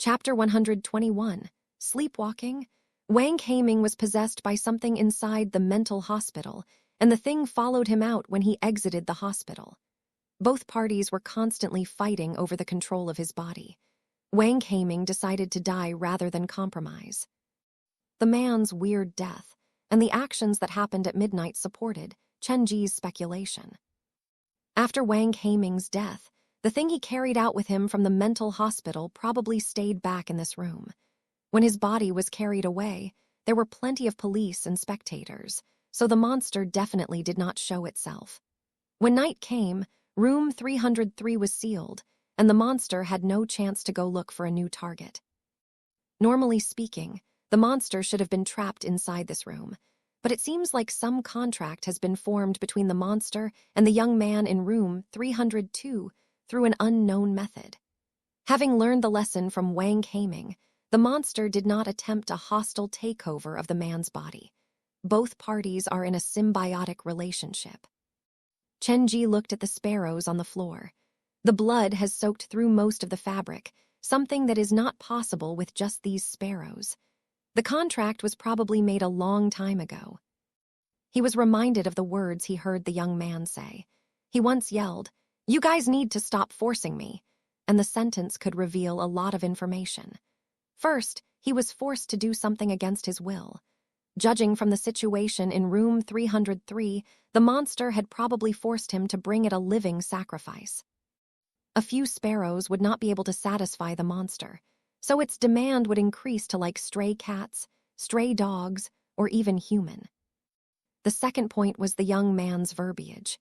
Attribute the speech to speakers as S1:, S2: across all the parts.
S1: Chapter 121. Sleepwalking. Wang Haiming was possessed by something inside the mental hospital, and the thing followed him out when he exited the hospital. Both parties were constantly fighting over the control of his body. Wang Haiming decided to die rather than compromise. The man's weird death and the actions that happened at midnight supported Chen Ge's speculation. After Wang Haiming's death, the thing he carried out with him from the mental hospital probably stayed back in this room. When his body was carried away, there were plenty of police and spectators, so the monster definitely did not show itself. When night came, room 303 was sealed, and the monster had no chance to go look for a new target. Normally speaking, the monster should have been trapped inside this room, but it seems like some contract has been formed between the monster and the young man in room 302 through an unknown method. Having learned the lesson from Wang Haiming, the monster did not attempt a hostile takeover of the man's body. Both parties are in a symbiotic relationship. Chen Ge looked at the sparrows on the floor. The blood has soaked through most of the fabric, something that is not possible with just these sparrows. The contract was probably made a long time ago. He was reminded of the words he heard the young man say. He once yelled, "You guys need to stop forcing me," and the sentence could reveal a lot of information. First, he was forced to do something against his will. Judging from the situation in room 303, the monster had probably forced him to bring it a living sacrifice. A few sparrows would not be able to satisfy the monster, so its demand would increase to like stray cats, stray dogs, or even human. The second point was the young man's verbiage.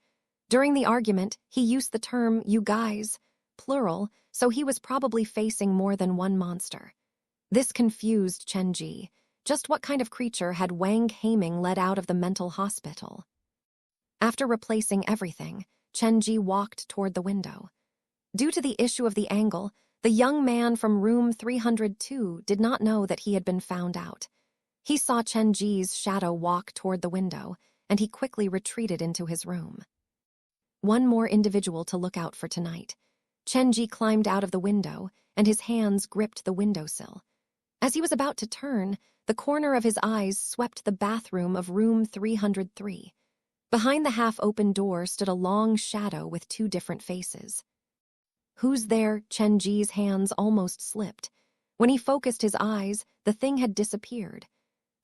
S1: During the argument, he used the term "you guys," plural, so he was probably facing more than one monster. This confused Chen Ge. Just what kind of creature had Wang Haiming led out of the mental hospital? After replacing everything, Chen Ge walked toward the window. Due to the issue of the angle, the young man from room 302 did not know that he had been found out. He saw Chen Ge's shadow walk toward the window, and he quickly retreated into his room. One more individual to look out for tonight. Chen Ge climbed out of the window, and his hands gripped the windowsill. As he was about to turn, the corner of his eyes swept the bathroom of room 303. Behind the half-open door stood a long shadow with two different faces. "Who's there?" Chen Ge's hands almost slipped. When he focused his eyes, the thing had disappeared.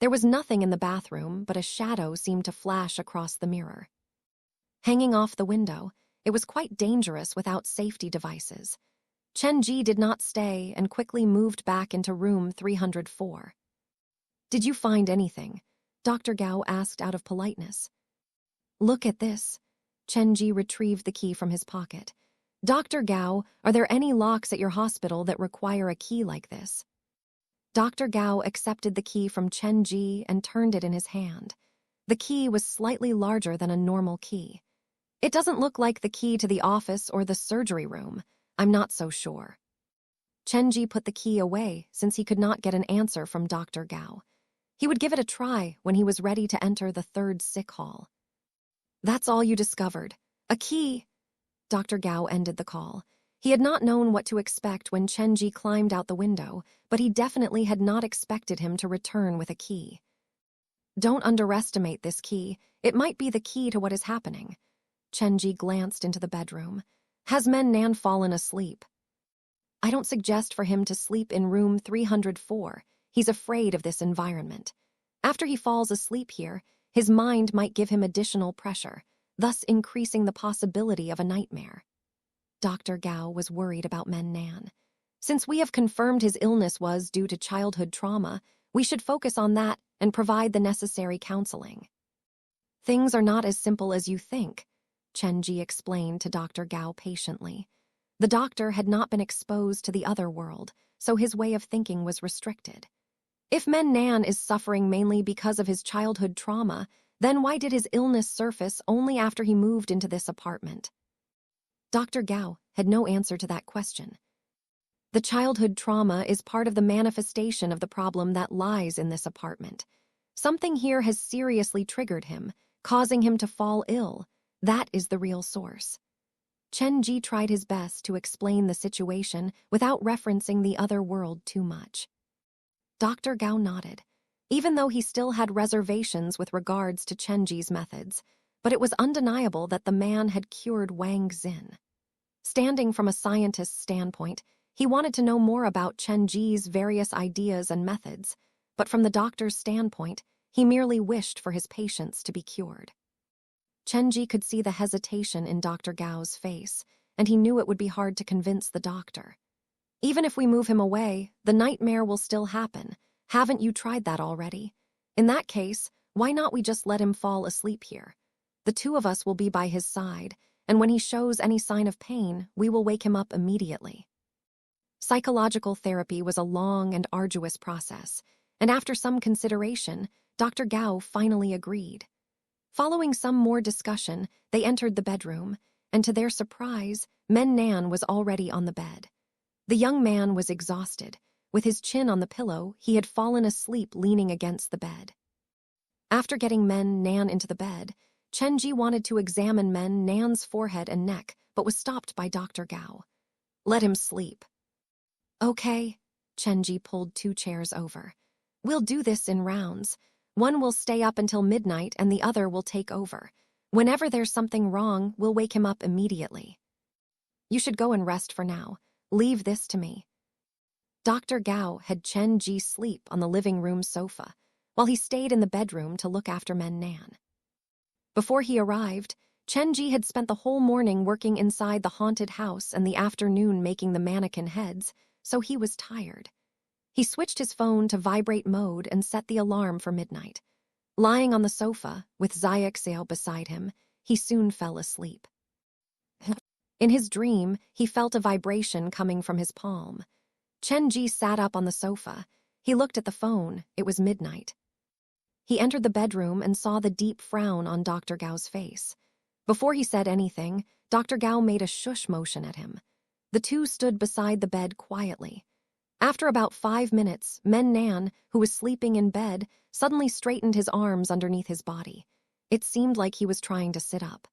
S1: There was nothing in the bathroom, but a shadow seemed to flash across the mirror. Hanging off the window, it was quite dangerous without safety devices. Chen Ge did not stay and quickly moved back into room 304. "Did you find anything?" Dr. Gao asked out of politeness. "Look at this." Chen Ge retrieved the key from his pocket. "Dr. Gao, are there any locks at your hospital that require a key like this?" Dr. Gao accepted the key from Chen Ge and turned it in his hand. The key was slightly larger than a normal key. "It doesn't look like the key to the office or the surgery room. I'm not so sure." Chen Ge put the key away since he could not get an answer from Dr. Gao. He would give it a try when he was ready to enter the third sick hall. "That's all you discovered? A key?" Dr. Gao ended the call. He had not known what to expect when Chen Ge climbed out the window, but he definitely had not expected him to return with a key. "Don't underestimate this key. It might be the key to what is happening." Chen Ge glanced into the bedroom. "Has Men Nan fallen asleep?" "I don't suggest for him to sleep in room 304. He's afraid of this environment. After he falls asleep here, his mind might give him additional pressure, thus increasing the possibility of a nightmare." Dr. Gao was worried about Men Nan. "Since we have confirmed his illness was due to childhood trauma, we should focus on that and provide the necessary counseling." "Things are not as simple as you think," Chen Ge explained to Dr. Gao patiently. The doctor had not been exposed to the other world, so his way of thinking was restricted. If Men Nan is suffering mainly because of his childhood trauma, then why did his illness surface only after he moved into this apartment? Dr. Gao had no answer to that question. The childhood trauma is part of the manifestation of the problem that lies in this apartment. Something here has seriously triggered him, causing him to fall ill. That is the real source. Chen Ge tried his best to explain the situation without referencing the other world too much. Dr. Gao nodded, even though he still had reservations with regards to Chen Ge's methods, but it was undeniable that the man had cured Wang Xin. Standing from a scientist's standpoint, he wanted to know more about Chen Ge's various ideas and methods, but from the doctor's standpoint, he merely wished for his patients to be cured. Chen Ge could see the hesitation in Dr. Gao's face, and he knew it would be hard to convince the doctor. Even if we move him away, the nightmare will still happen. Haven't you tried that already? In that case, why not we just let him fall asleep here? The two of us will be by his side, and when he shows any sign of pain, we will wake him up immediately. Psychological therapy was a long and arduous process, and after some consideration, Dr. Gao finally agreed. Following some more discussion, they entered the bedroom, and to their surprise, Men Nan was already on the bed. The young man was exhausted. With his chin on the pillow, he had fallen asleep leaning against the bed. After getting Men Nan into the bed, Chen Ge wanted to examine Men Nan's forehead and neck, but was stopped by Dr. Gao. Let him sleep. Okay, Chen Ge pulled 2 chairs over. We'll do this in rounds. One will stay up until midnight and the other will take over. Whenever there's something wrong, we'll wake him up immediately. You should go and rest for now. Leave this to me. Dr. Gao had Chen Ge sleep on the living room sofa, while he stayed in the bedroom to look after Men Nan. Before he arrived, Chen Ge had spent the whole morning working inside the haunted house and the afternoon making the mannequin heads, so he was tired. He switched his phone to vibrate mode and set the alarm for midnight. Lying on the sofa, with Xiaoxiao beside him, he soon fell asleep. In his dream, he felt a vibration coming from his palm. Chen Ge sat up on the sofa. He looked at the phone. It was midnight. He entered the bedroom and saw the deep frown on Dr. Gao's face. Before he said anything, Dr. Gao made a shush motion at him. The two stood beside the bed quietly. After about 5 minutes, Men Nan, who was sleeping in bed, suddenly straightened his arms underneath his body. It seemed like he was trying to sit up.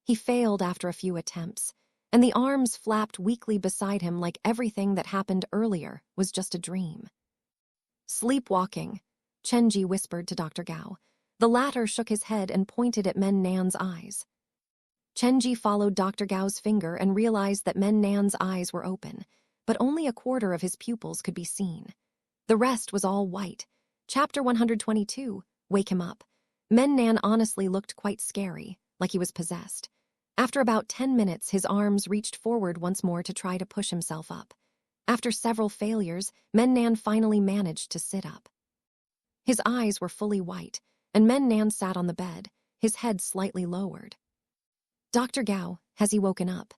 S1: He failed after a few attempts, and the arms flapped weakly beside him like everything that happened earlier was just a dream. Sleepwalking, Chen Ge whispered to Dr. Gao. The latter shook his head and pointed at Men Nan's eyes. Chen Ge followed Dr. Gao's finger and realized that Men Nan's eyes were open, but only a quarter of his pupils could be seen. The rest was all white. Chapter 122, Wake Him Up. Men Nan honestly looked quite scary, like he was possessed. After about 10 minutes, his arms reached forward once more to try to push himself up. After several failures, Men Nan finally managed to sit up. His eyes were fully white, and Men Nan sat on the bed, his head slightly lowered. Dr. Gao, has he woken up?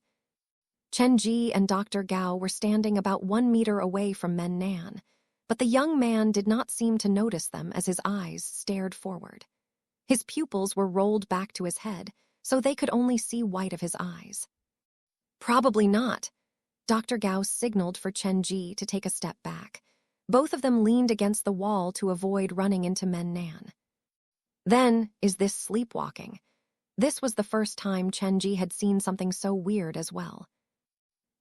S1: Chen Ge and Dr. Gao were standing about 1 meter away from Men Nan, but the young man did not seem to notice them as his eyes stared forward. His pupils were rolled back to his head, so they could only see white of his eyes. Probably not. Dr. Gao signaled for Chen Ge to take a step back. Both of them leaned against the wall to avoid running into Men Nan. Then, is this sleepwalking? This was the first time Chen Ge had seen something so weird as well.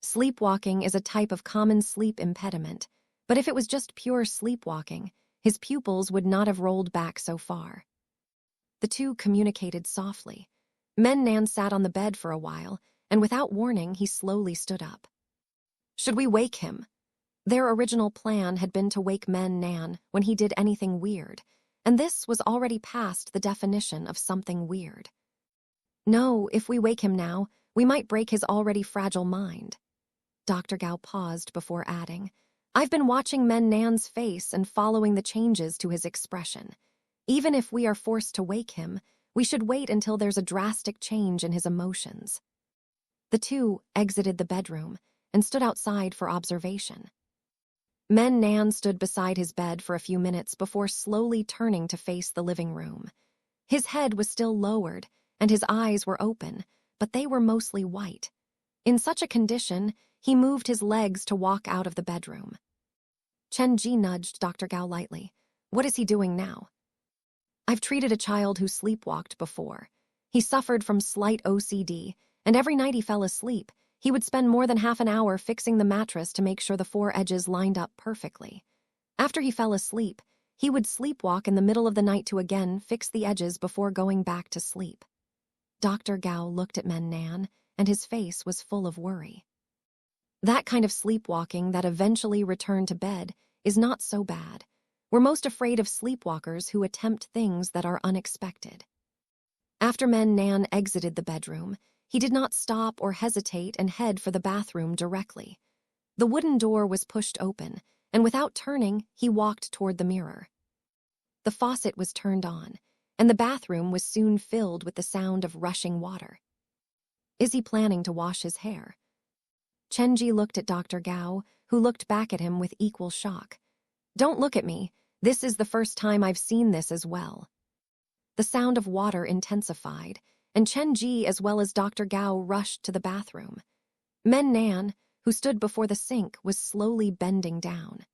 S1: Sleepwalking is a type of common sleep impediment, but if it was just pure sleepwalking, his pupils would not have rolled back so far. The two communicated softly. Men Nan sat on the bed for a while, and without warning, he slowly stood up. Should we wake him? Their original plan had been to wake Men Nan when he did anything weird, and this was already past the definition of something weird. No, if we wake him now, we might break his already fragile mind. Dr. Gao paused before adding, I've been watching Men Nan's face and following the changes to his expression. Even if we are forced to wake him, we should wait until there's a drastic change in his emotions. The two exited the bedroom and stood outside for observation. Men Nan stood beside his bed for a few minutes before slowly turning to face the living room. His head was still lowered, and his eyes were open, but they were mostly white. In such a condition, he moved his legs to walk out of the bedroom. Chen Ge nudged Dr. Gao lightly. What is he doing now? I've treated a child who sleepwalked before. He suffered from slight OCD, and every night he fell asleep, he would spend more than half an hour fixing the mattress to make sure the four edges lined up perfectly. After he fell asleep, he would sleepwalk in the middle of the night to again fix the edges before going back to sleep. Dr. Gao looked at Men Nan, and his face was full of worry. That kind of sleepwalking that eventually returned to bed is not so bad. We're most afraid of sleepwalkers who attempt things that are unexpected. After Men Nan exited the bedroom, he did not stop or hesitate and head for the bathroom directly. The wooden door was pushed open, and without turning, he walked toward the mirror. The faucet was turned on, and the bathroom was soon filled with the sound of rushing water. Is he planning to wash his hair? Chen Ge looked at Dr. Gao, who looked back at him with equal shock. Don't look at me. This is the first time I've seen this as well. The sound of water intensified, and Chen Ge as well as Dr. Gao rushed to the bathroom. Men Nan, who stood before the sink, was slowly bending down.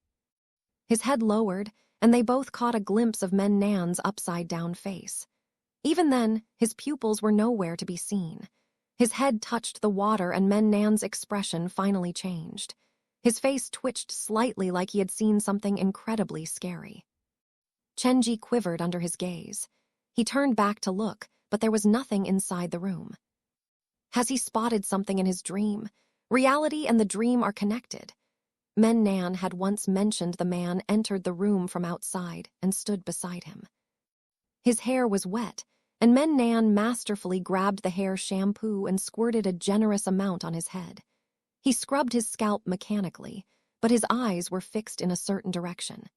S1: His head lowered, and they both caught a glimpse of Men Nan's upside-down face. Even then, his pupils were nowhere to be seen. His head touched the water, and Men Nan's expression finally changed. His face twitched slightly like he had seen something incredibly scary. Chen Ge quivered under his gaze. He turned back to look, but there was nothing inside the room. Has he spotted something in his dream? Reality and the dream are connected. Men Nan had once mentioned the man entered the room from outside and stood beside him. His hair was wet, and Men Nan masterfully grabbed the hair shampoo and squirted a generous amount on his head. He scrubbed his scalp mechanically, but his eyes were fixed in a certain direction.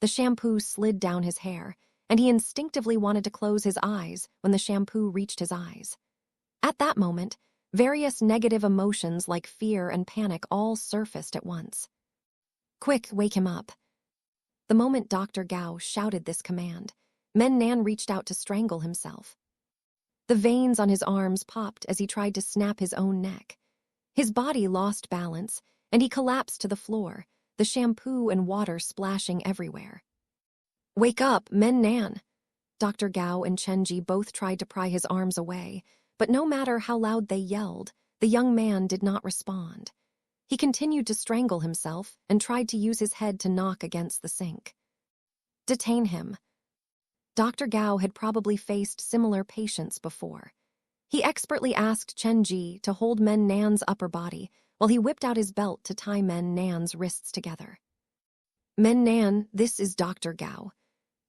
S1: The shampoo slid down his hair, and he instinctively wanted to close his eyes when the shampoo reached his eyes. At that moment, various negative emotions like fear and panic all surfaced at once. Quick, wake him up. The moment Dr. Gao shouted this command, Men Nan reached out to strangle himself. The veins on his arms popped as he tried to snap his own neck. His body lost balance, and he collapsed to the floor, the shampoo and water splashing everywhere. Wake up, Men Nan! Dr. Gao and Chen Ge both tried to pry his arms away, but no matter how loud they yelled, the young man did not respond. He continued to strangle himself and tried to use his head to knock against the sink. Detain him. Dr. Gao had probably faced similar patients before. He expertly asked Chen Ge to hold Men Nan's upper body while he whipped out his belt to tie Men Nan's wrists together. Men Nan, this is Dr. Gao.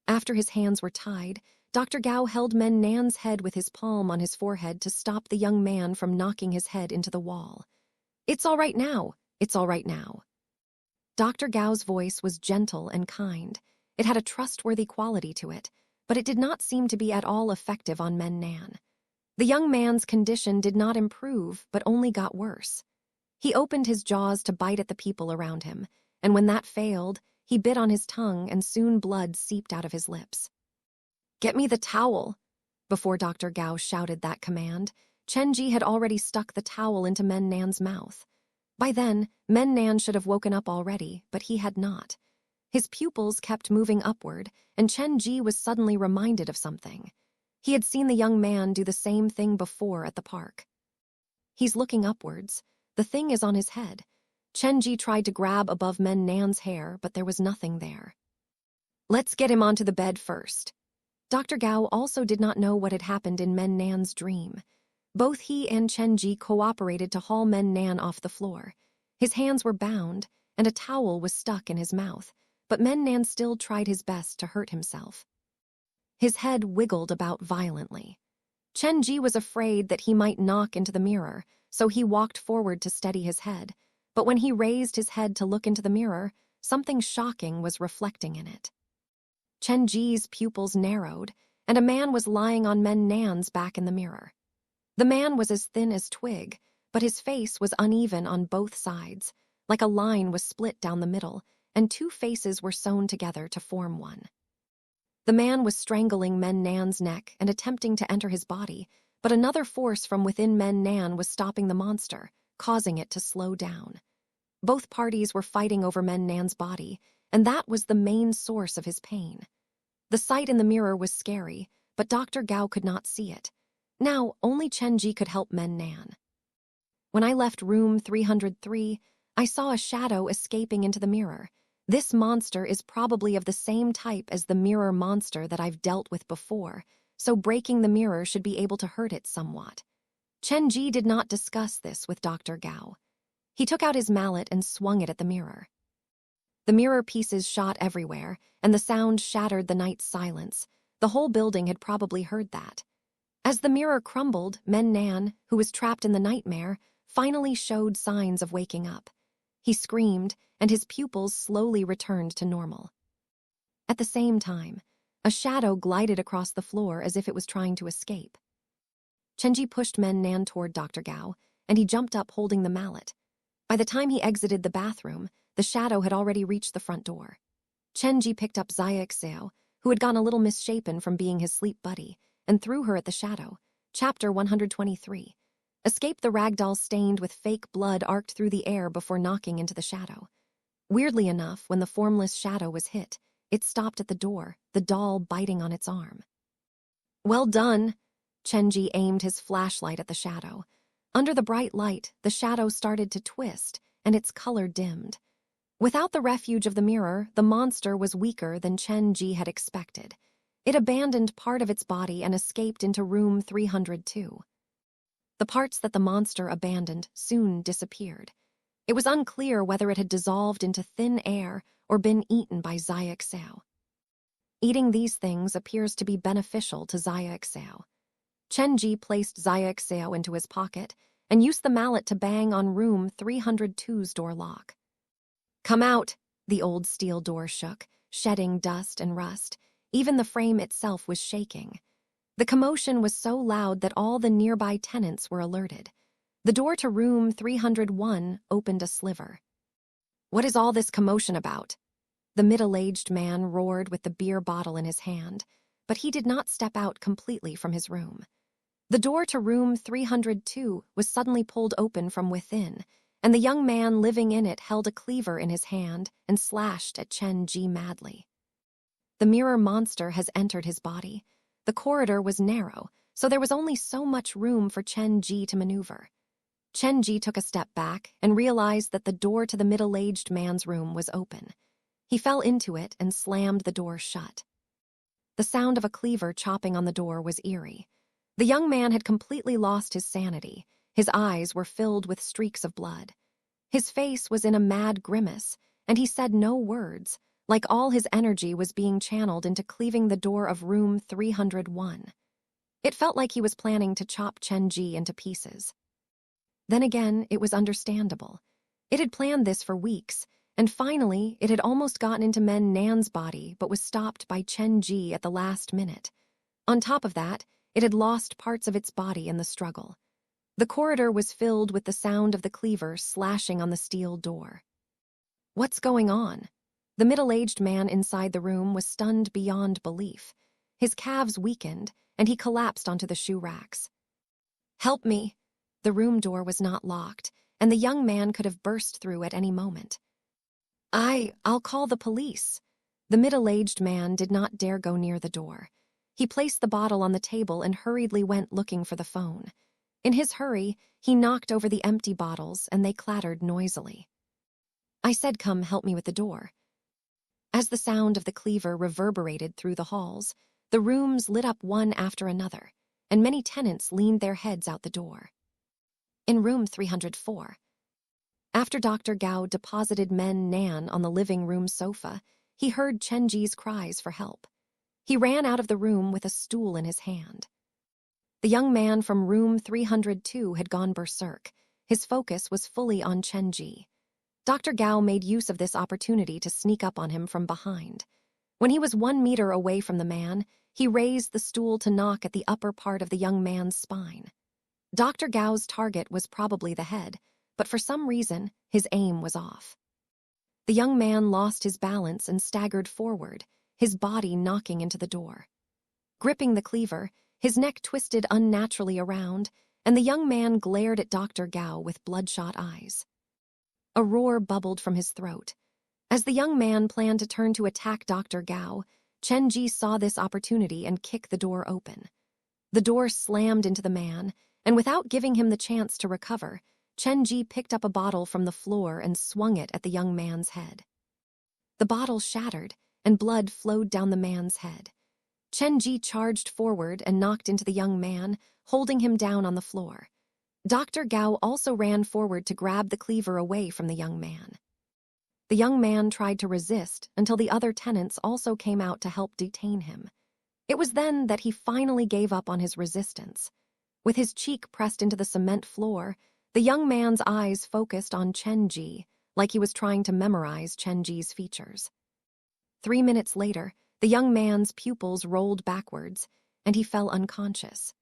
S1: After his hands were tied, Dr. Gao held Men Nan's head with his palm on his forehead to stop the young man from knocking his head into the wall. It's all right now. It's all right now. Dr. Gao's voice was gentle and kind. It had a trustworthy quality to it, but it did not seem to be at all effective on Men Nan. The young man's condition did not improve, but only got worse. He opened his jaws to bite at the people around him, and when that failed, he bit on his tongue and soon blood seeped out of his lips. Get me the towel! Before Dr. Gao shouted that command, Chen Ge had already stuck the towel into Men Nan's mouth. By then, Men Nan should have woken up already, but he had not. His pupils kept moving upward, and Chen Ge was suddenly reminded of something. He had seen the young man do the same thing before at the park. He's looking upwards. The thing is on his head. Chen Ge tried to grab above Men Nan's hair, but there was nothing there. Let's get him onto the bed first. Dr. Gao also did not know what had happened in Men Nan's dream. Both he and Chen Ge cooperated to haul Men Nan off the floor. His hands were bound, and a towel was stuck in his mouth, but Men Nan still tried his best to hurt himself. His head wiggled about violently. Chen Ge was afraid that he might knock into the mirror, so he walked forward to steady his head. But when he raised his head to look into the mirror, something shocking was reflecting in it. Chen Ge's pupils narrowed, and a man was lying on Men Nan's back in the mirror. The man was as thin as twig, but his face was uneven on both sides, like a line was split down the middle, and two faces were sewn together to form one. The man was strangling Men Nan's neck and attempting to enter his body, but another force from within Men Nan was stopping the monster, causing it to slow down. Both parties were fighting over Men Nan's body, and that was the main source of his pain. The sight in the mirror was scary, but Dr. Gao could not see it. Now, only Chen Ge could help Men Nan. When I left room 303, I saw a shadow escaping into the mirror. This monster is probably of the same type as the mirror monster that I've dealt with before, so breaking the mirror should be able to hurt it somewhat. Chen Ge did not discuss this with Dr. Gao. He took out his mallet and swung it at the mirror. The mirror pieces shot everywhere, and the sound shattered the night's silence. The whole building had probably heard that. As the mirror crumbled, Men Nan, who was trapped in the nightmare, finally showed signs of waking up. He screamed, and his pupils slowly returned to normal. At the same time, a shadow glided across the floor as if it was trying to escape. Chen Ge pushed Men Nan toward Dr. Gao, and he jumped up holding the mallet. By the time he exited the bathroom, the shadow had already reached the front door. Chen Ge picked up Xia Xiao, who had gone a little misshapen from being his sleep buddy, and threw her at the shadow. Chapter 123. Escape. The ragdoll stained with fake blood arced through the air before knocking into the shadow. Weirdly enough, when the formless shadow was hit, it stopped at the door, the doll biting on its arm. Well done! Chen Ge aimed his flashlight at the shadow. Under the bright light, the shadow started to twist, and its color dimmed. Without the refuge of the mirror, the monster was weaker than Chen Ge had expected. It abandoned part of its body and escaped into room 302. The parts that the monster abandoned soon disappeared. It was unclear whether it had dissolved into thin air or been eaten by Xia Xiao. Eating these things appears to be beneficial to Xia Xiao. Chen Ge placed Xia Xiao into his pocket and used the mallet to bang on room 302's door lock. Come out! The old steel door shook, shedding dust and rust. Even the frame itself was shaking. The commotion was so loud that all the nearby tenants were alerted. The door to room 301 opened a sliver. What is all this commotion about? The middle-aged man roared with the beer bottle in his hand, but he did not step out completely from his room. The door to room 302 was suddenly pulled open from within, and the young man living in it held a cleaver in his hand and slashed at Chen Ge madly. The mirror monster has entered his body. The corridor was narrow, so there was only so much room for Chen Ge to maneuver. Chen Ge took a step back and realized that the door to the middle-aged man's room was open. He fell into it and slammed the door shut. The sound of a cleaver chopping on the door was eerie. The young man had completely lost his sanity. His eyes were filled with streaks of blood. His face was in a mad grimace, and he said no words, like all his energy was being channeled into cleaving the door of room 301. It felt like he was planning to chop Chen Ge into pieces. Then again, it was understandable. It had planned this for weeks, and finally, it had almost gotten into Men Nan's body but was stopped by Chen Ge at the last minute. On top of that, it had lost parts of its body in the struggle. The corridor was filled with the sound of the cleaver slashing on the steel door. What's going on? The middle-aged man inside the room was stunned beyond belief. His calves weakened, and he collapsed onto the shoe racks. Help me! The room door was not locked, and the young man could have burst through at any moment. I'll call the police. The middle-aged man did not dare go near the door. He placed the bottle on the table and hurriedly went looking for the phone. In his hurry, he knocked over the empty bottles and they clattered noisily. I said, come help me with the door. As the sound of the cleaver reverberated through the halls, the rooms lit up one after another, and many tenants leaned their heads out the door. In room 304. After Dr. Gao deposited Men Nan on the living room sofa, he heard Chen Ge's cries for help. He ran out of the room with a stool in his hand. The young man from room 302 had gone berserk. His focus was fully on Chen Ge. Dr. Gao made use of this opportunity to sneak up on him from behind. When he was 1 meter away from the man, he raised the stool to knock at the upper part of the young man's spine. Dr. Gao's target was probably the head, but for some reason, his aim was off. The young man lost his balance and staggered forward, his body knocking into the door. Gripping the cleaver, his neck twisted unnaturally around, and the young man glared at Dr. Gao with bloodshot eyes. A roar bubbled from his throat. As the young man planned to turn to attack Dr. Gao, Chen Ge saw this opportunity and kicked the door open. The door slammed into the man, and without giving him the chance to recover, Chen Ge picked up a bottle from the floor and swung it at the young man's head. The bottle shattered, and blood flowed down the man's head. Chen Ge charged forward and knocked into the young man, holding him down on the floor. Dr. Gao also ran forward to grab the cleaver away from the young man. The young man tried to resist until the other tenants also came out to help detain him. It was then that he finally gave up on his resistance. With his cheek pressed into the cement floor, the young man's eyes focused on Chen Ge, like he was trying to memorize Chen Ge's features. 3 minutes later, the young man's pupils rolled backwards, and he fell unconscious.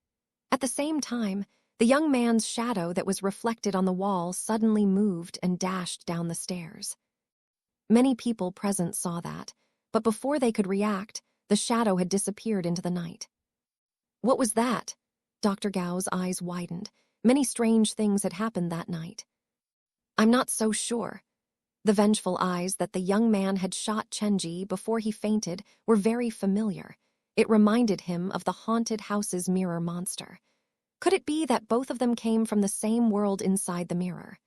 S1: At the same time, the young man's shadow that was reflected on the wall suddenly moved and dashed down the stairs. Many people present saw that, but before they could react, the shadow had disappeared into the night. What was that? Dr. Gao's eyes widened. Many strange things had happened that night. I'm not so sure. The vengeful eyes that the young man had shot Chen Ge before he fainted were very familiar. It reminded him of the haunted house's mirror monster. Could it be that both of them came from the same world inside the mirror?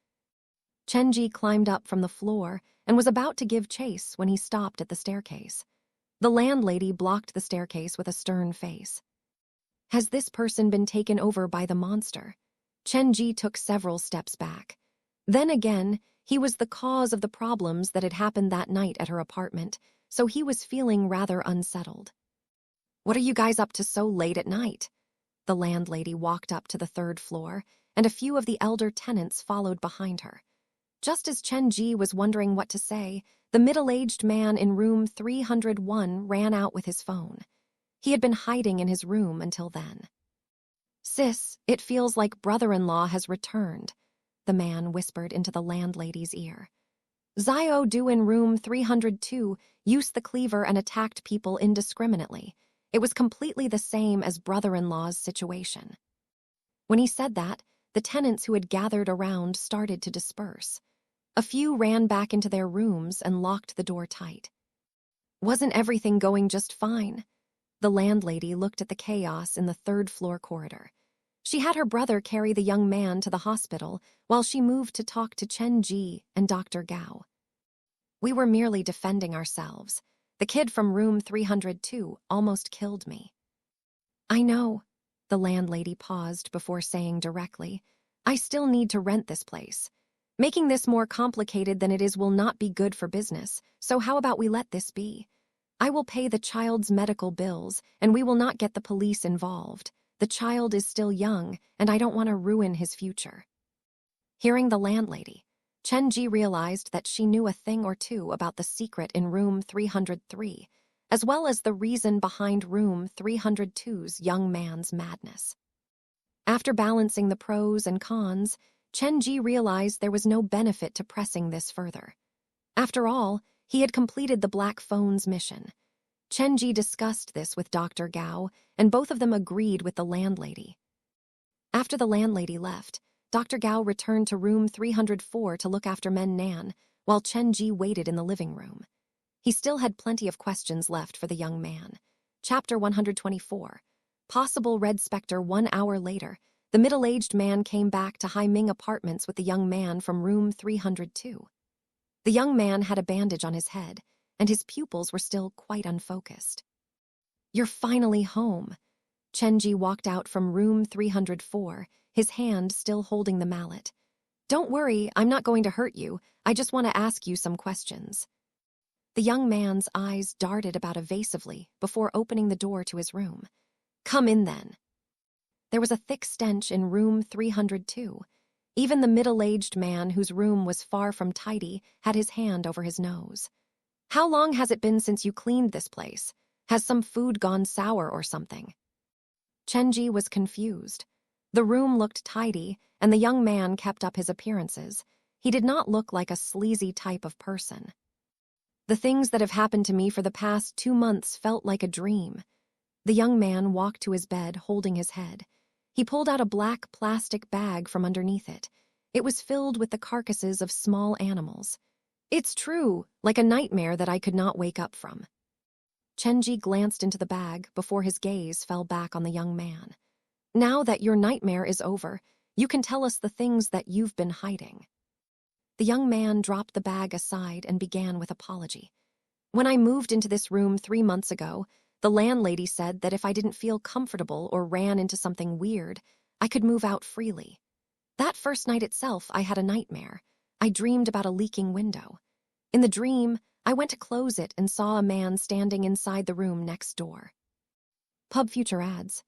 S1: Chen Ge climbed up from the floor and was about to give chase when he stopped at the staircase. The landlady blocked the staircase with a stern face. Has this person been taken over by the monster? Chen Ge took several steps back. Then again, he was the cause of the problems that had happened that night at her apartment, so he was feeling rather unsettled. What are you guys up to so late at night? The landlady walked up to the 3rd floor, and a few of the elder tenants followed behind her. Just as Chen Ge was wondering what to say, the middle-aged man in room 301 ran out with his phone. He had been hiding in his room until then. Sis, it feels like brother-in-law has returned, the man whispered into the landlady's ear. Xiao Du in room 302 used the cleaver and attacked people indiscriminately. It was completely the same as brother-in-law's situation. When he said that, the tenants who had gathered around started to disperse. A few ran back into their rooms and locked the door tight. Wasn't everything going just fine? The landlady looked at the chaos in the 3rd floor corridor. She had her brother carry the young man to the hospital while she moved to talk to Chen Ge and Dr. Gao. We were merely defending ourselves. The kid from room 302 almost killed me. I know. The landlady paused before saying directly, I still need to rent this place. Making this more complicated than it is will not be good for business, so how about we let this be? I will pay the child's medical bills, and we will not get the police involved. The child is still young, and I don't want to ruin his future. Hearing the landlady, Chen Ge realized that she knew a thing or two about the secret in room 303, as well as the reason behind room 302's young man's madness. After balancing the pros and cons, Chen Ge realized there was no benefit to pressing this further. After all, he had completed the Black Phone's mission. Chen Ge discussed this with Dr. Gao, and both of them agreed with the landlady. After the landlady left, Dr. Gao returned to room 304 to look after Men Nan, while Chen Ge waited in the living room. He still had plenty of questions left for the young man. Chapter 124. Possible Red Spectre. 1 hour later, the middle-aged man came back to Hai Ming Apartments with the young man from room 302. The young man had a bandage on his head, and his pupils were still quite unfocused. You're finally home. Chen Ge walked out from room 304, his hand still holding the mallet. Don't worry, I'm not going to hurt you. I just want to ask you some questions. The young man's eyes darted about evasively before opening the door to his room. Come in then. There was a thick stench in room 302. Even the middle-aged man, whose room was far from tidy, had his hand over his nose. How long has it been since you cleaned this place? Has some food gone sour or something? Chen Ge was confused. The room looked tidy, and the young man kept up his appearances. He did not look like a sleazy type of person. The things that have happened to me for the past 2 months felt like a dream. The young man walked to his bed, holding his head. He pulled out a black plastic bag from underneath it. It was filled with the carcasses of small animals. It's true, like a nightmare that I could not wake up from. Chen Ge glanced into the bag before his gaze fell back on the young man. Now that your nightmare is over, you can tell us the things that you've been hiding." The young man dropped the bag aside and began with apology. "When I moved into this room 3 months ago, the landlady said that if I didn't feel comfortable or ran into something weird, I could move out freely. That first night itself, I had a nightmare. I dreamed about a leaking window. In the dream, I went to close it and saw a man standing inside the room next door." Pub Future adds,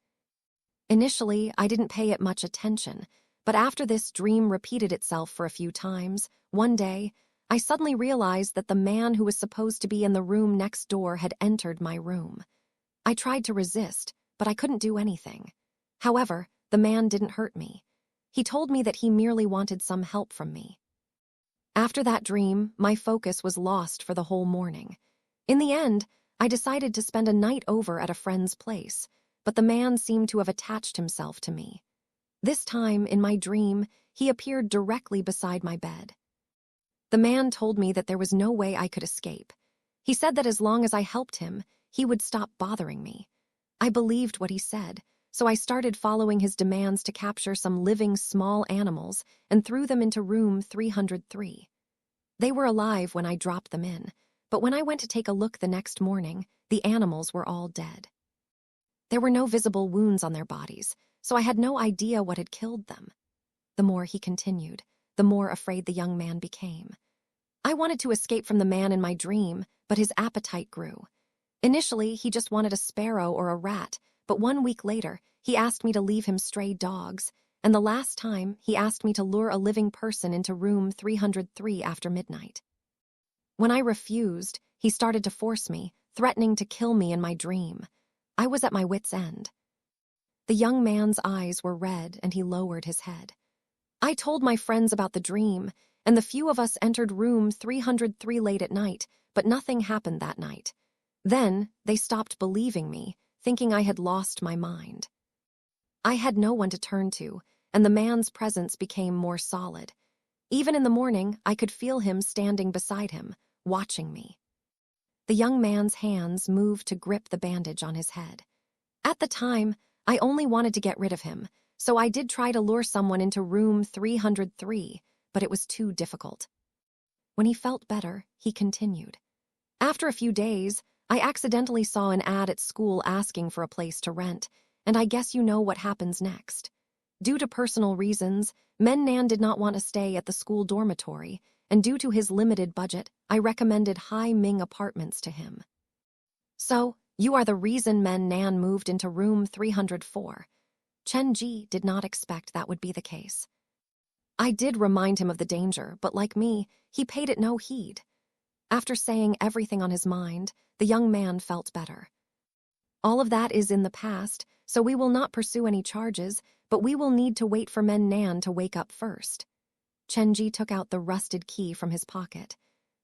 S1: "Initially, I didn't pay it much attention, but after this dream repeated itself for a few times, one day, I suddenly realized that the man who was supposed to be in the room next door had entered my room. I tried to resist, but I couldn't do anything. However, the man didn't hurt me. He told me that he merely wanted some help from me. After that dream, my focus was lost for the whole morning. In the end, I decided to spend a night over at a friend's place, but the man seemed to have attached himself to me. This time, in my dream, he appeared directly beside my bed. The man told me that there was no way I could escape. He said that as long as I helped him, he would stop bothering me. I believed what he said, so I started following his demands to capture some living small animals and threw them into room 303. They were alive when I dropped them in, but when I went to take a look the next morning, the animals were all dead. There were no visible wounds on their bodies, so I had no idea what had killed them." The more he continued, the more afraid the young man became. "I wanted to escape from the man in my dream, but his appetite grew. Initially, he just wanted a sparrow or a rat, but 1 week later, he asked me to leave him stray dogs, and the last time, he asked me to lure a living person into room 303 after midnight. When I refused, he started to force me, threatening to kill me in my dream. I was at my wit's end." The young man's eyes were red and he lowered his head. "I told my friends about the dream, and the few of us entered room 303 late at night, but nothing happened that night. Then, they stopped believing me, thinking I had lost my mind. I had no one to turn to, and the man's presence became more solid. Even in the morning, I could feel him standing beside him, watching me." The young man's hands moved to grip the bandage on his head. "At the time, I only wanted to get rid of him, so I did try to lure someone into room 303, but it was too difficult." When he felt better, he continued. "After a few days, I accidentally saw an ad at school asking for a place to rent, and I guess you know what happens next. Due to personal reasons, Men Nan did not want to stay at the school dormitory, and due to his limited budget, I recommended Hai Ming apartments to him. So, you are the reason Men Nan moved into room 304. Chen Ge did not expect that would be the case. I did remind him of the danger, but like me, he paid it no heed. After saying everything on his mind, the young man felt better. All of that is in the past, so we will not pursue any charges, but we will need to wait for Men Nan to wake up first." Chen Ge took out the rusted key from his pocket.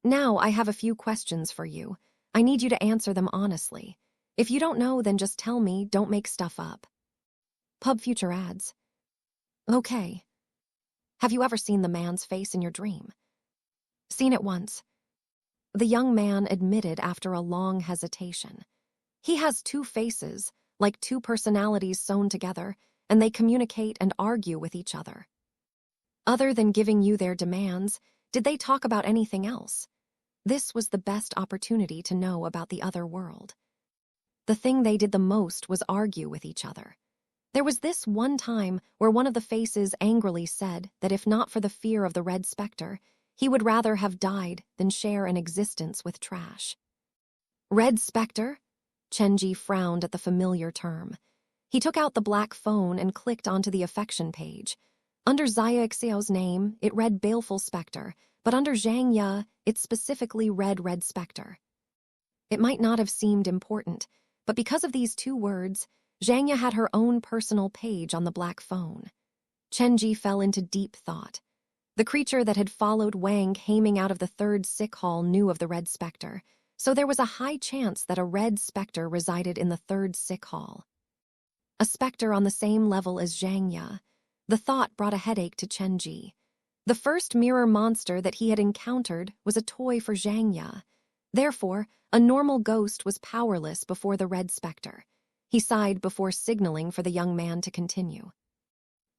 S1: "Now I have a few questions for you. I need you to answer them honestly. If you don't know, then just tell me, don't make stuff up." Pub Future adds, "Okay. Have you ever seen the man's face in your dream?" "Seen it once." The young man admitted after a long hesitation. "He has two faces, like two personalities sewn together, and they communicate and argue with each other." "Other than giving you their demands, did they talk about anything else?" This was the best opportunity to know about the other world. The thing they did the most was argue with each other. There was this one time where one of the faces angrily said that if not for the fear of the red specter, he would rather have died than share an existence with trash. "Red specter?" Chen Ge frowned at the familiar term. He took out the black phone and clicked onto the affection page. Under Xia Xiao's name, it read Baleful Spectre, but under Zhang Ye, it specifically read Red Spectre. It might not have seemed important, but because of these two words, Zhang Ye had her own personal page on the black phone. Chen Ge fell into deep thought. The creature that had followed Wang Haming out of the third sick hall knew of the Red Spectre, so there was a high chance that a Red Spectre resided in the third sick hall. A spectre on the same level as Zhang Ye. The thought brought a headache to Chen Ge. The first mirror monster that he had encountered was a toy for Zhang Ye. Therefore, a normal ghost was powerless before the Red Spectre. He sighed before signaling for the young man to continue.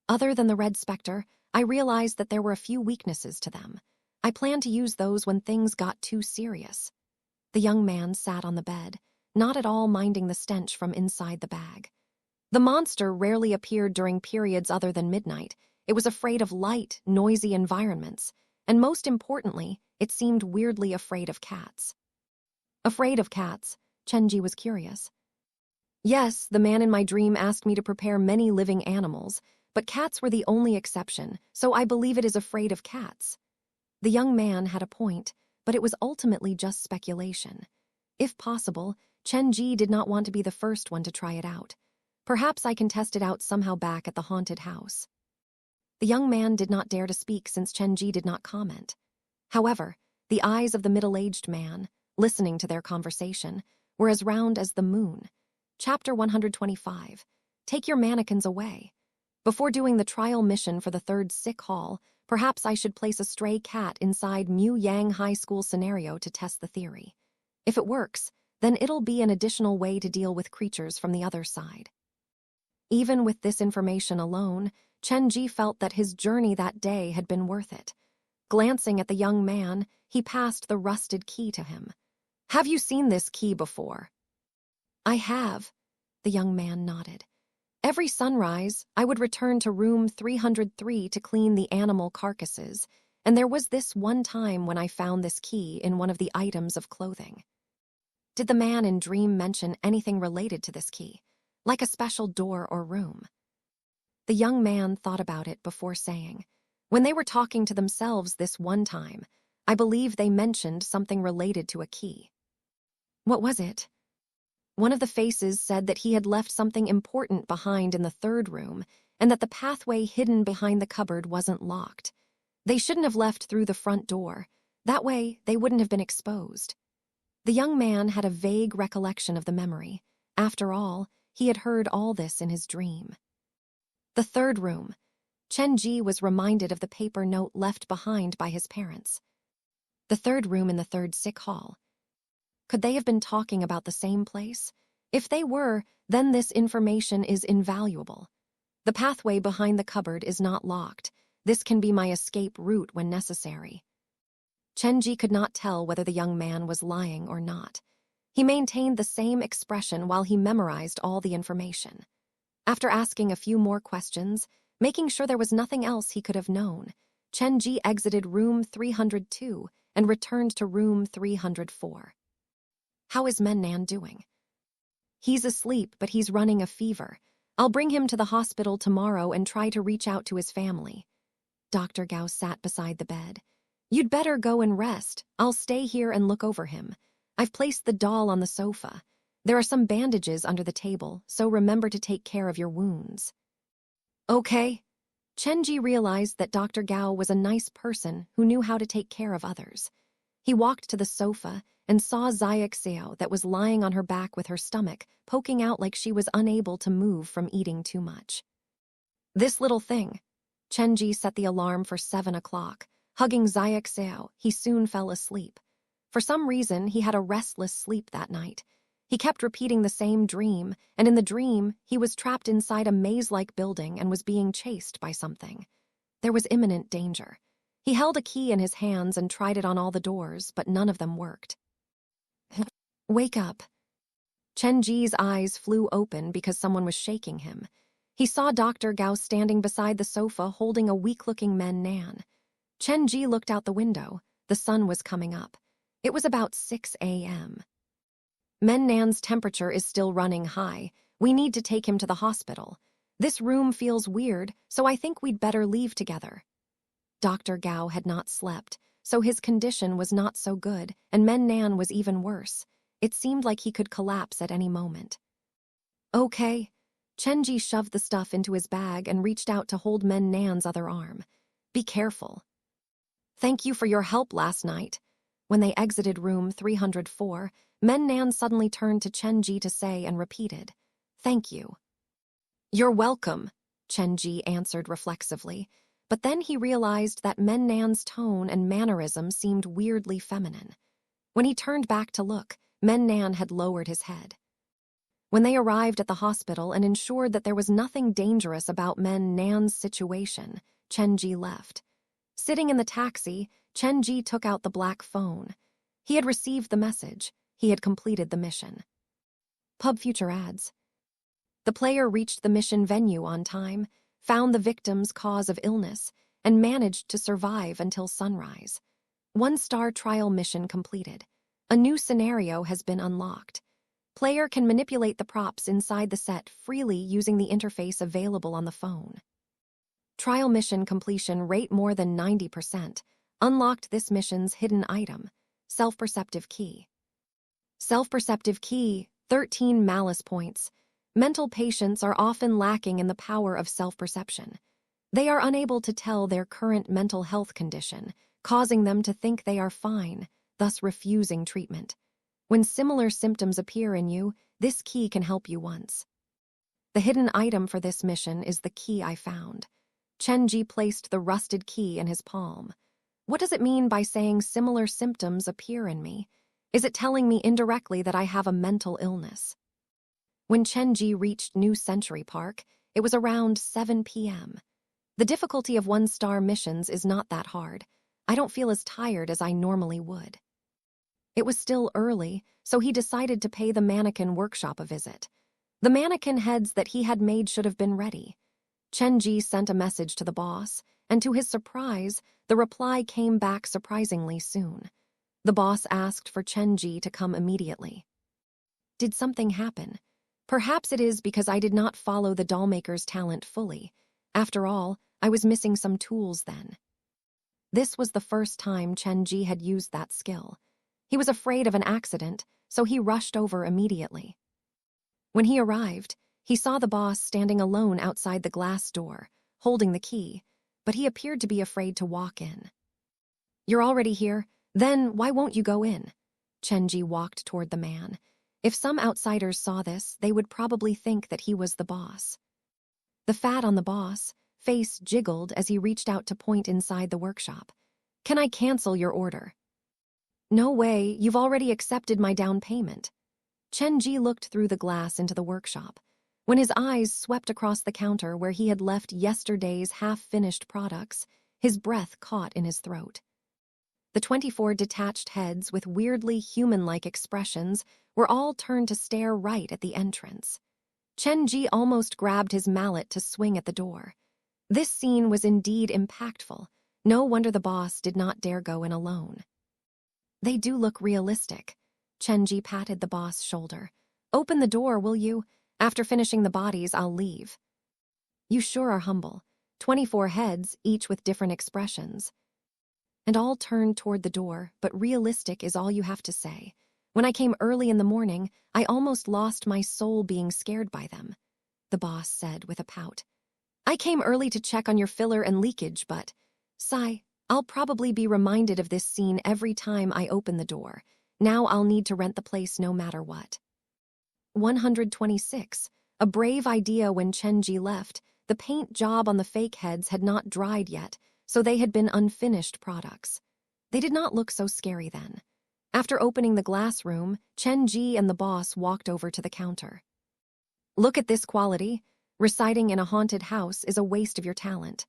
S1: Other than the red specter, I realized that there were a few weaknesses to them. I planned to use those when things got too serious. The young man sat on the bed, not at all minding the stench from inside the bag. The monster rarely appeared during periods other than midnight. It was afraid of light, noisy environments, and most importantly, it seemed weirdly afraid of cats. Afraid of cats? Chen Ge was curious. Yes, the man in my dream asked me to prepare many living animals, but cats were the only exception, so I believe it is afraid of cats. The young man had a point, but it was ultimately just speculation. If possible, Chen Ge did not want to be the first one to try it out. Perhaps I can test it out somehow back at the haunted house. The young man did not dare to speak since Chen Ge did not comment. However, the eyes of the middle-aged man, listening to their conversation, were as round as the moon. Chapter 125. Take your mannequins away. Before doing the trial mission for the third sick hall, perhaps I should place a stray cat inside Mu Yang High School scenario to test the theory. If it works, then it'll be an additional way to deal with creatures from the other side. Even with this information alone, Chen Ge felt that his journey that day had been worth it. Glancing at the young man, he passed the rusted key to him. Have you seen this key before? I have, the young man nodded. Every sunrise, I would return to room 303 to clean the animal carcasses, and there was this one time when I found this key in one of the items of clothing. Did the man in dream mention anything related to this key, like a special door or room? The young man thought about it before saying, when they were talking to themselves this one time, I believe they mentioned something related to a key. What was it? One of the faces said that he had left something important behind in the third room and that the pathway hidden behind the cupboard wasn't locked. They shouldn't have left through the front door. That way, they wouldn't have been exposed. The young man had a vague recollection of the memory. After all, he had heard all this in his dream. The third room. Chen Ge was reminded of the paper note left behind by his parents. The third room in the third sick hall. Could they have been talking about the same place? If they were, then this information is invaluable. The pathway behind the cupboard is not locked. This can be my escape route when necessary. Chen Ge could not tell whether the young man was lying or not. He maintained the same expression while he memorized all the information. After asking a few more questions, making sure there was nothing else he could have known, Chen Ge exited room 302 and returned to room 304. How is Men-Nan doing? He's asleep, but he's running a fever. I'll bring him to the hospital tomorrow and try to reach out to his family. Dr. Gao sat beside the bed. You'd better go and rest. I'll stay here and look over him. I've placed the doll on the sofa. There are some bandages under the table, so remember to take care of your wounds. Okay. Chen Ge realized that Dr. Gao was a nice person who knew how to take care of others. He walked to the sofa and saw Xiaoxiao that was lying on her back with her stomach poking out like she was unable to move from eating too much. This little thing. Chen Ge set the alarm for 7 o'clock. Hugging Xiaoxiao, he soon fell asleep. For some reason, he had a restless sleep that night. He kept repeating the same dream, and in the dream, he was trapped inside a maze-like building and was being chased by something. There was imminent danger. He held a key in his hands and tried it on all the doors, but none of them worked. Wake up. Chen Ge's eyes flew open because someone was shaking him. He saw Dr. Gao standing beside the sofa holding a weak-looking Men-Nan. Chen Ge looked out the window. The sun was coming up. It was about 6 a.m. Men-Nan's temperature is still running high. We need to take him to the hospital. This room feels weird, so I think we'd better leave together. Dr. Gao had not slept, so his condition was not so good, and Men-Nan was even worse. It seemed like he could collapse at any moment. Okay. Chen Ge shoved the stuff into his bag and reached out to hold Men-Nan's other arm. Be careful. Thank you for your help last night. When they exited room 304, Men-Nan suddenly turned to Chen Ge to say and repeated, Thank you. You're welcome, Chen Ge answered reflexively, but then he realized that Men-Nan's tone and mannerism seemed weirdly feminine. When he turned back to look, Men-Nan had lowered his head. When they arrived at the hospital and ensured that there was nothing dangerous about Nan's situation, Chen Ge left. Sitting in the taxi, Chen Ge took out the black phone. He had received the message. He had completed the mission. Pub future ads. The player reached the mission venue on time, found the victim's cause of illness, and managed to survive until sunrise. 1-star trial mission completed. A new scenario has been unlocked. Player can manipulate the props inside the set freely using the interface available on the phone. Trial mission completion rate more than 90%. Unlocked this mission's hidden item, self-perceptive key. Self-perceptive key, 13 malice points. Mental patients are often lacking in the power of self-perception. They are unable to tell their current mental health condition, causing them to think they are fine, thus refusing treatment. When similar symptoms appear in you, this key can help you once. The hidden item for this mission is the key I found. Chen Ge placed the rusted key in his palm. What does it mean by saying similar symptoms appear in me? Is it telling me indirectly that I have a mental illness? When Chen Ge reached New Century Park, it was around 7 p.m. The difficulty of 1-star missions is not that hard. I don't feel as tired as I normally would. It was still early, so he decided to pay the mannequin workshop a visit. The mannequin heads that he had made should have been ready. Chen Ge sent a message to the boss, and to his surprise, the reply came back surprisingly soon. The boss asked for Chen Ge to come immediately. Did something happen? Perhaps it is because I did not follow the dollmaker's talent fully. After all, I was missing some tools then. This was the first time Chen Ge had used that skill. He was afraid of an accident, so he rushed over immediately. When he arrived, he saw the boss standing alone outside the glass door, holding the key, but he appeared to be afraid to walk in. "You're already here? Then why won't you go in?" Chen Ge walked toward the man. If some outsiders saw this, they would probably think that he was the boss. The fat on the boss' face jiggled as he reached out to point inside the workshop. "Can I cancel your order?" "No way, you've already accepted my down payment." Chen Ge looked through the glass into the workshop. When his eyes swept across the counter where he had left yesterday's half-finished products, his breath caught in his throat. The 24 detached heads with weirdly human-like expressions were all turned to stare right at the entrance. Chen Ge almost grabbed his mallet to swing at the door. This scene was indeed impactful. No wonder the boss did not dare go in alone. "They do look realistic." Chen Ge patted the boss' shoulder. "Open the door, will you? After finishing the bodies, I'll leave." "You sure are humble." 24 heads, each with different expressions. And all turned toward the door, but realistic is all you have to say. When I came early in the morning, I almost lost my soul being scared by them, the boss said with a pout. "I came early to check on your filler and leakage, but, sigh, I'll probably be reminded of this scene every time I open the door. Now I'll need to rent the place no matter what." 126. A brave idea. When Chen Ge left, the paint job on the fake heads had not dried yet, so they had been unfinished products. They did not look so scary then. After opening the glass room, Chen Ge and the boss walked over to the counter. "Look at this quality. Residing in a haunted house is a waste of your talent."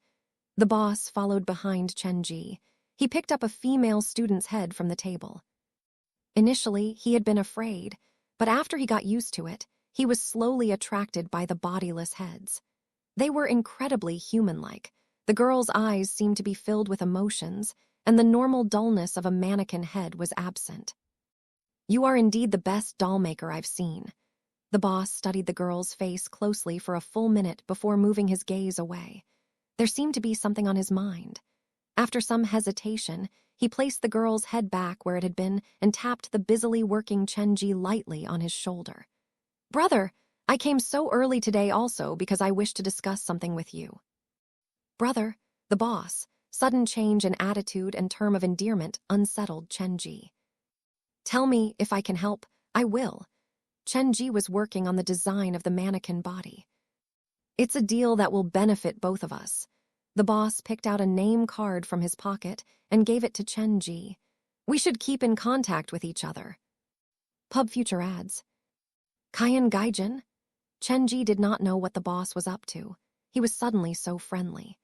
S1: The boss followed behind Chen Ge. He picked up a female student's head from the table. Initially, he had been afraid, but after he got used to it, he was slowly attracted by the bodiless heads. They were incredibly human-like. The girl's eyes seemed to be filled with emotions, and the normal dullness of a mannequin head was absent. "You are indeed the best dollmaker I've seen." The boss studied the girl's face closely for a full minute before moving his gaze away. There seemed to be something on his mind. After some hesitation, he placed the girl's head back where it had been and tapped the busily working Chen Ge lightly on his shoulder. "Brother, I came so early today also because I wish to discuss something with you." "Brother," the boss, sudden change in attitude and term of endearment unsettled Chen Ge. "Tell me if I can help, I will." Chen Ge was working on the design of the mannequin body. "It's a deal that will benefit both of us." The boss picked out a name card from his pocket and gave it to Chen Ge. "We should keep in contact with each other." Pub future ads. Kyan Gaijin? Chen Ge did not know what the boss was up to. He was suddenly so friendly.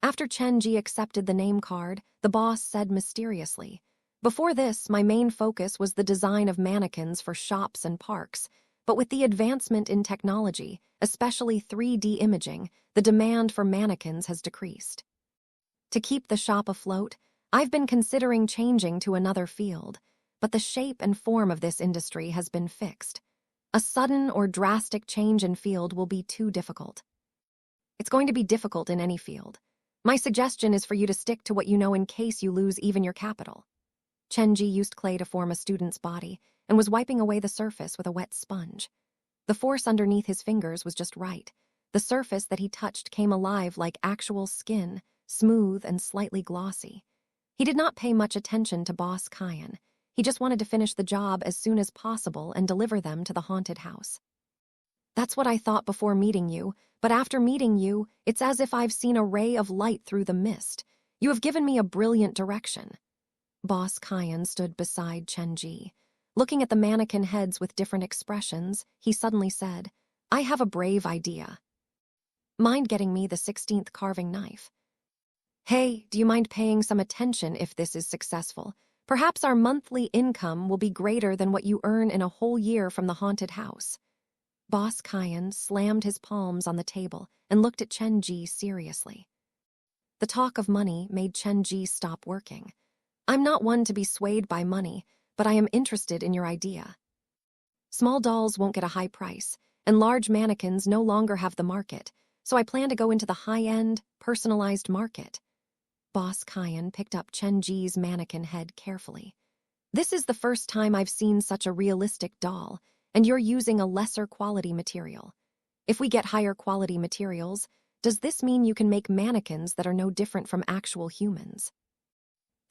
S1: After Chen Ge accepted the name card, the boss said mysteriously, "Before this, my main focus was the design of mannequins for shops and parks, but with the advancement in technology, especially 3D imaging, the demand for mannequins has decreased. To keep the shop afloat, I've been considering changing to another field, but the shape and form of this industry has been fixed. A sudden or drastic change in field will be too difficult. It's going to be difficult in any field. My suggestion is for you to stick to what you know in case you lose even your capital." Chen Ge used clay to form a student's body and was wiping away the surface with a wet sponge. The force underneath his fingers was just right. The surface that he touched came alive like actual skin, smooth and slightly glossy. He did not pay much attention to Boss Kyan. He just wanted to finish the job as soon as possible and deliver them to the haunted house. "That's what I thought before meeting you, but after meeting you, it's as if I've seen a ray of light through the mist. You have given me a brilliant direction." Boss Kyan stood beside Chen Ge. Looking at the mannequin heads with different expressions, he suddenly said, "I have a brave idea. Mind getting me the 16th carving knife? Hey, do you mind paying some attention if this is successful? Perhaps our monthly income will be greater than what you earn in a whole year from the haunted house." Boss Kyan slammed his palms on the table and looked at Chen Ge seriously. The talk of money made Chen Ge stop working. "I'm not one to be swayed by money, but I am interested in your idea. Small dolls won't get a high price, and large mannequins no longer have the market, so I plan to go into the high-end, personalized market." Boss Kyan picked up Chen Ge's mannequin head carefully. "This is the first time I've seen such a realistic doll, and you're using a lesser quality material. If we get higher quality materials, does this mean you can make mannequins that are no different from actual humans?"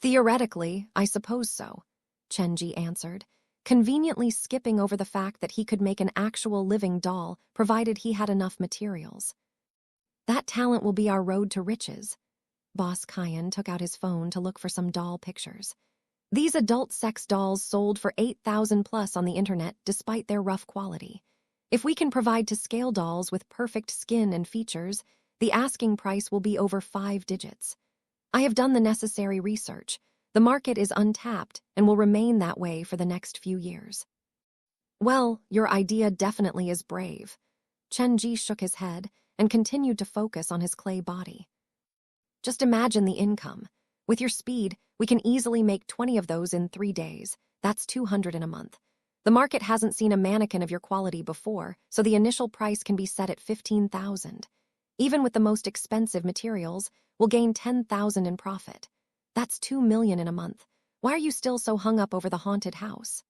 S1: "Theoretically, I suppose so," Chen Ge answered, conveniently skipping over the fact that he could make an actual living doll provided he had enough materials. "That talent will be our road to riches." Boss Kyan took out his phone to look for some doll pictures. "These adult sex dolls sold for 8,000 plus on the internet despite their rough quality. If we can provide to scale dolls with perfect skin and features, the asking price will be over 5 digits. I have done the necessary research. The market is untapped and will remain that way for the next few years." "Well, your idea definitely is brave." Chen Ge shook his head and continued to focus on his clay body. "Just imagine the income. With your speed, we can easily make 20 of those in 3 days. That's 200 in a month. The market hasn't seen a mannequin of your quality before, so the initial price can be set at 15,000. Even with the most expensive materials, we'll gain 10,000 in profit. That's 2 million in a month. Why are you still so hung up over the haunted house?"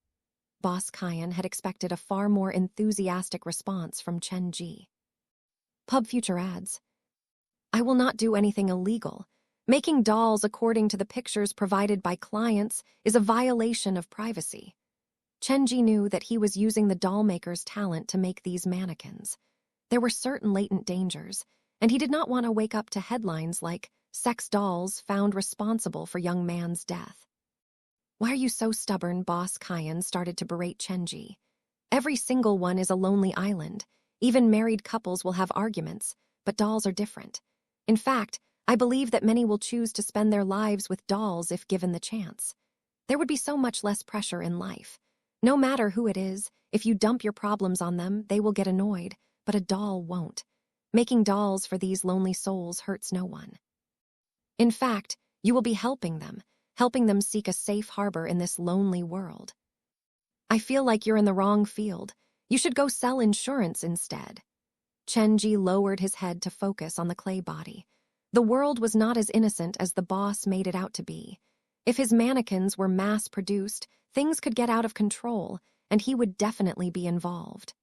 S1: Boss Kyan had expected a far more enthusiastic response from Chen Ge. Pub future ads. "I will not do anything illegal. Making dolls according to the pictures provided by clients is a violation of privacy." Chen Ge knew that he was using the doll maker's talent to make these mannequins. There were certain latent dangers, and he did not want to wake up to headlines like "Sex dolls found responsible for young man's death." "Why are you so stubborn?" Boss Kyan started to berate Chen Ge. "Every single one is a lonely island. Even married couples will have arguments, but dolls are different. In fact, I believe that many will choose to spend their lives with dolls if given the chance. There would be so much less pressure in life. No matter who it is, if you dump your problems on them, they will get annoyed, but a doll won't. Making dolls for these lonely souls hurts no one. In fact, you will be helping them seek a safe harbor in this lonely world. I feel like you're in the wrong field. You should go sell insurance instead." Chen Ge lowered his head to focus on the clay body. The world was not as innocent as the boss made it out to be. If his mannequins were mass-produced, things could get out of control, and he would definitely be involved.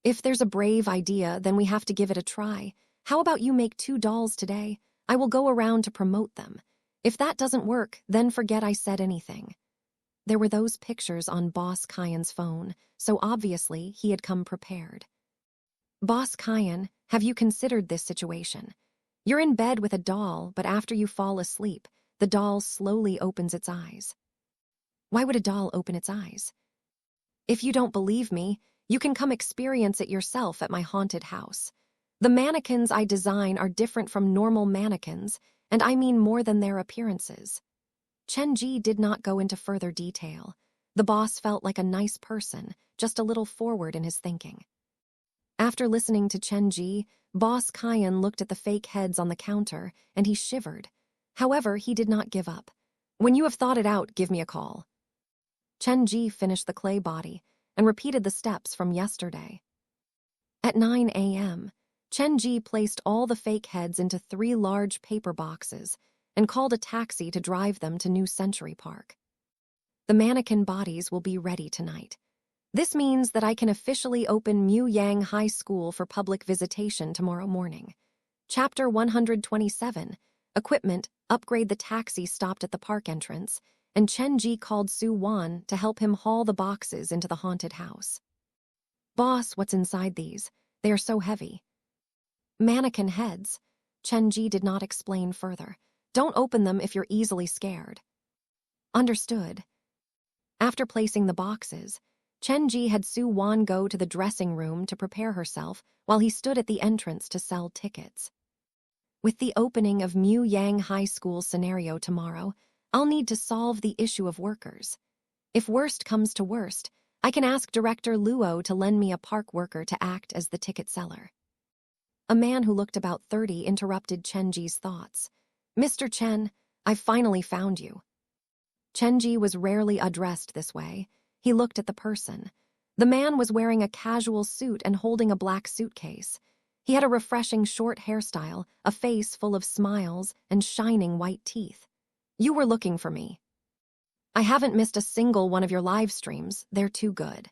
S1: "If there's a brave idea, then we have to give it a try. How about you make 2 dolls today? I will go around to promote them. If that doesn't work, then forget I said anything." There were those pictures on Boss Kyan's phone, so obviously he had come prepared. "Boss Kyan, have you considered this situation? You're in bed with a doll, but after you fall asleep, the doll slowly opens its eyes." "Why would a doll open its eyes?" "If you don't believe me, You can come experience it yourself at my haunted house. The mannequins I design are different from normal mannequins, and I mean more than their appearances. Chen Ge did not go into further detail. The boss felt like a nice person, just a little forward in his thinking. After listening to Chen Ge, Boss Kyan looked at the fake heads on the counter, and he shivered. However, he did not give up. When you have thought it out, give me a call. Chen Ge finished the clay body and repeated the steps from yesterday. At 9 a.m., Chen Ge placed all the fake heads into 3 large paper boxes and called a taxi to drive them to New Century Park. The mannequin bodies will be ready tonight. This means that I can officially open Muyang High School for public visitation tomorrow morning. Chapter 127, Equipment, upgrade. The taxi stopped at the park entrance, and Chen Ge called Su Wan to help him haul the boxes into the haunted house. Boss, what's inside these? They are so heavy. Mannequin heads. Chen Ge did not explain further. Don't open them if you're easily scared. Understood. After placing the boxes, Chen Ge had Su Wan go to the dressing room to prepare herself while he stood at the entrance to sell tickets. With the opening of Muyang High School scenario tomorrow, I'll need to solve the issue of workers. If worst comes to worst, I can ask Director Luo to lend me a park worker to act as the ticket seller. A man who looked about 30 interrupted Chen Ge's thoughts. Mr. Chen, I've finally found you. Chen Ge was rarely addressed this way. He looked at the person. The man was wearing a casual suit and holding a black suitcase. He had a refreshing short hairstyle, a face full of smiles, and shining white teeth. You were looking for me. I haven't missed a single one of your live streams. They're too good.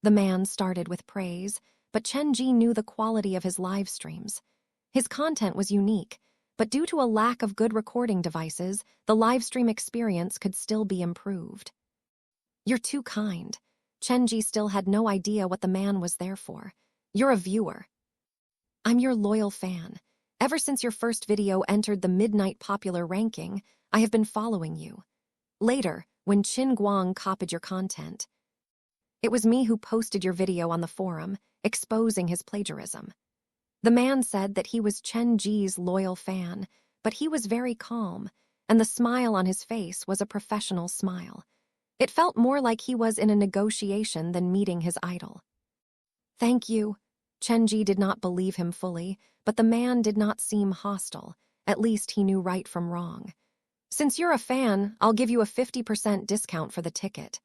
S1: The man started with praise, but Chen Ge knew the quality of his live streams. His content was unique, but due to a lack of good recording devices, the live stream experience could still be improved. You're too kind. Chen Ge still had no idea what the man was there for. You're a viewer. I'm your loyal fan. Ever since your first video entered the midnight popular ranking, I have been following you. Later, when Qin Guang copied your content, it was me who posted your video on the forum, exposing his plagiarism. The man said that he was Chen Ge's loyal fan, but he was very calm, and the smile on his face was a professional smile. It felt more like he was in a negotiation than meeting his idol. Thank you. Chen Ge did not believe him fully, but the man did not seem hostile. At least he knew right from wrong. Since you're a fan, I'll give you a 50% discount for the ticket.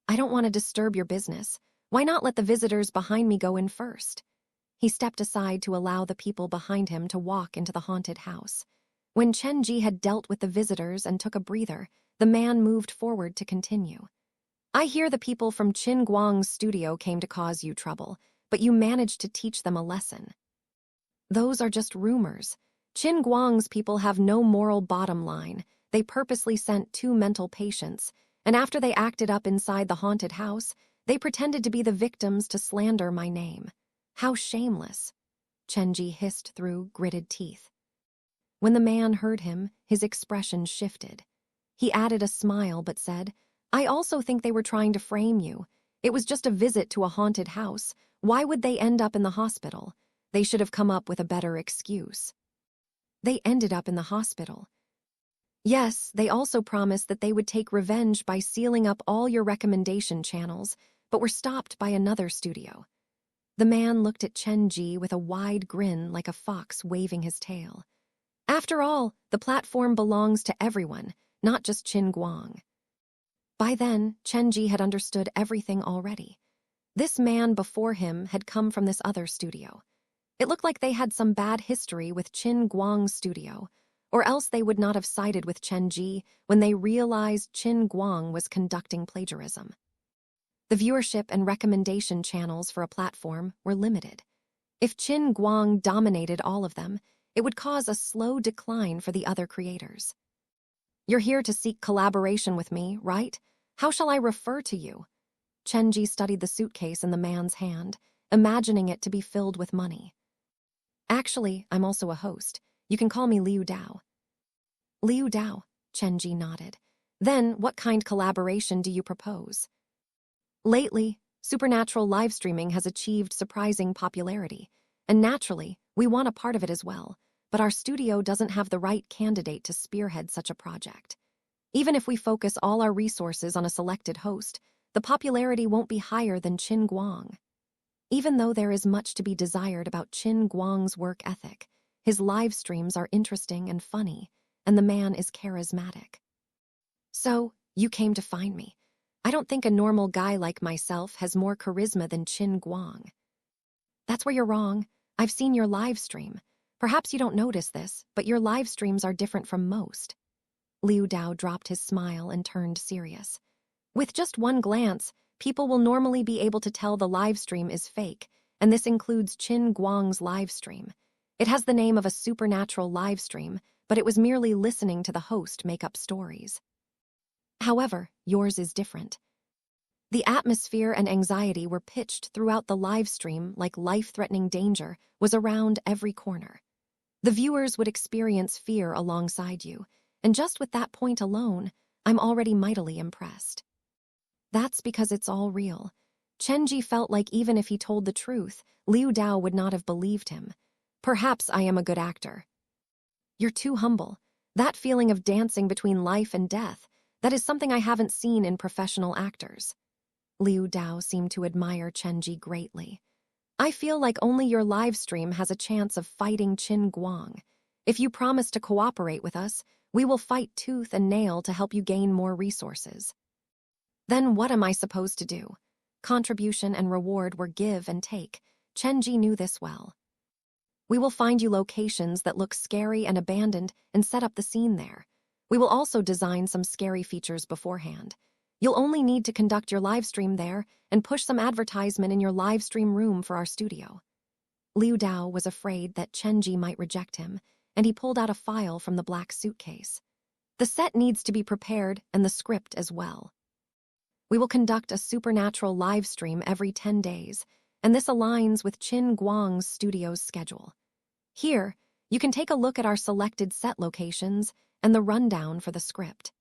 S1: I don't want to disturb your business. Why not let the visitors behind me go in first? He stepped aside to allow the people behind him to walk into the haunted house. When Chen Ge had dealt with the visitors and took a breather, the man moved forward to continue. I hear the people from Qin Guang's studio came to cause you trouble, but you managed to teach them a lesson. Those are just rumors. Qin Guang's people have no moral bottom line. They purposely sent 2 mental patients, and after they acted up inside the haunted house, they pretended to be the victims to slander my name. How shameless. Chen Ge hissed through gritted teeth. When the man heard him, his expression shifted. He added a smile but said, I also think they were trying to frame you. It was just a visit to a haunted house. Why would they end up in the hospital? They should have come up with a better excuse. They ended up in the hospital. Yes, they also promised that they would take revenge by sealing up all your recommendation channels, but were stopped by another studio. The man looked at Chen Ge with a wide grin like a fox waving his tail. After all, the platform belongs to everyone, not just Qin Guang. By then, Chen Ge had understood everything already. This man before him had come from this other studio. It looked like they had some bad history with Qin Guang's studio, or else they would not have sided with Chen Ge when they realized Qin Guang was conducting plagiarism. The viewership and recommendation channels for a platform were limited. If Qin Guang dominated all of them, it would cause a slow decline for the other creators. You're here to seek collaboration with me, right? How shall I refer to you? Chen Ge studied the suitcase in the man's hand, imagining it to be filled with money. Actually, I'm also a host. You can call me Liu Dao. Liu Dao, Chen Ge nodded. Then, what kind of collaboration do you propose? Lately, Supernatural live streaming has achieved surprising popularity, and naturally, we want a part of it as well, but our studio doesn't have the right candidate to spearhead such a project. Even if we focus all our resources on a selected host, the popularity won't be higher than Chen Guang. Even though there is much to be desired about Chen Guang's work ethic, his live streams are interesting and funny, and the man is charismatic. So, you came to find me. I don't think a normal guy like myself has more charisma than Chen Guang. That's where you're wrong. I've seen your live stream. Perhaps you don't notice this, but your live streams are different from most. Liu Dao dropped his smile and turned serious. With just one glance, people will normally be able to tell the live stream is fake, and this includes Chen Guang's live stream. It has the name of a supernatural live stream, but it was merely listening to the host make up stories. However, yours is different. The atmosphere and anxiety were pitched throughout the live stream like life-threatening danger was around every corner. The viewers would experience fear alongside you, and just with that point alone, I'm already mightily impressed. That's because it's all real. Chen Ge felt like even if he told the truth, Liu Dao would not have believed him. Perhaps I am a good actor. You're too humble. That feeling of dancing between life and death, that is something I haven't seen in professional actors. Liu Dao seemed to admire Chen Ge greatly. I feel like only your live stream has a chance of fighting Chen Guang. If you promise to cooperate with us, we will fight tooth and nail to help you gain more resources. Then what am I supposed to do? Contribution and reward were give and take. Chen Ge knew this well. We will find you locations that look scary and abandoned and set up the scene there. We will also design some scary features beforehand. You'll only need to conduct your live stream there and push some advertisement in your live stream room for our studio. Liu Dao was afraid that Chen Ge might reject him, and he pulled out a file from the black suitcase. The set needs to be prepared and the script as well. We will conduct a supernatural live stream every 10 days, and this aligns with Chen Guang's studio's schedule. Here, you can take a look at our selected set locations and the rundown for the script.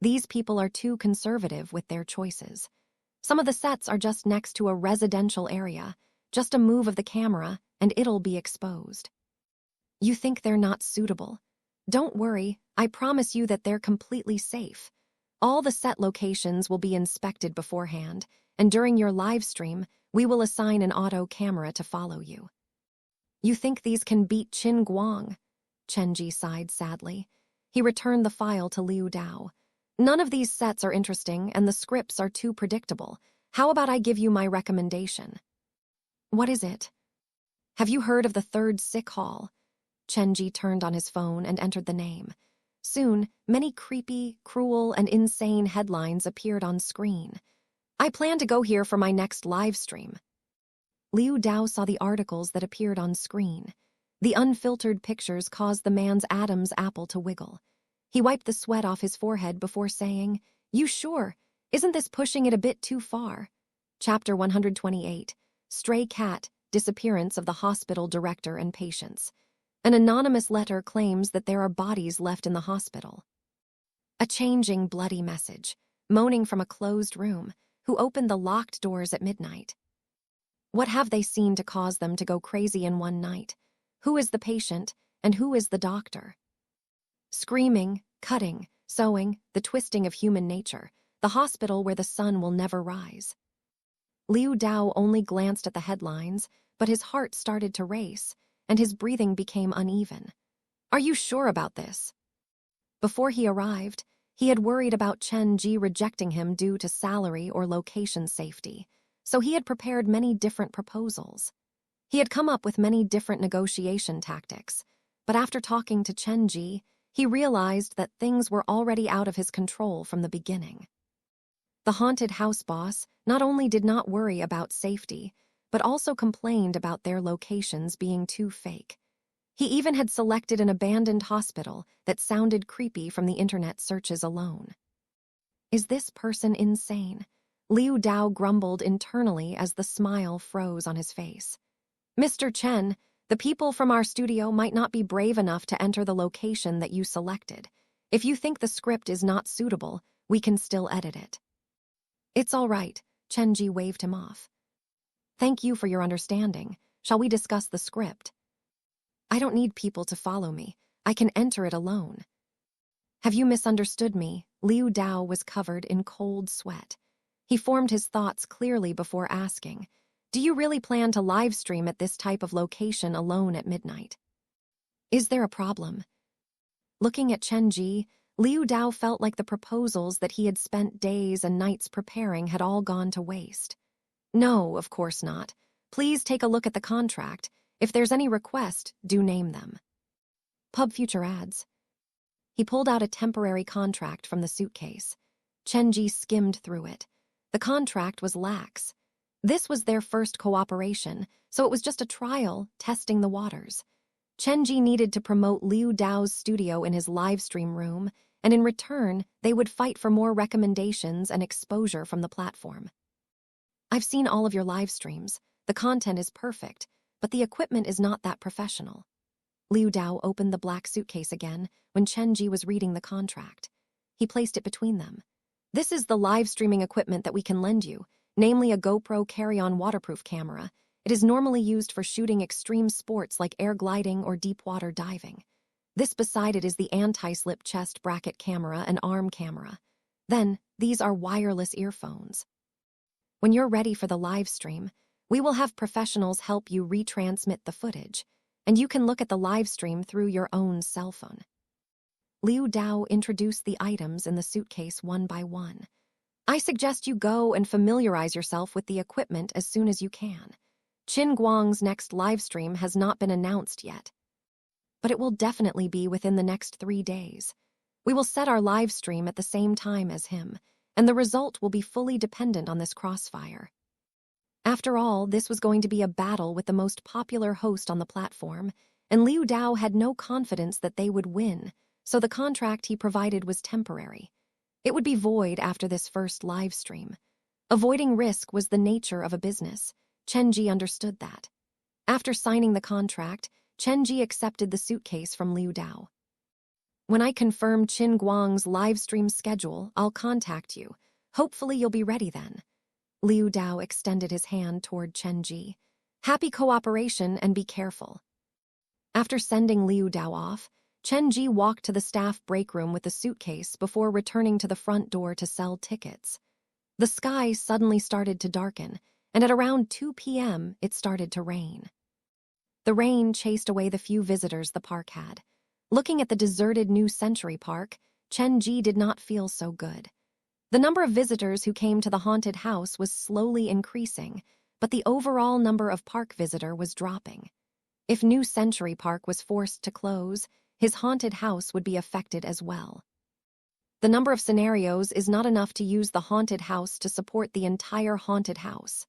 S1: These people are too conservative with their choices. Some of the sets are just next to a residential area, just a move of the camera, and it'll be exposed. You think they're not suitable? Don't worry, I promise you that they're completely safe. All the set locations will be inspected beforehand, and during your live stream, we will assign an auto camera to follow you. You think these can beat Chen Guang? Chen Ge sighed sadly. He returned the file to Liu Dao. None of these sets are interesting, and the scripts are too predictable. How about I give you my recommendation? What is it? Have you heard of the third sick hall? Chen Ge turned on his phone and entered the name. Soon, many creepy, cruel, and insane headlines appeared on screen. I plan to go here for my next live stream. Liu Dao saw the articles that appeared on screen. The unfiltered pictures caused the man's Adam's apple to wiggle. He wiped the sweat off his forehead before saying, "You sure? Isn't this pushing it a bit too far?" Chapter 128, Stray Cat, Disappearance of the Hospital Director and Patients. An anonymous letter claims that there are bodies left in the hospital. A changing, bloody message, moaning from a closed room, who opened the locked doors at midnight. What have they seen to cause them to go crazy in one night? Who is the patient, and who is the doctor? Screaming, cutting, sewing, the twisting of human nature, the hospital where the sun will never rise. Liu Dao only glanced at the headlines, but his heart started to race, and his breathing became uneven. Are you sure about this? Before he arrived, he had worried about Chen Ge rejecting him due to salary or location safety, so he had prepared many different proposals. He had come up with many different negotiation tactics, but after talking to Chen Ge, he realized that things were already out of his control from the beginning. The haunted house boss not only did not worry about safety, but also complained about their locations being too fake. He even had selected an abandoned hospital that sounded creepy from the internet searches alone. Is this person insane? Liu Dao grumbled internally as the smile froze on his face. Mr. Chen, the people from our studio might not be brave enough to enter the location that you selected. If you think the script is not suitable, we can still edit it. It's all right. Chen Ge waved him off. Thank you for your understanding. Shall we discuss the script? I don't need people to follow me. I can enter it alone. Have you misunderstood me? Liu Dao was covered in cold sweat. He formed his thoughts clearly before asking, do you really plan to live stream at this type of location alone at midnight? Is there a problem? Looking at Chen Ge, Liu Dao felt like the proposals that he had spent days and nights preparing had all gone to waste. No, of course not. Please take a look at the contract. If there's any request, do name them. Pub future ads. He pulled out a temporary contract from the suitcase. Chen Ge skimmed through it. The contract was lax. This was their first cooperation, so it was just a trial, testing the waters. Chen Ge needed to promote Liu Dao's studio in his live stream room, and in return, they would fight for more recommendations and exposure from the platform. I've seen all of your live streams. The content is perfect, but the equipment is not that professional. Liu Dao opened the black suitcase again when Chen Ge was reading the contract. He placed it between them. This is the live streaming equipment that we can lend you, namely a GoPro carry-on waterproof camera. It is normally used for shooting extreme sports like air gliding or deep-water diving. This beside it is the anti-slip chest bracket camera and arm camera. Then, these are wireless earphones. When you're ready for the live stream, we will have professionals help you retransmit the footage, and you can look at the live stream through your own cell phone. Liu Dao introduced the items in the suitcase one by one. I suggest you go and familiarize yourself with the equipment as soon as you can. Qin Guang's next live stream has not been announced yet, but it will definitely be within the next 3 days. We will set our live stream at the same time as him, and the result will be fully dependent on this crossfire. After all, this was going to be a battle with the most popular host on the platform, and Liu Dao had no confidence that they would win, so the contract he provided was temporary. It would be void after this first live stream. Avoiding risk was the nature of a business. Chen Ge understood that. After signing the contract, Chen Ge accepted the suitcase from Liu Dao. When I confirm Qin Guang's live stream schedule, I'll contact you. Hopefully you'll be ready then. Liu Dao extended his hand toward Chen Ge. Happy cooperation and be careful. After sending Liu Dao off, Chen Ge walked to the staff break room with the suitcase before returning to the front door to sell tickets. The sky suddenly started to darken, and at around 2 p.m. it started to rain. The rain chased away the few visitors the park had. Looking at the deserted New Century Park, Chen Ge did not feel so good. The number of visitors who came to the haunted house was slowly increasing, but the overall number of park visitor was dropping. If New Century Park was forced to close, his haunted house would be affected as well. The number of scenarios is not enough to use the haunted house to support the entire haunted house.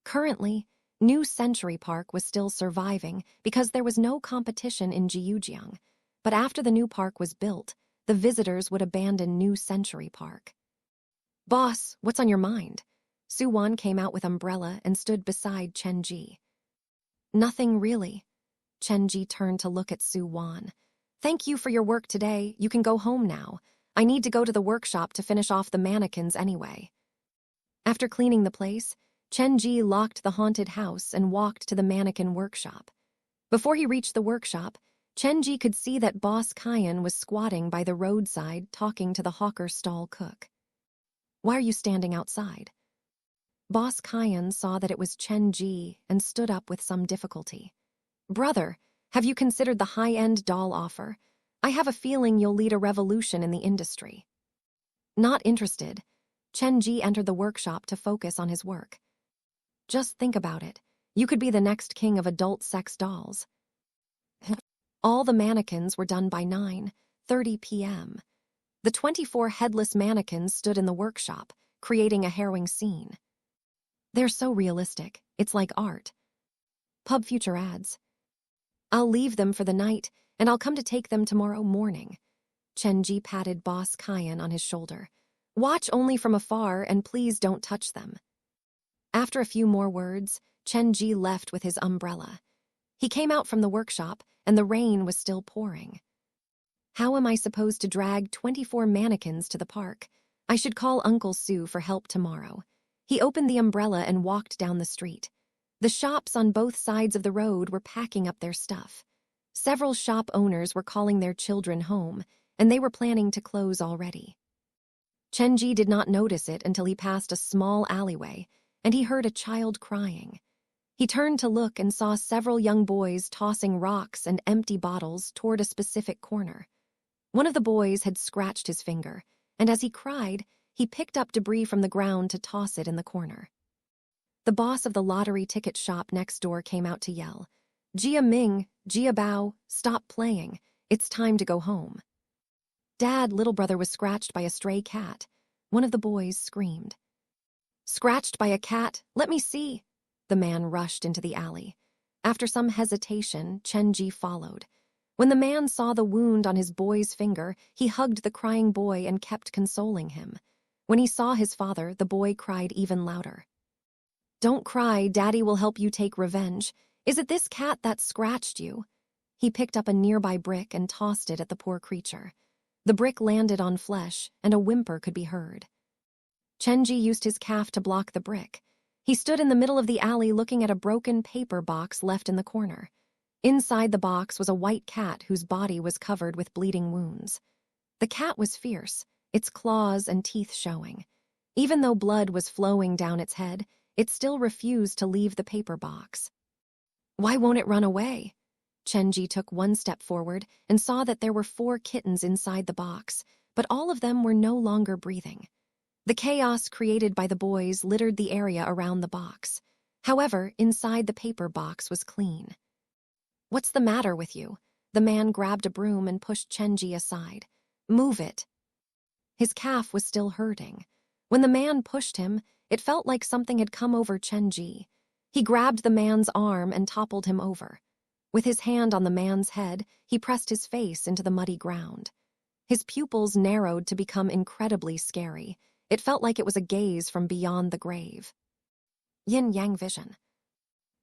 S1: Currently, New Century Park was still surviving because there was no competition in Jiujiang, but after the new park was built, the visitors would abandon New Century Park. Boss, what's on your mind? Su Wan came out with umbrella and stood beside Chen Ge. Nothing really. Chen Ge turned to look at Su Wan. Thank you for your work today. You can go home now. I need to go to the workshop to finish off the mannequins anyway. After cleaning the place, Chen Ge locked the haunted house and walked to the mannequin workshop. Before he reached the workshop, Chen Ge could see that Boss Kyan was squatting by the roadside talking to the hawker stall cook. Why are you standing outside? Boss Kyan saw that it was Chen Ge and stood up with some difficulty. Brother, have you considered the high-end doll offer? I have a feeling you'll lead a revolution in the industry. Not interested. Chen Ge entered the workshop to focus on his work. Just think about it. You could be the next king of adult sex dolls. All the mannequins were done by 9:30 p.m. The 24 headless mannequins stood in the workshop, creating a harrowing scene. They're so realistic, it's like art. Pub future ads. I'll leave them for the night, and I'll come to take them tomorrow morning. Chen Ge patted Boss Kyan on his shoulder. Watch only from afar and please don't touch them. After a few more words, Chen Ge left with his umbrella. He came out from the workshop, and the rain was still pouring. How am I supposed to drag 24 mannequins to the park? I should call Uncle Sue for help tomorrow. He opened the umbrella and walked down the street. The shops on both sides of the road were packing up their stuff. Several shop owners were calling their children home, and they were planning to close already. Chen Ge did not notice it until he passed a small alleyway, and he heard a child crying. He turned to look and saw several young boys tossing rocks and empty bottles toward a specific corner. One of the boys had scratched his finger, and as he cried, he picked up debris from the ground to toss it in the corner. The boss of the lottery ticket shop next door came out to yell, "Jia Ming, Jia Bao, stop playing. It's time to go home." "Dad, little brother was scratched by a stray cat," one of the boys screamed. "Scratched by a cat? Let me see." The man rushed into the alley. After some hesitation, Chen Ge followed. When the man saw the wound on his boy's finger, he hugged the crying boy and kept consoling him. When he saw his father, the boy cried even louder. "Don't cry, Daddy will help you take revenge. Is it this cat that scratched you?" He picked up a nearby brick and tossed it at the poor creature. The brick landed on flesh, and a whimper could be heard. Chen Ge used his calf to block the brick. He stood in the middle of the alley looking at a broken paper box left in the corner. Inside the box was a white cat whose body was covered with bleeding wounds. The cat was fierce, its claws and teeth showing. Even though blood was flowing down its head, it still refused to leave the paper box. "Why won't it run away?" Chen Ge took one step forward and saw that there were 4 kittens inside the box, but all of them were no longer breathing. The chaos created by the boys littered the area around the box. However, inside the paper box was clean. "What's the matter with you?" The man grabbed a broom and pushed Chen Ge aside. "Move it." His calf was still hurting. When the man pushed him, it felt like something had come over Chen Ge. He grabbed the man's arm and toppled him over. With his hand on the man's head, he pressed his face into the muddy ground. His pupils narrowed to become incredibly scary. It felt like it was a gaze from beyond the grave. Yin-yang vision.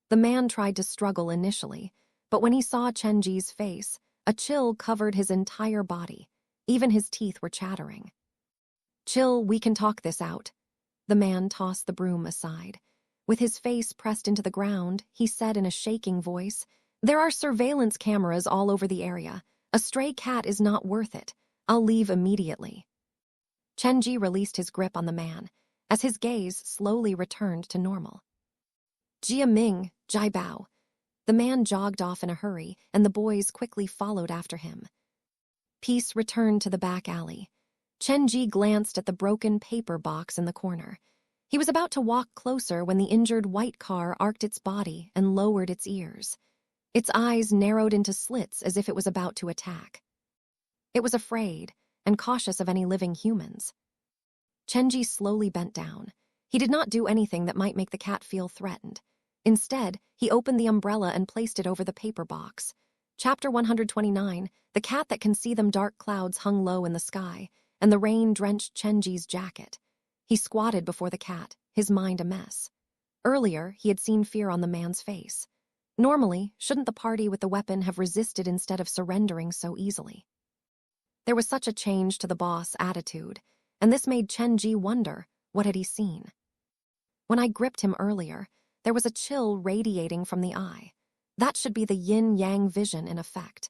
S1: The man tried to struggle initially, but when he saw Chen Ge's face, a chill covered his entire body. Even his teeth were chattering. "Chill, we can talk this out." The man tossed the broom aside. With his face pressed into the ground, he said in a shaking voice, "There are surveillance cameras all over the area. A stray cat is not worth it. I'll leave immediately." Chen Ge released his grip on the man, as his gaze slowly returned to normal. "Jia Ming, Jai Bao." The man jogged off in a hurry, and the boys quickly followed after him. Peace returned to the back alley. Chen Ge glanced at the broken paper box in the corner. He was about to walk closer when the injured white car arced its body and lowered its ears. Its eyes narrowed into slits as if it was about to attack. It was afraid and cautious of any living humans. Chen Ge slowly bent down. He did not do anything that might make the cat feel threatened. Instead, he opened the umbrella and placed it over the paper box. Chapter 129, The cat that can see them. Dark clouds hung low in the sky, and the rain drenched Chen Ge's jacket. He squatted before the cat, his mind a mess. Earlier, he had seen fear on the man's face. Normally, shouldn't the party with the weapon have resisted instead of surrendering so easily? There was such a change to the boss' attitude, and this made Chen Ge wonder, what had he seen? When I gripped him earlier, there was a chill radiating from the eye. That should be the yin-yang vision in effect.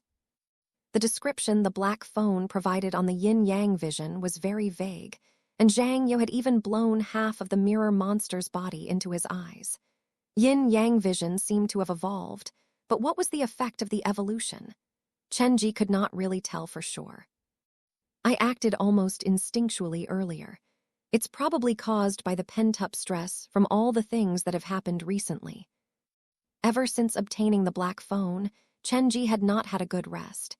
S1: The description the black phone provided on the yin-yang vision was very vague, and Zhang Yo had even blown half of the mirror monster's body into his eyes. Yin-yang vision seemed to have evolved, but what was the effect of the evolution? Chen Ge could not really tell for sure. I acted almost instinctually earlier. It's probably caused by the pent-up stress from all the things that have happened recently. Ever since obtaining the black phone, Chen Ge had not had a good rest.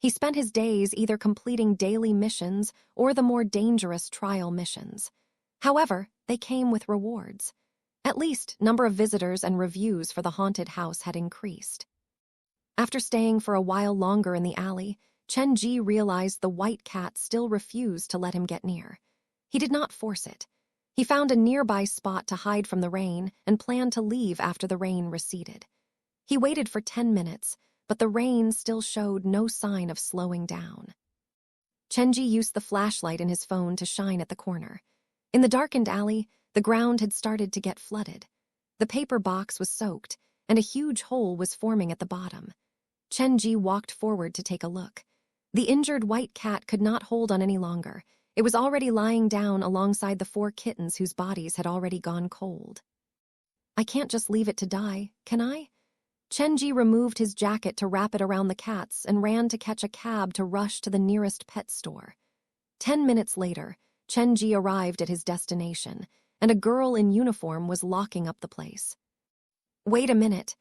S1: He spent his days either completing daily missions or the more dangerous trial missions. However, they came with rewards. At least, number of visitors and reviews for the haunted house had increased. After staying for a while longer in the alley, Chen Ge realized the white cat still refused to let him get near. He did not force it. He found a nearby spot to hide from the rain and planned to leave after the rain receded. He waited for 10 minutes, but the rain still showed no sign of slowing down. Chen Ge used the flashlight in his phone to shine at the corner. In the darkened alley, the ground had started to get flooded. The paper box was soaked, and a huge hole was forming at the bottom. Chen Ge walked forward to take a look. The injured white cat could not hold on any longer. It was already lying down alongside the 4 kittens whose bodies had already gone cold. I can't just leave it to die, can I? Chen Ge removed his jacket to wrap it around the cats and ran to catch a cab to rush to the nearest pet store. 10 minutes later, Chen Ge arrived at his destination, and a girl in uniform was locking up the place. Wait a minute.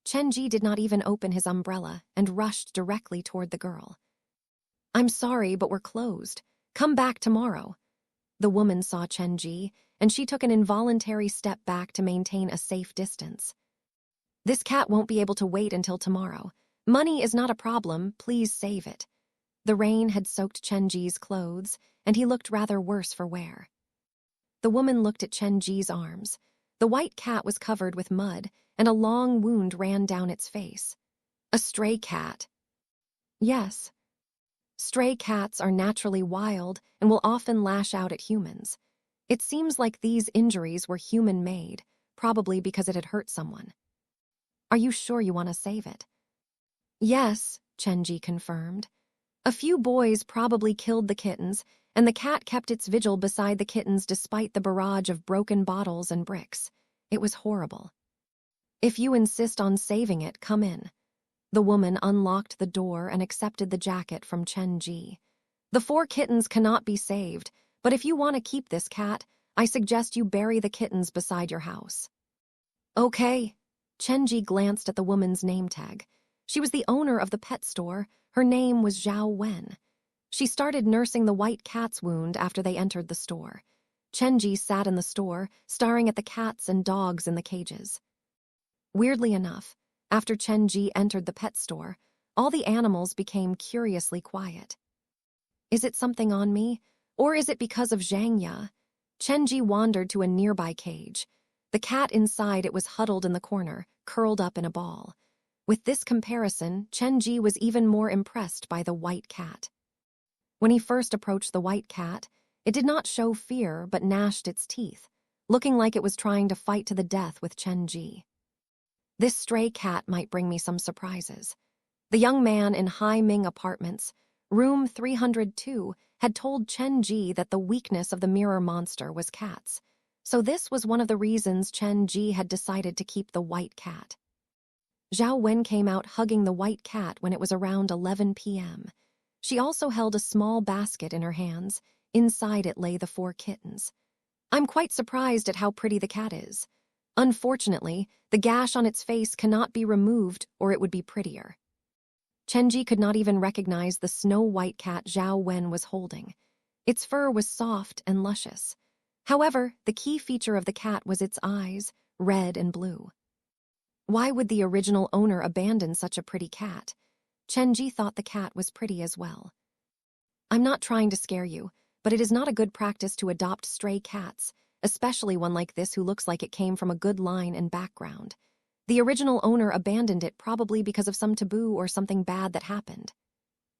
S1: Chen Ge did not even open his umbrella and rushed directly toward the girl. I'm sorry, but we're closed. Come back tomorrow. The woman saw Chen Ge, and she took an involuntary step back to maintain a safe distance. This cat won't be able to wait until tomorrow. Money is not a problem, please save it. The rain had soaked Chen Ge's clothes, and he looked rather worse for wear. The woman looked at Chen Ge's arms. The white cat was covered with mud, and a long wound ran down its face. A stray cat. Yes. Stray cats are naturally wild and will often lash out at humans. It seems like these injuries were human-made, probably because it had hurt someone. Are you sure you want to save it? Yes, Chen Ge confirmed. A few boys probably killed the kittens, and the cat kept its vigil beside the kittens despite the barrage of broken bottles and bricks. It was horrible. If you insist on saving it, come in. The woman unlocked the door and accepted the jacket from Chen Ge. The 4 kittens cannot be saved, but if you want to keep this cat, I suggest you bury the kittens beside your house. Okay. Chen Ge glanced at the woman's name tag. She was the owner of the pet store. Her name was Zhao Wen. She started nursing the white cat's wound after they entered the store. Chen Ge sat in the store, staring at the cats and dogs in the cages. Weirdly enough, after Chen Ge entered the pet store, all the animals became curiously quiet. Is it something on me, or is it because of Zhang Ya? Chen Ge wandered to a nearby cage. The cat inside it was huddled in the corner, curled up in a ball. With this comparison, Chen Ge was even more impressed by the white cat. When he first approached the white cat, it did not show fear but gnashed its teeth, looking like it was trying to fight to the death with Chen Ge. This stray cat might bring me some surprises. The young man in Hai Ming Apartments, room 302, had told Chen Ge that the weakness of the mirror monster was cats, so this was one of the reasons Chen Ge had decided to keep the white cat. Zhao Wen came out hugging the white cat when it was around 11 p.m. She also held a small basket in her hands. Inside it lay the 4 kittens. I'm quite surprised at how pretty the cat is. Unfortunately, the gash on its face cannot be removed or it would be prettier. Chen Ge could not even recognize the snow-white cat Zhao Wen was holding. Its fur was soft and luscious. However, the key feature of the cat was its eyes, red and blue. Why would the original owner abandon such a pretty cat? Chen Ge thought the cat was pretty as well. I'm not trying to scare you, but it is not a good practice to adopt stray cats, especially one like this who looks like it came from a good line and background. The original owner abandoned it probably because of some taboo or something bad that happened.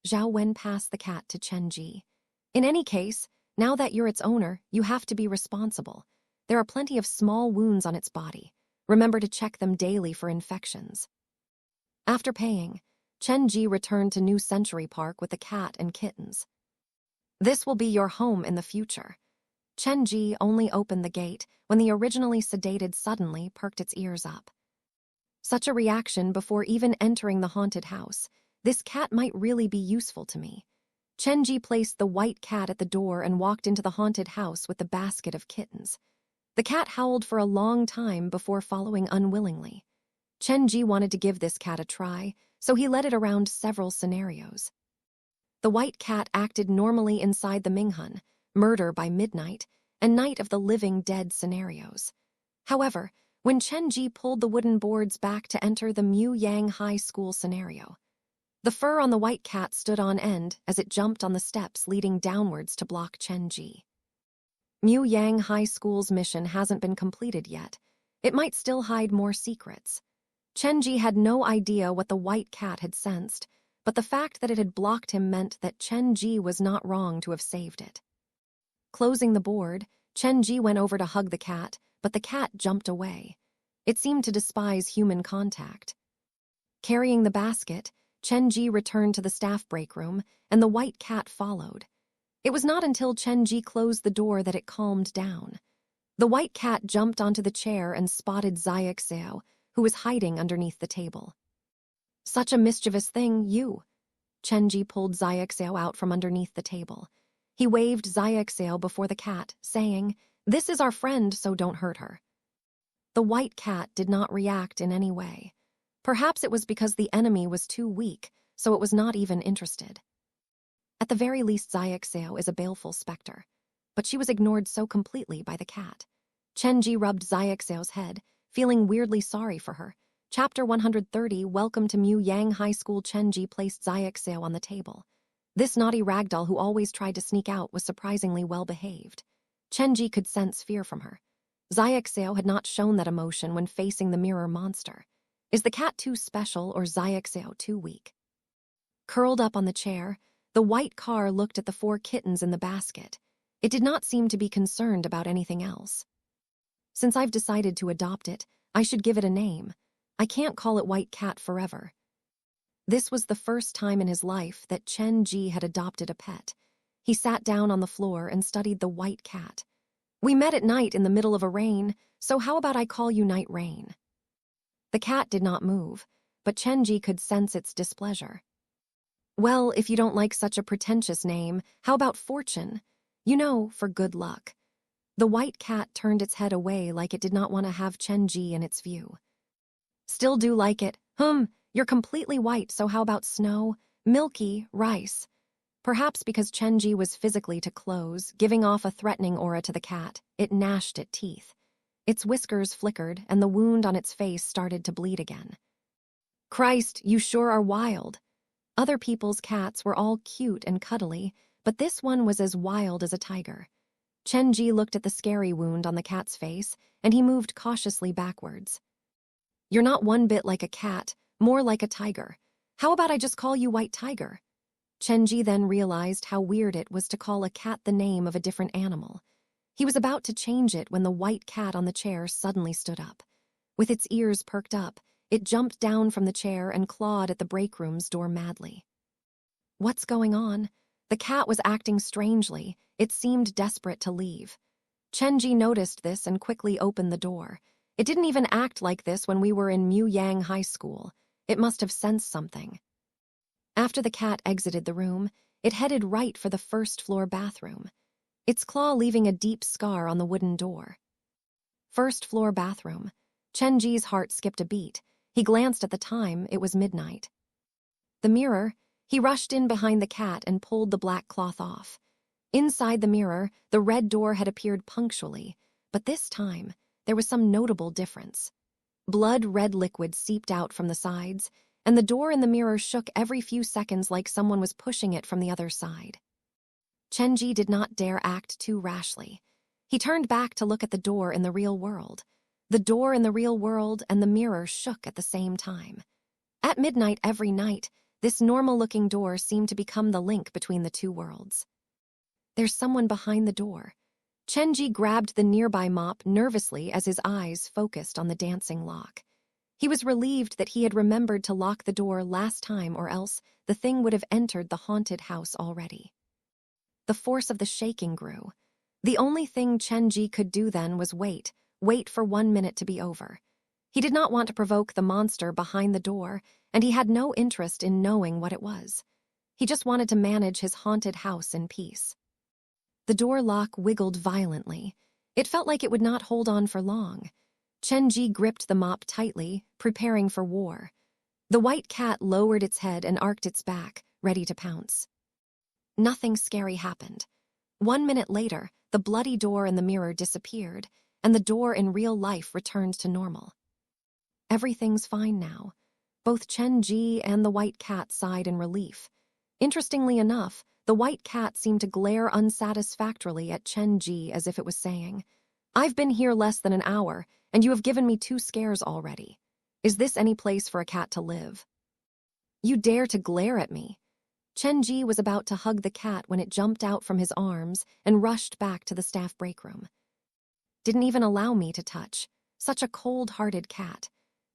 S1: Zhao Wen passed the cat to Chen Ge. In any case, now that you're its owner, you have to be responsible. There are plenty of small wounds on its body. Remember to check them daily for infections. After paying, Chen Ge returned to New Century Park with the cat and kittens. This will be your home in the future. Chen Ge only opened the gate when the originally sedated suddenly perked its ears up. Such a reaction before even entering the haunted house. This cat might really be useful to me. Chen Ge placed the white cat at the door and walked into the haunted house with the basket of kittens. The cat howled for a long time before following unwillingly. Chen Ge wanted to give this cat a try, so he led it around several scenarios. The white cat acted normally inside the Minghun, murder by midnight, and night of the living dead scenarios. However, when Chen Ge pulled the wooden boards back to enter the Mu Yang High School scenario, the fur on the white cat stood on end as it jumped on the steps leading downwards to block Chen Ge. Mu Yang High School's mission hasn't been completed yet. It might still hide more secrets. Chen Ge had no idea what the white cat had sensed, but the fact that it had blocked him meant that Chen Ge was not wrong to have saved it. Closing the board, Chen Ge went over to hug the cat, but the cat jumped away. It seemed to despise human contact. Carrying the basket, Chen Ge returned to the staff break room, and the white cat followed. It was not until Chen Ge closed the door that it calmed down. The white cat jumped onto the chair and spotted Xiaoxiao, who was hiding underneath the table. "Such a mischievous thing, you." Chen Ge pulled Xiaoxiao out from underneath the table. He waved Xiaoxiao before the cat, saying, "This is our friend, so don't hurt her." The white cat did not react in any way. Perhaps it was because the enemy was too weak, so it was not even interested. At the very least, Xiaoxiao is a baleful specter, but she was ignored so completely by the cat. Chen Ge rubbed Xiaoxiao's head, feeling weirdly sorry for her. Chapter 130, Welcome to Mu Yang High School. Chen Ge placed Xiaoxiao on the table. This naughty ragdoll who always tried to sneak out was surprisingly well-behaved. Chen Ge could sense fear from her. Xiaoxiao had not shown that emotion when facing the mirror monster. Is the cat too special or Xiaoxiao too weak? Curled up on the chair, the white car looked at the 4 kittens in the basket. It did not seem to be concerned about anything else. Since I've decided to adopt it, I should give it a name. I can't call it White Cat forever. This was the first time in his life that Chen Ge had adopted a pet. He sat down on the floor and studied the white cat. "We met at night in the middle of a rain, so how about I call you Night Rain?" The cat did not move, but Chen Ge could sense its displeasure. "Well, if you don't like such a pretentious name, how about Fortune? You know, for good luck." The white cat turned its head away like it did not want to have Chen Ge in its view. "Still do like it. You're completely white, so how about snow, milky, rice?" Perhaps because Chen Ge was physically to close, giving off a threatening aura to the cat, it gnashed its teeth. Its whiskers flickered, and the wound on its face started to bleed again. "Christ, you sure are wild." Other people's cats were all cute and cuddly, but this one was as wild as a tiger. Chen Ge looked at the scary wound on the cat's face, and he moved cautiously backwards. "You're not one bit like a cat, more like a tiger. How about I just call you White Tiger?" Chen Ge then realized how weird it was to call a cat the name of a different animal. He was about to change it when the white cat on the chair suddenly stood up. With its ears perked up, it jumped down from the chair and clawed at the break room's door madly. What's going on? The cat was acting strangely. It seemed desperate to leave. Chen Ge noticed this and quickly opened the door. It didn't even act like this when we were in Mu Yang High School. It must have sensed something. After the cat exited the room, it headed right for the first-floor bathroom, its claw leaving a deep scar on the wooden door. First-floor bathroom. Chen Ge's heart skipped a beat. He glanced at the time. It was midnight. The mirror. He rushed in behind the cat and pulled the black cloth off. Inside the mirror, the red door had appeared punctually, but this time, there was some notable difference. Blood-red liquid seeped out from the sides, and the door in the mirror shook every few seconds like someone was pushing it from the other side. Chen Ge did not dare act too rashly. He turned back to look at the door in the real world. The door in the real world and the mirror shook at the same time. At midnight every night, this normal-looking door seemed to become the link between the two worlds. There's someone behind the door. Chen Ge grabbed the nearby mop nervously as his eyes focused on the dancing lock. He was relieved that he had remembered to lock the door last time, or else the thing would have entered the haunted house already. The force of the shaking grew. The only thing Chen Ge could do then was wait for 1 minute to be over. He did not want to provoke the monster behind the door, and he had no interest in knowing what it was. He just wanted to manage his haunted house in peace. The door lock wiggled violently. It felt like it would not hold on for long. Chen Ge gripped the mop tightly, preparing for war. The white cat lowered its head and arched its back, ready to pounce. Nothing scary happened. 1 minute later, the bloody door in the mirror disappeared, and the door in real life returned to normal. Everything's fine now. Both Chen Ge and the white cat sighed in relief. Interestingly enough, the white cat seemed to glare unsatisfactorily at Chen Ge as if it was saying, "I've been here less than an hour, and you have given me 2 scares already. Is this any place for a cat to live? You dare to glare at me?" Chen Ge was about to hug the cat when it jumped out from his arms and rushed back to the staff break room. Didn't even allow me to touch. Such a cold-hearted cat.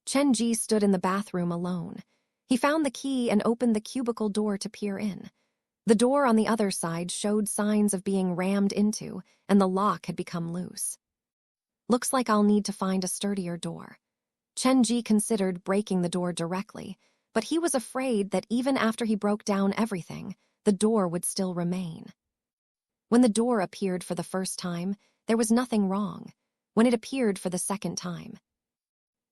S1: Chen Ge stood in the bathroom alone. He found the key and opened the cubicle door to peer in. The door on the other side showed signs of being rammed into, and the lock had become loose. Looks like I'll need to find a sturdier door. Chen Ge considered breaking the door directly, but he was afraid that even after he broke down everything, the door would still remain. When the door appeared for the first time, there was nothing wrong. When it appeared for the second time,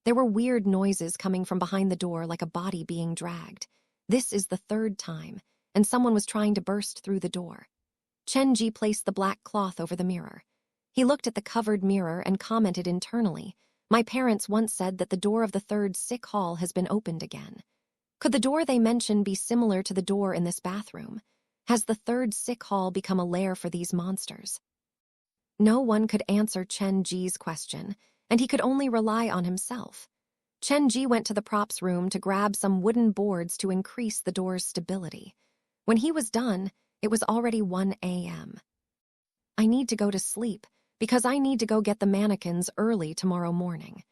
S1: there were weird noises coming from behind the door like a body being dragged. This is the third time, and someone was trying to burst through the door. Chen Ge placed the black cloth over the mirror. He looked at the covered mirror and commented internally, "My parents once said that the door of the third sick hall has been opened again. Could the door they mention be similar to the door in this bathroom? Has the third sick hall become a lair for these monsters?" No one could answer Chen Ge's question, and he could only rely on himself. Chen Ge went to the props room to grab some wooden boards to increase the door's stability. When he was done, it was already 1 a.m. "I need to go to sleep, because I need to go get the mannequins early tomorrow morning."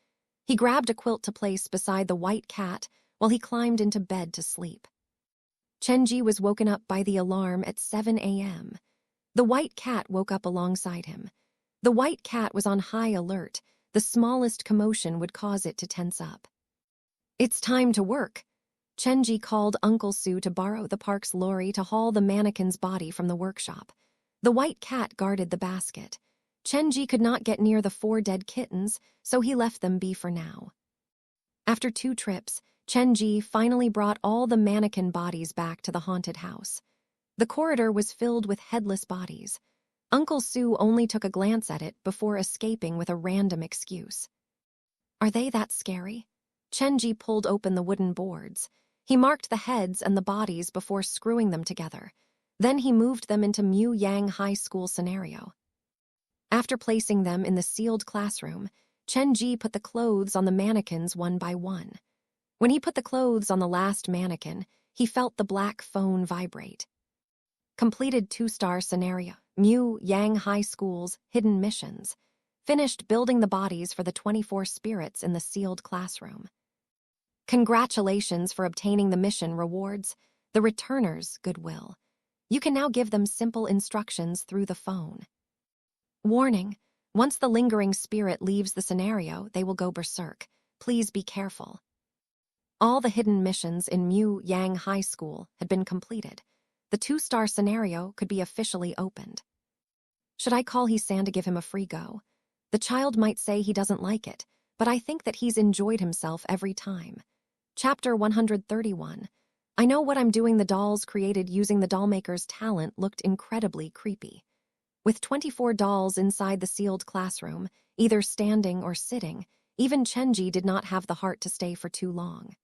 S1: He grabbed a quilt to place beside the white cat while he climbed into bed to sleep. Chen Ge was woken up by the alarm at 7 a.m. The white cat woke up alongside him. The white cat was on high alert. The smallest commotion would cause it to tense up. "It's time to work." Chen Ge called Uncle Sue to borrow the park's lorry to haul the mannequin's body from the workshop. The white cat guarded the basket. Chen Ge could not get near the 4 dead kittens, so he left them be for now. After 2 trips, Chen Ge finally brought all the mannequin bodies back to the haunted house. The corridor was filled with headless bodies. Uncle Sue only took a glance at it before escaping with a random excuse. "Are they that scary?" Chen Ge pulled open the wooden boards. He marked the heads and the bodies before screwing them together. Then he moved them into Mu Yang High School scenario. After placing them in the sealed classroom, Chen Ge put the clothes on the mannequins one by one. When he put the clothes on the last mannequin, he felt the black phone vibrate. Completed 2-star scenario, Mu Yang High School's hidden missions. Finished building the bodies for the 24 spirits in the sealed classroom. Congratulations for obtaining the mission rewards, the returners' goodwill. You can now give them simple instructions through the phone. Warning: once the lingering spirit leaves the scenario, they will go berserk. Please be careful. All the hidden missions in Mu Yang High School had been completed. The 2-star scenario could be officially opened. Should I call He-san to give him a free go? The child might say he doesn't like it, but I think that he's enjoyed himself every time. Chapter 131. I know what I'm doing. The dolls created using the dollmaker's talent looked incredibly creepy. With 24 dolls inside the sealed classroom, either standing or sitting, even Chen Ge did not have the heart to stay for too long.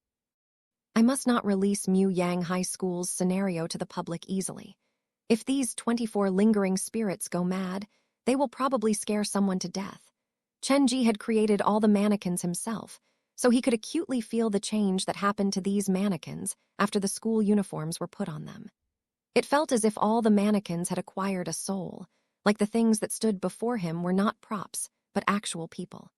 S1: I must not release Mu Yang High School's scenario to the public easily. If these 24 lingering spirits go mad, they will probably scare someone to death. Chen Ge had created all the mannequins himself, so he could acutely feel the change that happened to these mannequins after the school uniforms were put on them. It felt as if all the mannequins had acquired a soul, like the things that stood before him were not props, but actual people.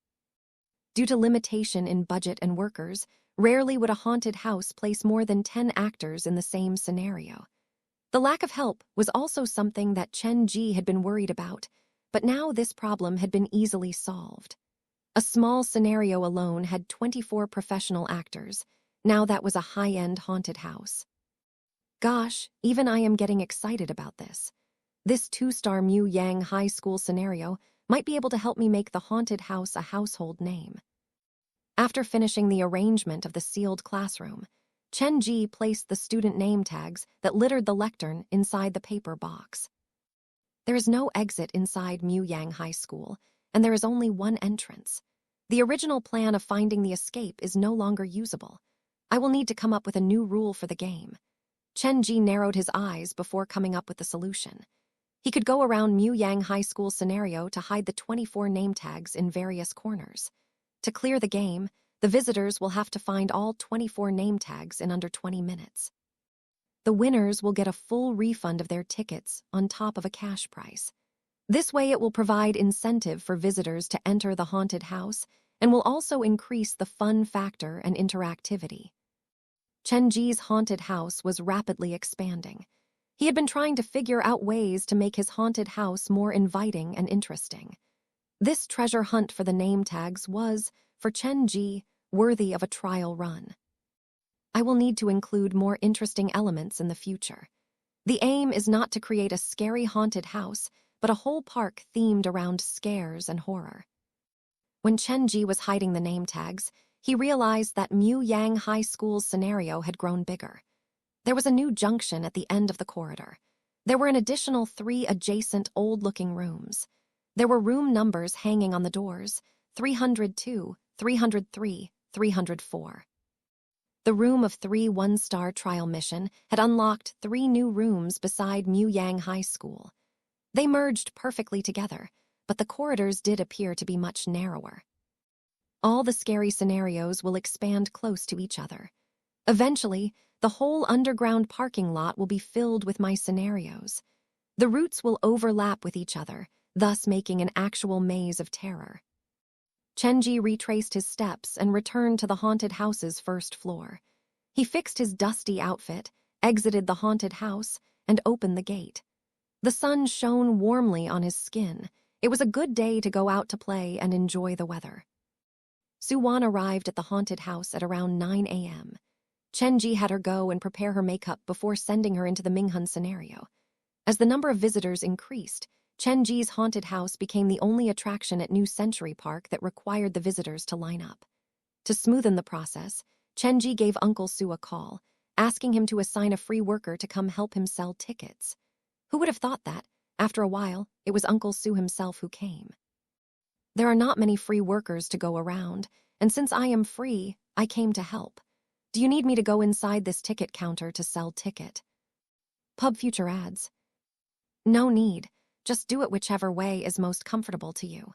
S1: Due to limitation in budget and workers, rarely would a haunted house place more than 10 actors in the same scenario. The lack of help was also something that Chen Ge had been worried about, but now this problem had been easily solved. A small scenario alone had 24 professional actors. Now that was a high-end haunted house. Gosh, even I am getting excited about this. This 2-star Mu Yang High School scenario might be able to help me make the haunted house a household name. After finishing the arrangement of the sealed classroom, Chen Ge placed the student name tags that littered the lectern inside the paper box. There is no exit inside Mu Yang High School, and there is only one entrance. The original plan of finding the escape is no longer usable. I will need to come up with a new rule for the game. Chen Ge narrowed his eyes before coming up with the solution. He could go around Mu Yang High School scenario to hide the 24 name tags in various corners. To clear the game, the visitors will have to find all 24 name tags in under 20 minutes. The winners will get a full refund of their tickets on top of a cash prize. This way it will provide incentive for visitors to enter the haunted house and will also increase the fun factor and interactivity. Chen Ge's haunted house was rapidly expanding. He had been trying to figure out ways to make his haunted house more inviting and interesting. This treasure hunt for the name tags was, for Chen Ge, worthy of a trial run. I will need to include more interesting elements in the future. The aim is not to create a scary haunted house, but a whole park themed around scares and horror. When Chen Ge was hiding the name tags, he realized that Mu Yang High School's scenario had grown bigger. There was a new junction at the end of the corridor. There were an additional 3 adjacent old-looking rooms. There were room numbers hanging on the doors: 302, 303, 304. The room of 3 one-star trial mission had unlocked 3 new rooms beside Mu Yang High School. They merged perfectly together, but the corridors did appear to be much narrower. All the scary scenarios will expand close to each other. Eventually, the whole underground parking lot will be filled with my scenarios. The routes will overlap with each other, thus making an actual maze of terror. Chen Ge retraced his steps and returned to the haunted house's first floor. He fixed his dusty outfit, exited the haunted house, and opened the gate. The sun shone warmly on his skin. It was a good day to go out to play and enjoy the weather. Su-Wan arrived at the haunted house at around 9 a.m. Chen Ge had her go and prepare her makeup before sending her into the Minghun scenario. As the number of visitors increased, Chen Ge's haunted house became the only attraction at New Century Park that required the visitors to line up. To smoothen the process, Chen Ge gave Uncle Su a call, asking him to assign a free worker to come help him sell tickets. Who would have thought that, after a while, it was Uncle Su himself who came? There are not many free workers to go around, and since I am free, I came to help. Do you need me to go inside this ticket counter to sell ticket? Pub future ads. No need, just do it whichever way is most comfortable to you.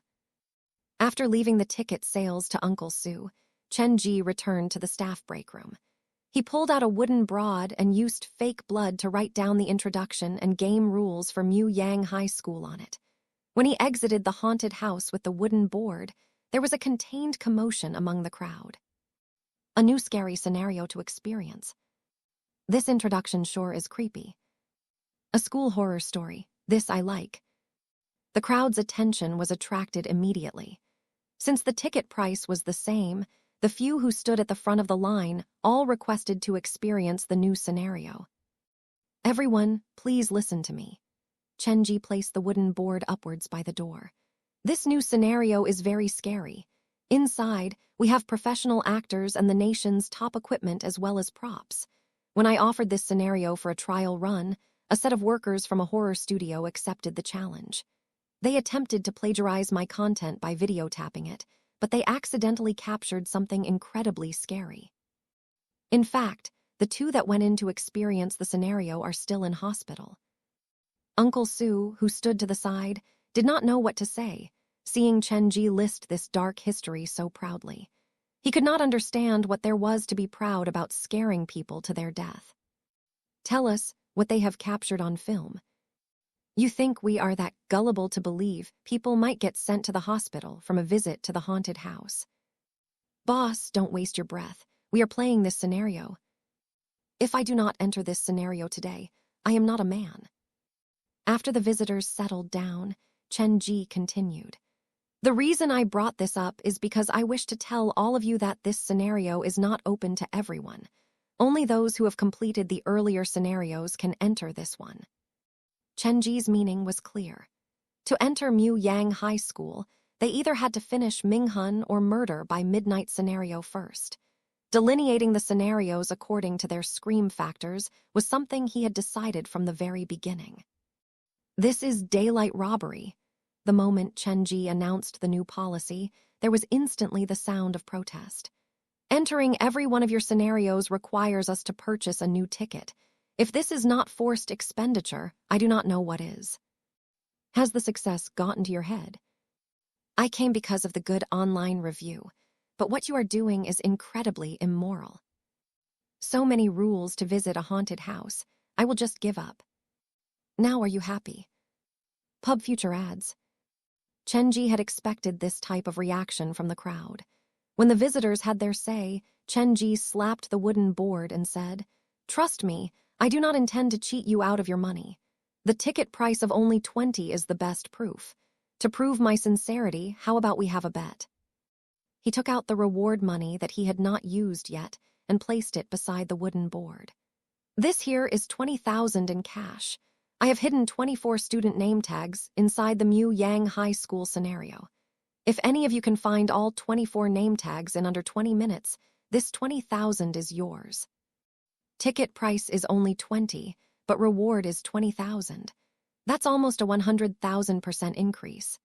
S1: After leaving the ticket sales to Uncle Su, Chen Ge returned to the staff break room. He pulled out a wooden broad and used fake blood to write down the introduction and game rules for Mu Yang High School on it. When he exited the haunted house with the wooden board, there was a contained commotion among the crowd. A new scary scenario to experience. This introduction sure is creepy. A school horror story. This I like. The crowd's attention was attracted immediately. Since the ticket price was the same, the few who stood at the front of the line all requested to experience the new scenario. Everyone, please listen to me. Chen Ge placed the wooden board upwards by the door. This new scenario is very scary. Inside, we have professional actors and the nation's top equipment as well as props. When I offered this scenario for a trial run, a set of workers from a horror studio accepted the challenge. They attempted to plagiarize my content by video tapping it, but they accidentally captured something incredibly scary. In fact, the 2 that went in to experience the scenario are still in hospital. Uncle Su, who stood to the side, did not know what to say, seeing Chen Ge list this dark history so proudly. He could not understand what there was to be proud about scaring people to their death. Tell us what they have captured on film. You think we are that gullible to believe people might get sent to the hospital from a visit to the haunted house? Boss, don't waste your breath. We are playing this scenario. If I do not enter this scenario today, I am not a man. After the visitors settled down, Chen Ge continued. The reason I brought this up is because I wish to tell all of you that this scenario is not open to everyone. Only those who have completed the earlier scenarios can enter this one. Chen Ge's meaning was clear. To enter Mu Yang High School, they either had to finish Minghun or Murder by Midnight scenario first. Delineating the scenarios according to their scream factors was something he had decided from the very beginning. This is daylight robbery. The moment Chen Ge announced the new policy, there was instantly the sound of protest. Entering every one of your scenarios requires us to purchase a new ticket. If this is not forced expenditure, I do not know what is. Has the success gotten to your head? I came because of the good online review, but what you are doing is incredibly immoral. So many rules to visit a haunted house, I will just give up. Now are you happy? Pub future ads. Chen Ge had expected this type of reaction from the crowd. When the visitors had their say, Chen Ge slapped the wooden board and said, "Trust me, I do not intend to cheat you out of your money. The ticket price of only 20 is the best proof. To prove my sincerity, how about we have a bet?" He took out the reward money that he had not used yet and placed it beside the wooden board. "This here is 20,000 in cash. I have hidden 24 student name tags inside the Mu Yang High School scenario. If any of you can find all 24 name tags in under 20 minutes, this 20,000 is yours. Ticket price is only 20, but reward is 20,000. That's almost a 100,000% increase.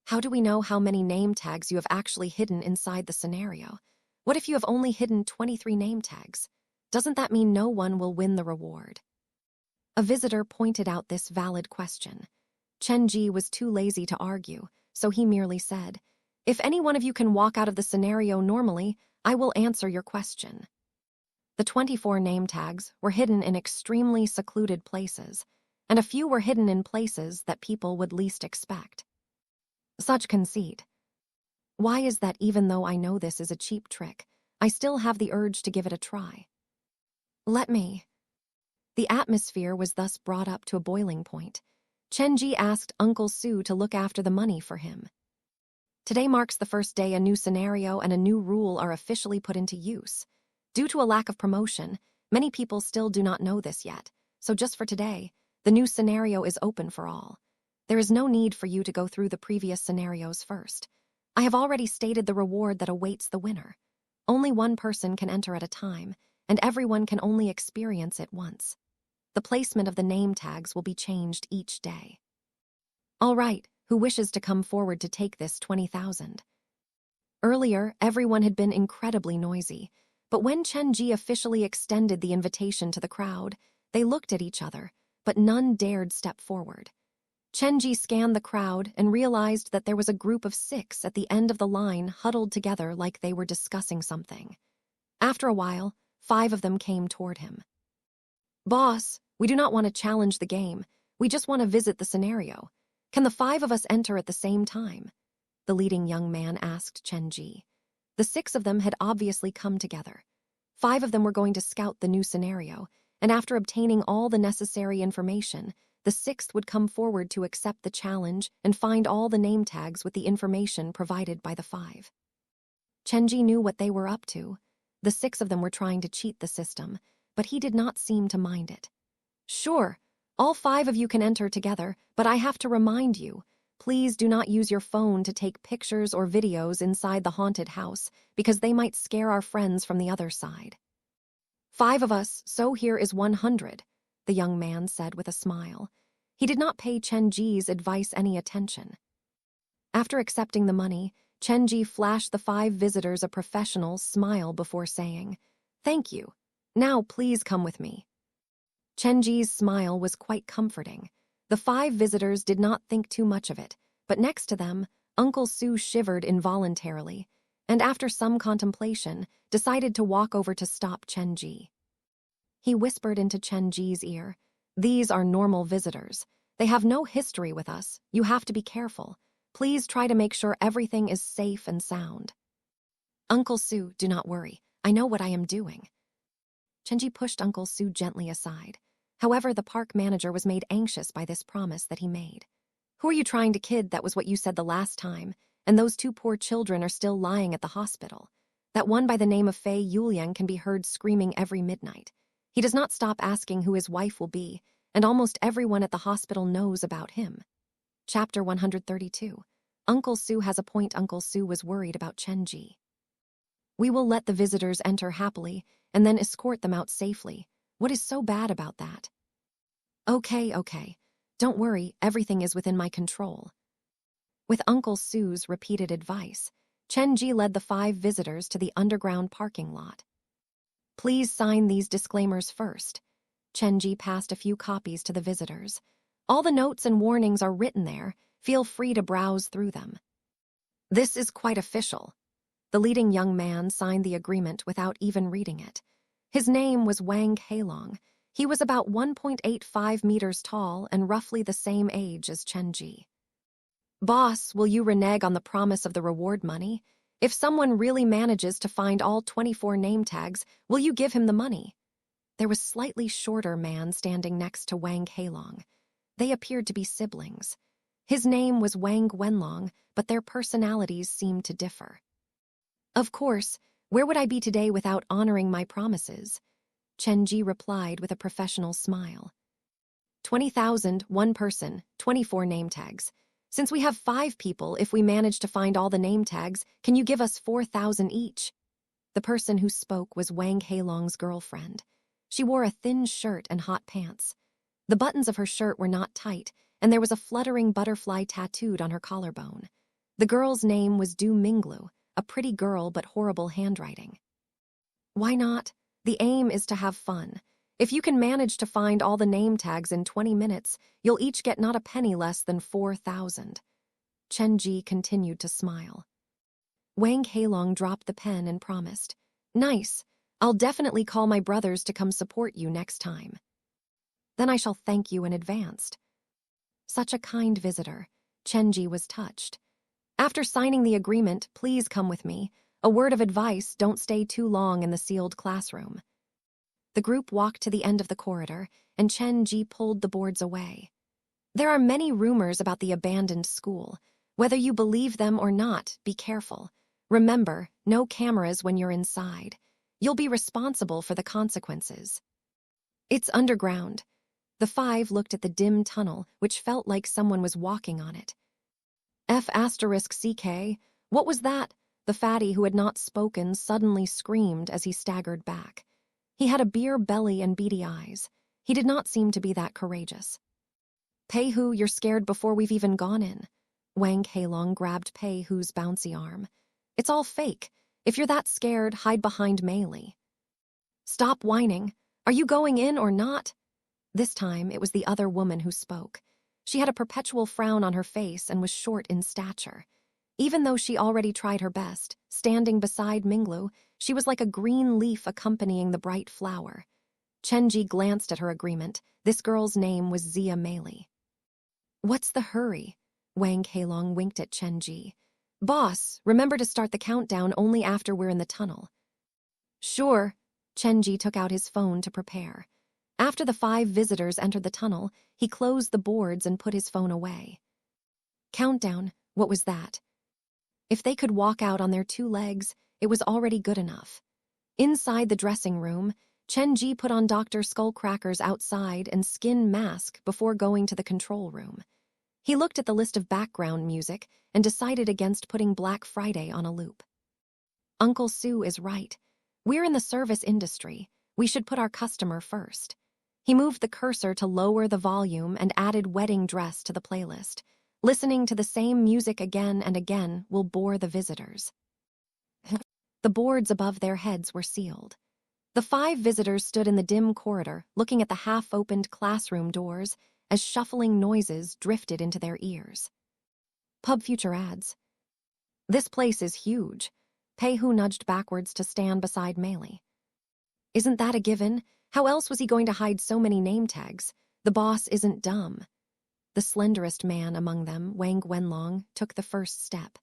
S1: How do we know how many name tags you have actually hidden inside the scenario? What if you have only hidden 23 name tags? Doesn't that mean no one will win the reward?" A visitor pointed out this valid question. Chen Ge was too lazy to argue, so he merely said, "If any one of you can walk out of the scenario normally, I will answer your question." The 24 name tags were hidden in extremely secluded places, and a few were hidden in places that people would least expect. Such conceit. Why is that even though I know this is a cheap trick, I still have the urge to give it a try? Let me. The atmosphere was thus brought up to a boiling point. Chen Ge asked Uncle Su to look after the money for him. Today marks the first day a new scenario and a new rule are officially put into use. Due to a lack of promotion, many people still do not know this yet, so just for today, the new scenario is open for all. There is no need for you to go through the previous scenarios first. I have already stated the reward that awaits the winner. Only one person can enter at a time, and everyone can only experience it once. The placement of the name tags will be changed each day. All right, who wishes to come forward to take this 20,000? Earlier, everyone had been incredibly noisy, but when Chen Ge officially extended the invitation to the crowd, they looked at each other, but none dared step forward. Chen Ge scanned the crowd and realized that there was a group of 6 at the end of the line huddled together like they were discussing something. After a while, 5 of them came toward him. "Boss, we do not want to challenge the game. We just want to visit the scenario. Can the 5 of us enter at the same time?" the leading young man asked Chen Ge. The 6 of them had obviously come together. 5 of them were going to scout the new scenario, and after obtaining all the necessary information, the 6th would come forward to accept the challenge and find all the name tags with the information provided by the 5. Chen Ge knew what they were up to. The 6 of them were trying to cheat the system, but he did not seem to mind it. "Sure, all 5 of you can enter together, but I have to remind you, please do not use your phone to take pictures or videos inside the haunted house because they might scare our friends from the other side." 5 of us, so here is 100, the young man said with a smile. He did not pay Chen Ge's advice any attention. After accepting the money, Chen Ge flashed the 5 visitors a professional smile before saying, "Thank you. Now please come with me." Chen Ge's smile was quite comforting. The 5 visitors did not think too much of it, but next to them, Uncle Su shivered involuntarily, and after some contemplation, decided to walk over to stop Chen Ge. He whispered into Chen Ge's ear, "These are normal visitors. They have no history with us. You have to be careful. Please try to make sure everything is safe and sound." "Uncle Su, do not worry. I know what I am doing." Chen Ge pushed Uncle Su gently aside. However, the park manager was made anxious by this promise that he made. "Who are you trying to kid? That was what you said the last time, and those 2 poor children are still lying at the hospital. That one by the name of Fei Yuliang can be heard screaming every midnight. He does not stop asking who his wife will be, and almost everyone at the hospital knows about him." Chapter 132. Uncle Su has a point. Uncle Su was worried about Chen Ge. "We will let the visitors enter happily and then escort them out safely. What is so bad about that?" Okay. Don't worry, everything is within my control." With Uncle Su's repeated advice, Chen Ge led the 5 visitors to the underground parking lot. "Please sign these disclaimers first." Chen Ge passed a few copies to the visitors. "All the notes and warnings are written there. Feel free to browse through them." "This is quite official." The leading young man signed the agreement without even reading it. His name was Wang Heilong. He was about 1.85 meters tall and roughly the same age as Chen Ge. "Boss, will you renege on the promise of the reward money? If someone really manages to find all 24 name tags, will you give him the money?" There was a slightly shorter man standing next to Wang Heilong. They appeared to be siblings. His name was Wang Wenlong, but their personalities seemed to differ. "Of course, where would I be today without honoring my promises?" Chen Ge replied with a professional smile. 20,000, one person, 24 name tags. Since we have 5 people, if we manage to find all the name tags, can you give us 4,000 each? The person who spoke was Wang Heilong's girlfriend. She wore a thin shirt and hot pants. The buttons of her shirt were not tight, and there was a fluttering butterfly tattooed on her collarbone. The girl's name was Du Minglu, a pretty girl but horrible handwriting. "Why not? The aim is to have fun. If you can manage to find all the name tags in 20 minutes, you'll each get not a penny less than 4,000. Chen Ge continued to smile. Wang Heilong dropped the pen and promised, "Nice. I'll definitely call my brothers to come support you next time. Then I shall thank you in advance." Such a kind visitor. Chen Ge was touched. "After signing the agreement, please come with me. A word of advice, don't stay too long in the sealed classroom." The group walked to the end of the corridor, and Chen Ge pulled the boards away. "There are many rumors about the abandoned school. Whether you believe them or not, be careful. Remember, no cameras when you're inside. You'll be responsible for the consequences." "It's underground." The 5 looked at the dim tunnel, which felt like someone was walking on it. F***CK, what was that?" The fatty who had not spoken suddenly screamed as he staggered back. He had a beer belly and beady eyes. He did not seem to be that courageous. "Pei Hu, you're scared before we've even gone in." Wang Heilong grabbed Pei Hu's bouncy arm. "It's all fake. If you're that scared, hide behind Mei Li." "Stop whining. Are you going in or not?" This time, it was the other woman who spoke. She had a perpetual frown on her face and was short in stature. Even though she already tried her best, standing beside Minglu, she was like a green leaf accompanying the bright flower. Chen Ge glanced at her agreement. This girl's name was Zia Mei Li. "What's the hurry?" Wang Heilong winked at Chen Ge. "Boss, remember to start the countdown only after we're in the tunnel." "Sure." Chen Ge took out his phone to prepare. After the 5 visitors entered the tunnel, he closed the boards and put his phone away. Countdown, what was that? If they could walk out on their 2 legs, it was already good enough. Inside the dressing room, Chen Ge put on Dr. Skullcracker's outside and skin mask before going to the control room. He looked at the list of background music and decided against putting Black Friday on a loop. Uncle Sue is right. We're in the service industry. We should put our customer first. He moved the cursor to lower the volume and added Wedding Dress to the playlist. Listening to the same music again and again will bore the visitors. The boards above their heads were sealed. The 5 visitors stood in the dim corridor, looking at the half-opened classroom doors as shuffling noises drifted into their ears. Pub Future ads. "This place is huge." Pei Hu nudged backwards to stand beside Mei Li. "Isn't that a given? How else was he going to hide so many name tags? The boss isn't dumb." The slenderest man among them, Wang Wenlong, took the first step.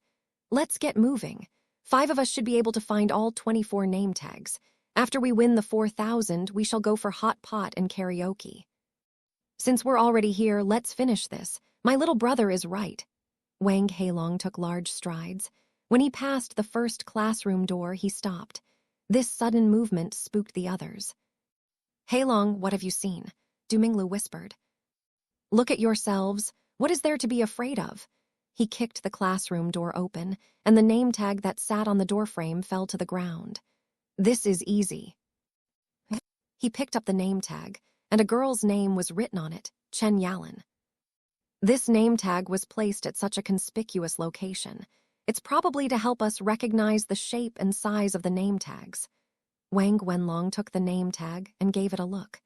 S1: "Let's get moving. 5 of us should be able to find all 24 name tags. After we win the 4,000, we shall go for hot pot and karaoke." "Since we're already here, let's finish this. My little brother is right." Wang Heilong took large strides. When he passed the first classroom door, he stopped. This sudden movement spooked the others. "Heilong, what have you seen?" Du Minglu whispered. "Look at yourselves. What is there to be afraid of?" He kicked the classroom door open, and the name tag that sat on the doorframe fell to the ground. "This is easy." He picked up the name tag, and a girl's name was written on it, Chen Yalan. This name tag was placed at such a conspicuous location. It's probably to help us recognize the shape and size of the name tags. Wang Wenlong took the name tag and gave it a look.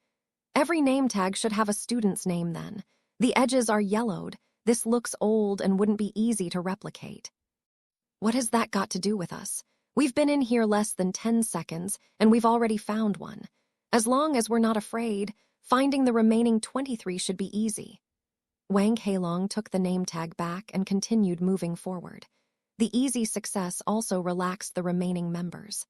S1: Every name tag should have a student's name then. The edges are yellowed. This looks old and wouldn't be easy to replicate. "What has that got to do with us? We've been in here less than 10 seconds, and we've already found one. As long as we're not afraid, Finding the remaining 23 should be easy. Wang Heilong took the name tag back and continued moving forward. The easy success also relaxed the remaining members.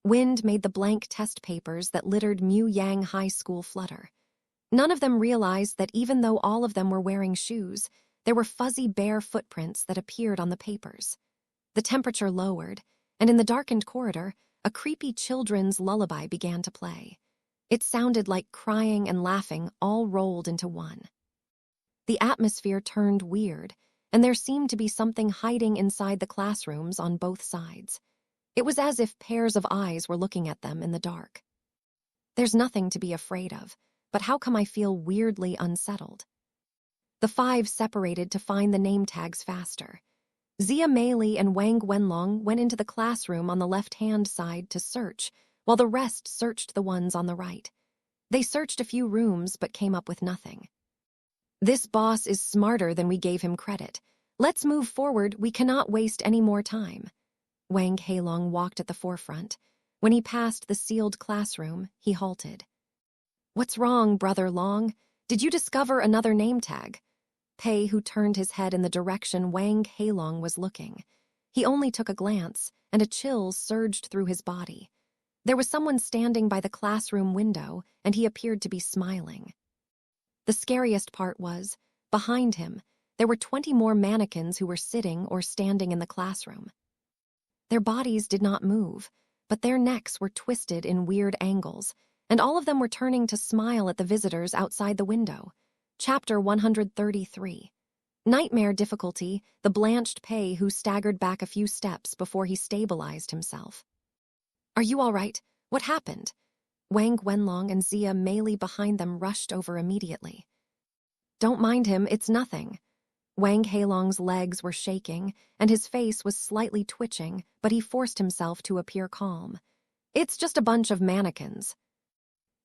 S1: Wind made the blank test papers that littered Mu Yang High School flutter. None of them realized that even though all of them were wearing shoes, there were fuzzy bare footprints that appeared on the papers. The temperature lowered, and in the darkened corridor, a creepy children's lullaby began to play. It sounded like crying and laughing all rolled into one. The atmosphere turned weird, and there seemed to be something hiding inside the classrooms on both sides. It was as if pairs of eyes were looking at them in the dark. There's nothing to be afraid of, but how come I feel weirdly unsettled? The five separated to find the name tags faster. Zia Meili and Wang Wenlong went into the classroom on the left-hand side to search, while the rest searched the ones on the right. They searched a few rooms but came up with nothing. This boss is smarter than we gave him credit. Let's move forward, we cannot waste any more time. Wang Heilong walked at the forefront. When he passed the sealed classroom, he halted. What's wrong, Brother Long? Did you discover another name tag? Pei, who turned his head in the direction Wang Heilong was looking. He only took a glance, and a chill surged through his body. There was someone standing by the classroom window, and he appeared to be smiling. The scariest part was, behind him, there were 20 more mannequins who were sitting or standing in the classroom. Their bodies did not move, but their necks were twisted in weird angles, and all of them were turning to smile at the visitors outside the window. Chapter 133. Nightmare difficulty, the blanched Pei who staggered back a few steps before he stabilized himself. Are you all right? What happened? Wang Wenlong and Zia Meili behind them rushed over immediately. Don't mind him, it's nothing. Wang Heilong's legs were shaking, and his face was slightly twitching, but he forced himself to appear calm. It's just a bunch of mannequins.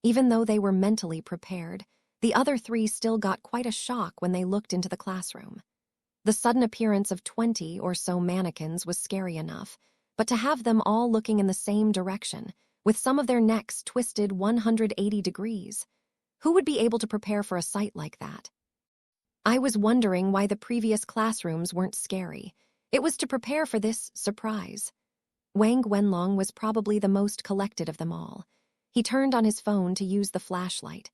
S1: Even though they were mentally prepared, the other three still got quite a shock when they looked into the classroom. The sudden appearance of 20 or so mannequins was scary enough, but to have them all looking in the same direction, with some of their necks twisted 180 degrees, who would be able to prepare for a sight like that? I was wondering why the previous classrooms weren't scary. It was to prepare for this surprise. Wang Wenlong was probably the most collected of them all. He turned on his phone to use the flashlight.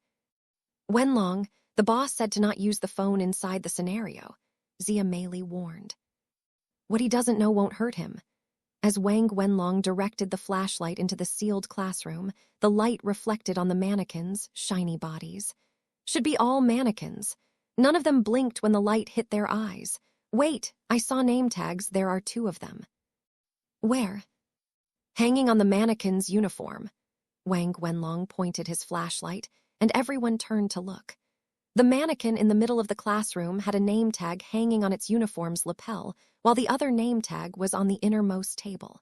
S1: Wenlong, the boss said to not use the phone inside the scenario, Zia Meili warned. What he doesn't know won't hurt him. As Wang Wenlong directed the flashlight into the sealed classroom, the light reflected on the mannequins' shiny bodies. Should be all mannequins. None of them blinked when the light hit their eyes. Wait, I saw name tags, there are 2 of them. Where? Hanging on the mannequin's uniform. Wang Wenlong pointed his flashlight, and everyone turned to look. The mannequin in the middle of the classroom had a name tag hanging on its uniform's lapel, while the other name tag was on the innermost table.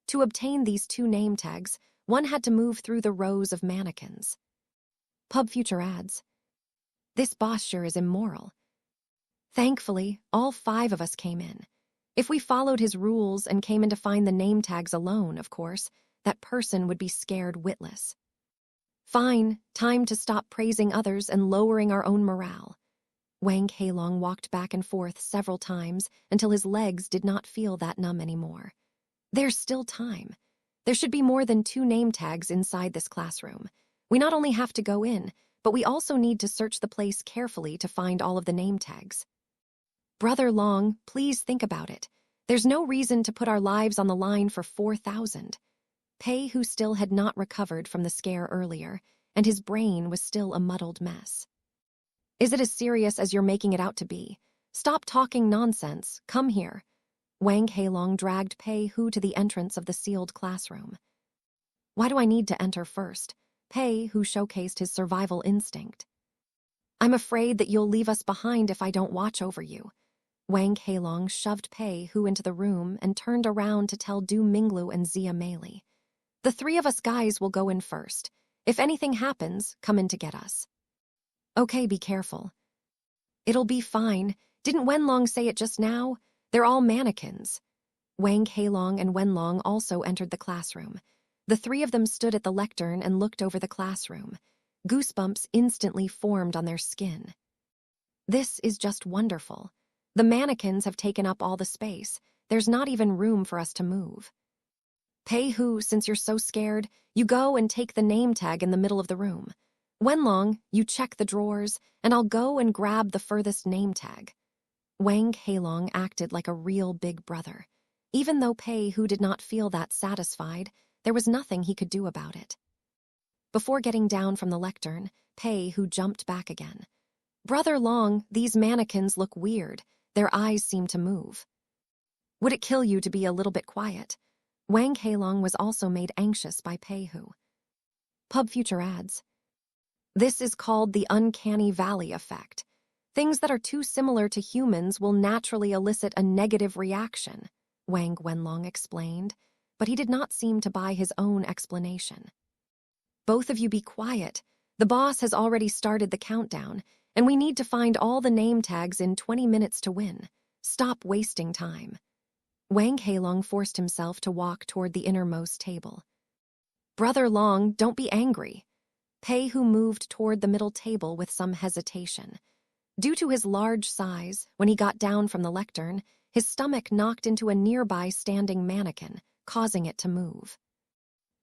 S1: To obtain these 2 name tags, one had to move through the rows of mannequins. Pub Future ads. This boss sure is immoral. Thankfully, all 5 of us came in. If we followed his rules and came in to find the name tags alone, of course, that person would be scared witless. Fine, time to stop praising others and lowering our own morale. Wang Heilong walked back and forth several times until his legs did not feel that numb anymore. There's still time. There should be more than 2 name tags inside this classroom. We not only have to go in, but we also need to search the place carefully to find all of the name tags. Brother Long, please think about it. There's no reason to put our lives on the line for 4,000. Pei, who still had not recovered from the scare earlier, and his brain was still a muddled mess. Is it as serious as you're making it out to be? Stop talking nonsense. Come here. Wang Heilong dragged Pei Hu to the entrance of the sealed classroom. Why do I need to enter first? Pei Hu showcased his survival instinct. I'm afraid that you'll leave us behind if I don't watch over you. Wang Heilong shoved Pei Hu into the room and turned around to tell Du Minglu and Zia Meili. The 3 of us guys will go in first. If anything happens, come in to get us. Okay, be careful. It'll be fine. Didn't Wenlong say it just now? They're all mannequins. Wang Heilong and Wenlong also entered the classroom. The 3 of them stood at the lectern and looked over the classroom. Goosebumps instantly formed on their skin. This is just wonderful. The mannequins have taken up all the space. There's not even room for us to move. Pei-hu, since you're so scared, you go and take the name tag in the middle of the room. Wenlong, you check the drawers, and I'll go and grab the furthest name tag. Wang Heilong acted like a real big brother. Even though Pei-hu did not feel that satisfied, there was nothing he could do about it. Before getting down from the lectern, Pei-hu jumped back again. Brother Long, these mannequins look weird. Their eyes seem to move. Would it kill you to be a little bit quiet? Wang Heilong was also made anxious by Pei-hu. Pub Future adds. This is called the uncanny valley effect. Things that are too similar to humans will naturally elicit a negative reaction, Wang Wenlong explained, but he did not seem to buy his own explanation. Both of you be quiet. The boss has already started the countdown, and we need to find all the name tags in 20 minutes to win. Stop wasting time. Wang Heilong forced himself to walk toward the innermost table. Brother Long, don't be angry. Pei-hu moved toward the middle table with some hesitation. Due to his large size, when he got down from the lectern, his stomach knocked into a nearby standing mannequin, causing it to move.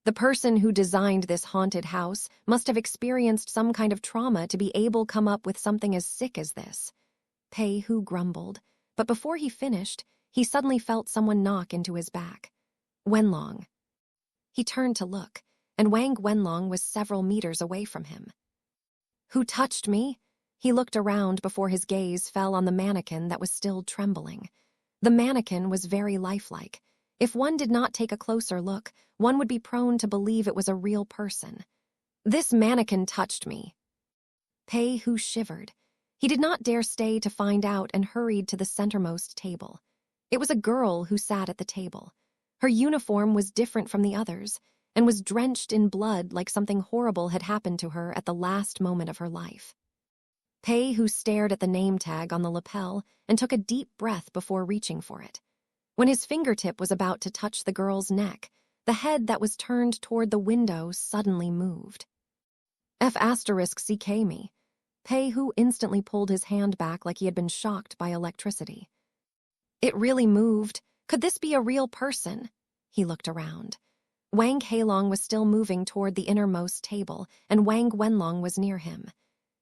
S1: The person who designed this haunted house must have experienced some kind of trauma to be able to come up with something as sick as this. Pei-hu grumbled, but before he finished, he suddenly felt someone knock into his back. Wenlong. He turned to look, and Wang Wenlong was several meters away from him. Who touched me? He looked around before his gaze fell on the mannequin that was still trembling. The mannequin was very lifelike. If one did not take a closer look, one would be prone to believe it was a real person. This mannequin touched me. Pei-hu shivered. He did not dare stay to find out and hurried to the centermost table. It was a girl who sat at the table. Her uniform was different from the others and was drenched in blood like something horrible had happened to her at the last moment of her life. Pei-hu stared at the name tag on the lapel and took a deep breath before reaching for it. When his fingertip was about to touch the girl's neck, the head that was turned toward the window suddenly moved. F***ck me. Pei-hu instantly pulled his hand back like he had been shocked by electricity. It really moved. Could this be a real person? He looked around. Wang Heilong was still moving toward the innermost table, and Wang Wenlong was near him.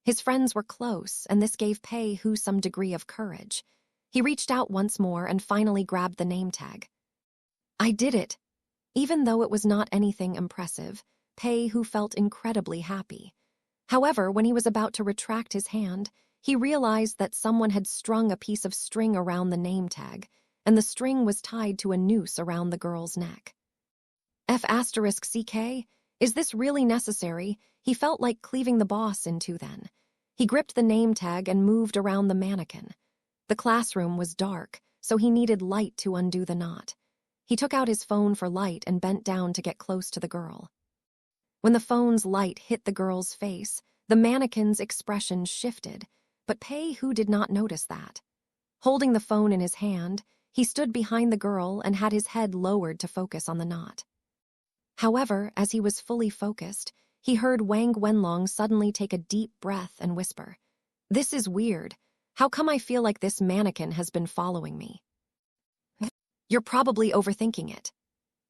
S1: His friends were close, and this gave Pei-hu some degree of courage. He reached out once more and finally grabbed the name tag. I did it. Even though it was not anything impressive, Pei-hu felt incredibly happy. However, when he was about to retract his hand, he realized that someone had strung a piece of string around the name tag, and the string was tied to a noose around the girl's neck. F***ck? Is this really necessary? He felt like cleaving the boss in two then. He gripped the name tag and moved around the mannequin. The classroom was dark, so he needed light to undo the knot. He took out his phone for light and bent down to get close to the girl. When the phone's light hit the girl's face, the mannequin's expression shifted, but Pei-hu did not notice that. Holding the phone in his hand, he stood behind the girl and had his head lowered to focus on the knot. However, as he was fully focused, he heard Wang Wenlong suddenly take a deep breath and whisper, "This is weird. How come I feel like this mannequin has been following me?" You're probably overthinking it.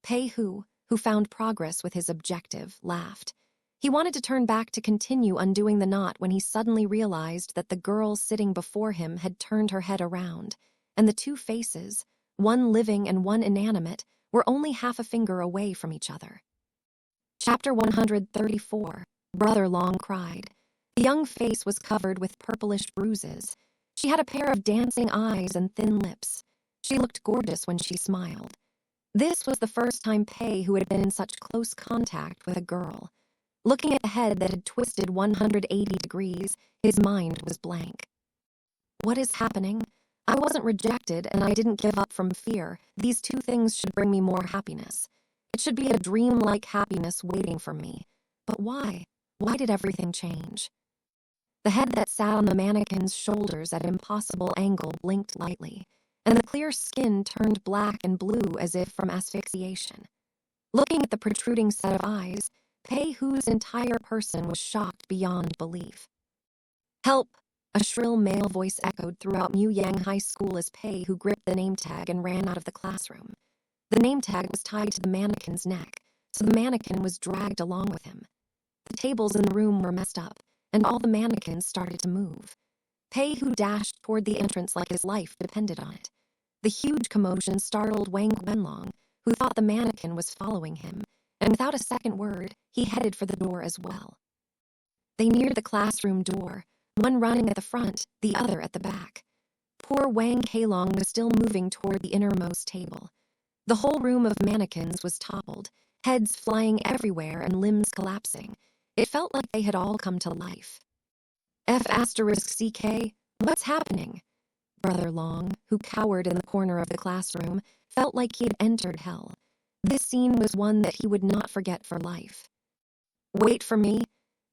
S1: Pei-hu, who found progress with his objective, laughed. He wanted to turn back to continue undoing the knot when he suddenly realized that the girl sitting before him had turned her head around, and the two faces, one living and one inanimate, were only half a finger away from each other. Chapter 134. Brother Long cried. The young face was covered with purplish bruises. She had a pair of dancing eyes and thin lips. She looked gorgeous when she smiled. This was the first time Pei-hu had been in such close contact with a girl. Looking at the head that had twisted 180 degrees, his mind was blank. What is happening? I wasn't rejected and I didn't give up from fear. These two things should bring me more happiness. It should be a dream-like happiness waiting for me. But why? Why did everything change? The head that sat on the mannequin's shoulders at an impossible angle blinked lightly, and the clear skin turned black and blue as if from asphyxiation. Looking at the protruding set of eyes, Pei Hu's entire person was shocked beyond belief. "Help!" A shrill male voice echoed throughout Muyang High School as Pei Hu gripped the name tag and ran out of the classroom. The name tag was tied to the mannequin's neck, so the mannequin was dragged along with him. The tables in the room were messed up, and all the mannequins started to move. Pei Hu dashed toward the entrance like his life depended on it. The huge commotion startled Wang Wenlong, who thought the mannequin was following him, and without a second word, he headed for the door as well. They neared the classroom door, one running at the front, the other at the back. Poor Wang Keilong was still moving toward the innermost table. The whole room of mannequins was toppled, heads flying everywhere and limbs collapsing. It felt like they had all come to life. F***CK, what's happening? Brother Long, who cowered in the corner of the classroom, felt like he had entered hell. This scene was one that he would not forget for life. Wait for me.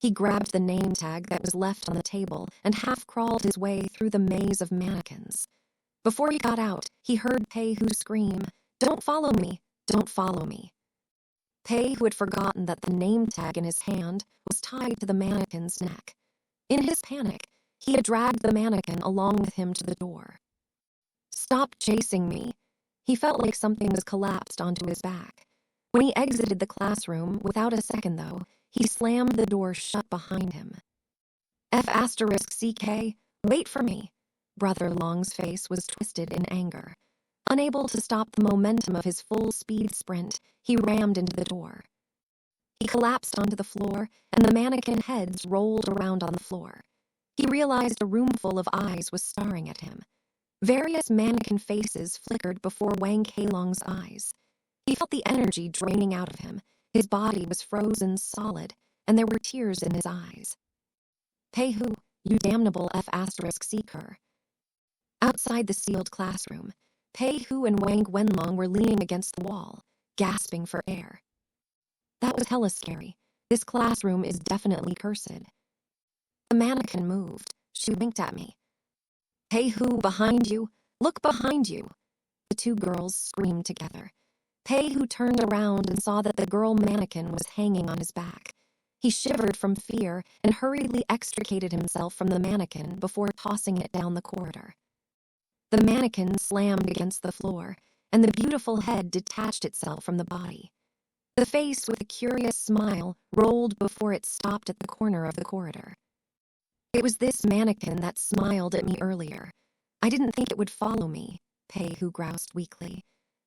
S1: He grabbed the name tag that was left on the table and half-crawled his way through the maze of mannequins. Before he got out, he heard Pei Hu scream, "Don't follow me! Don't follow me!" Pei Hu had forgotten that the name tag in his hand was tied to the mannequin's neck. In his panic, he had dragged the mannequin along with him to the door. "Stop chasing me!" He felt like something was collapsed onto his back. When he exited the classroom, without a second though, he slammed the door shut behind him. F***CK, wait for me. Brother Long's face was twisted in anger. Unable to stop the momentum of his full-speed sprint, he rammed into the door. He collapsed onto the floor, and the mannequin heads rolled around on the floor. He realized a roomful of eyes was staring at him. Various mannequin faces flickered before Wang Keilong's eyes. He felt the energy draining out of him. His body was frozen solid, and there were tears in his eyes. Pei Hu, you damnable F***CK. Outside the sealed classroom, Pei Hu and Wang Wenlong were leaning against the wall, gasping for air. That was hella scary. This classroom is definitely cursed. The mannequin moved. She winked at me. Pei Hu, behind you! Look behind you! The two girls screamed together. Pei Hu turned around and saw that the girl mannequin was hanging on his back. He shivered from fear and hurriedly extricated himself from the mannequin before tossing it down the corridor. The mannequin slammed against the floor, and the beautiful head detached itself from the body. The face, with a curious smile, rolled before it stopped at the corner of the corridor. It was this mannequin that smiled at me earlier. I didn't think it would follow me, Pei Hu groused weakly.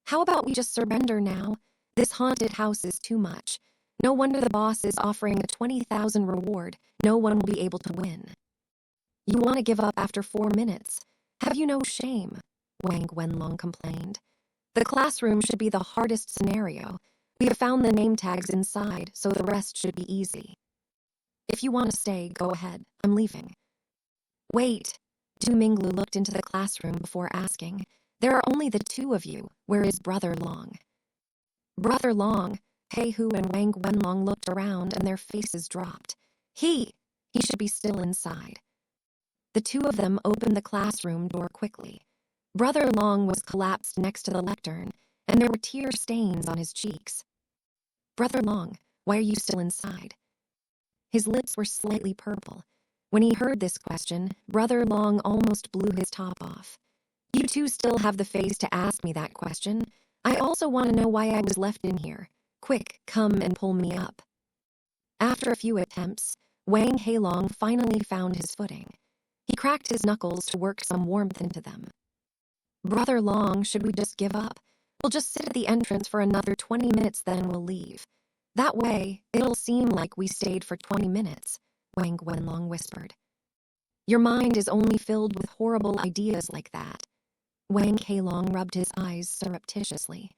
S1: How about we just surrender now? This haunted house is too much. No wonder the boss is offering a 20,000 reward. No one will be able to win. You want to give up after 4 minutes? Have you no shame? Wang Wenlong complained. The classroom should be the hardest scenario. We have found the name tags inside, so the rest should be easy. If you want to stay, go ahead. I'm leaving. Wait. Du Minglu looked into the classroom before asking. There are only the two of you. Where is Brother Long? Brother Long. Pei Hu and Wang Wenlong looked around and their faces dropped. He should be still inside. The two of them opened the classroom door quickly. Brother Long was collapsed next to the lectern, and there were tear stains on his cheeks. Brother Long, why are you still inside? His lips were slightly purple. When he heard this question, Brother Long almost blew his top off. You two still have the face to ask me that question. I also want to know why I was left in here. Quick, come and pull me up. After a few attempts, Wang Heilong finally found his footing. He cracked his knuckles to work some warmth into them. Brother Long, should we just give up? We'll just sit at the entrance for another 20 minutes, then we'll leave. That way, it'll seem like we stayed for 20 minutes, Wang Wenlong whispered. Your mind is only filled with horrible ideas like that. Wang Heilong rubbed his eyes surreptitiously.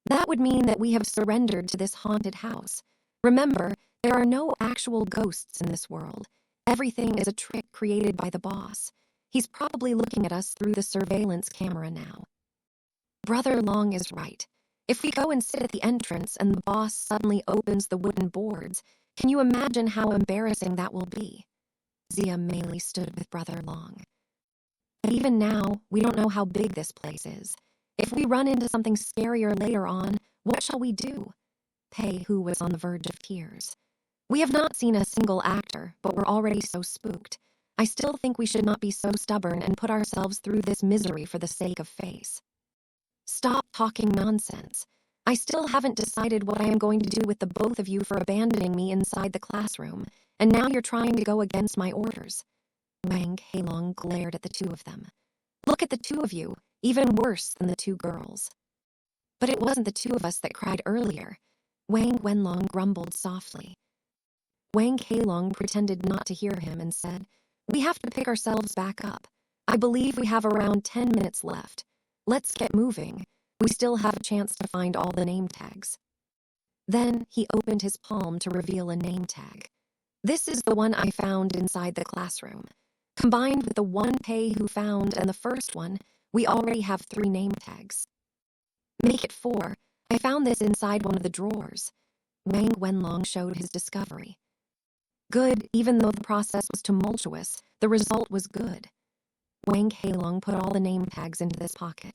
S1: That would mean that we have surrendered to this haunted house. Remember, there are no actual ghosts in this world. Everything is a trick created by the boss. He's probably looking at us through the surveillance camera now. Brother Long is right. If we go and sit at the entrance and the boss suddenly opens the wooden boards, can you imagine how embarrassing that will be? Zia Meili stood with Brother Long. But even now, we don't know how big this place is. If we run into something scarier later on, what shall we do? Pei Hu was on the verge of tears. We have not seen a single actor, but we're already so spooked. I still think we should not be so stubborn and put ourselves through this misery for the sake of face. Stop talking nonsense. I still haven't decided what I am going to do with the both of you for abandoning me inside the classroom, and now you're trying to go against my orders. Wang Heilong glared at the two of them. Look at the two of you, even worse than the two girls. But it wasn't the two of us that cried earlier. Wang Wenlong grumbled softly. Wang Heilong pretended not to hear him and said, We have to pick ourselves back up. I believe we have around 10 minutes left. Let's get moving. We still have a chance to find all the name tags. Then he opened his palm to reveal a name tag. This is the one I found inside the classroom. Combined with the one Pei who found and the first one, we already have 3 name tags. Make it 4. I found this inside one of the drawers. Wang Wenlong showed his discovery. Good, even though the process was tumultuous, the result was good. Wang Heilong put all the name tags into this pocket.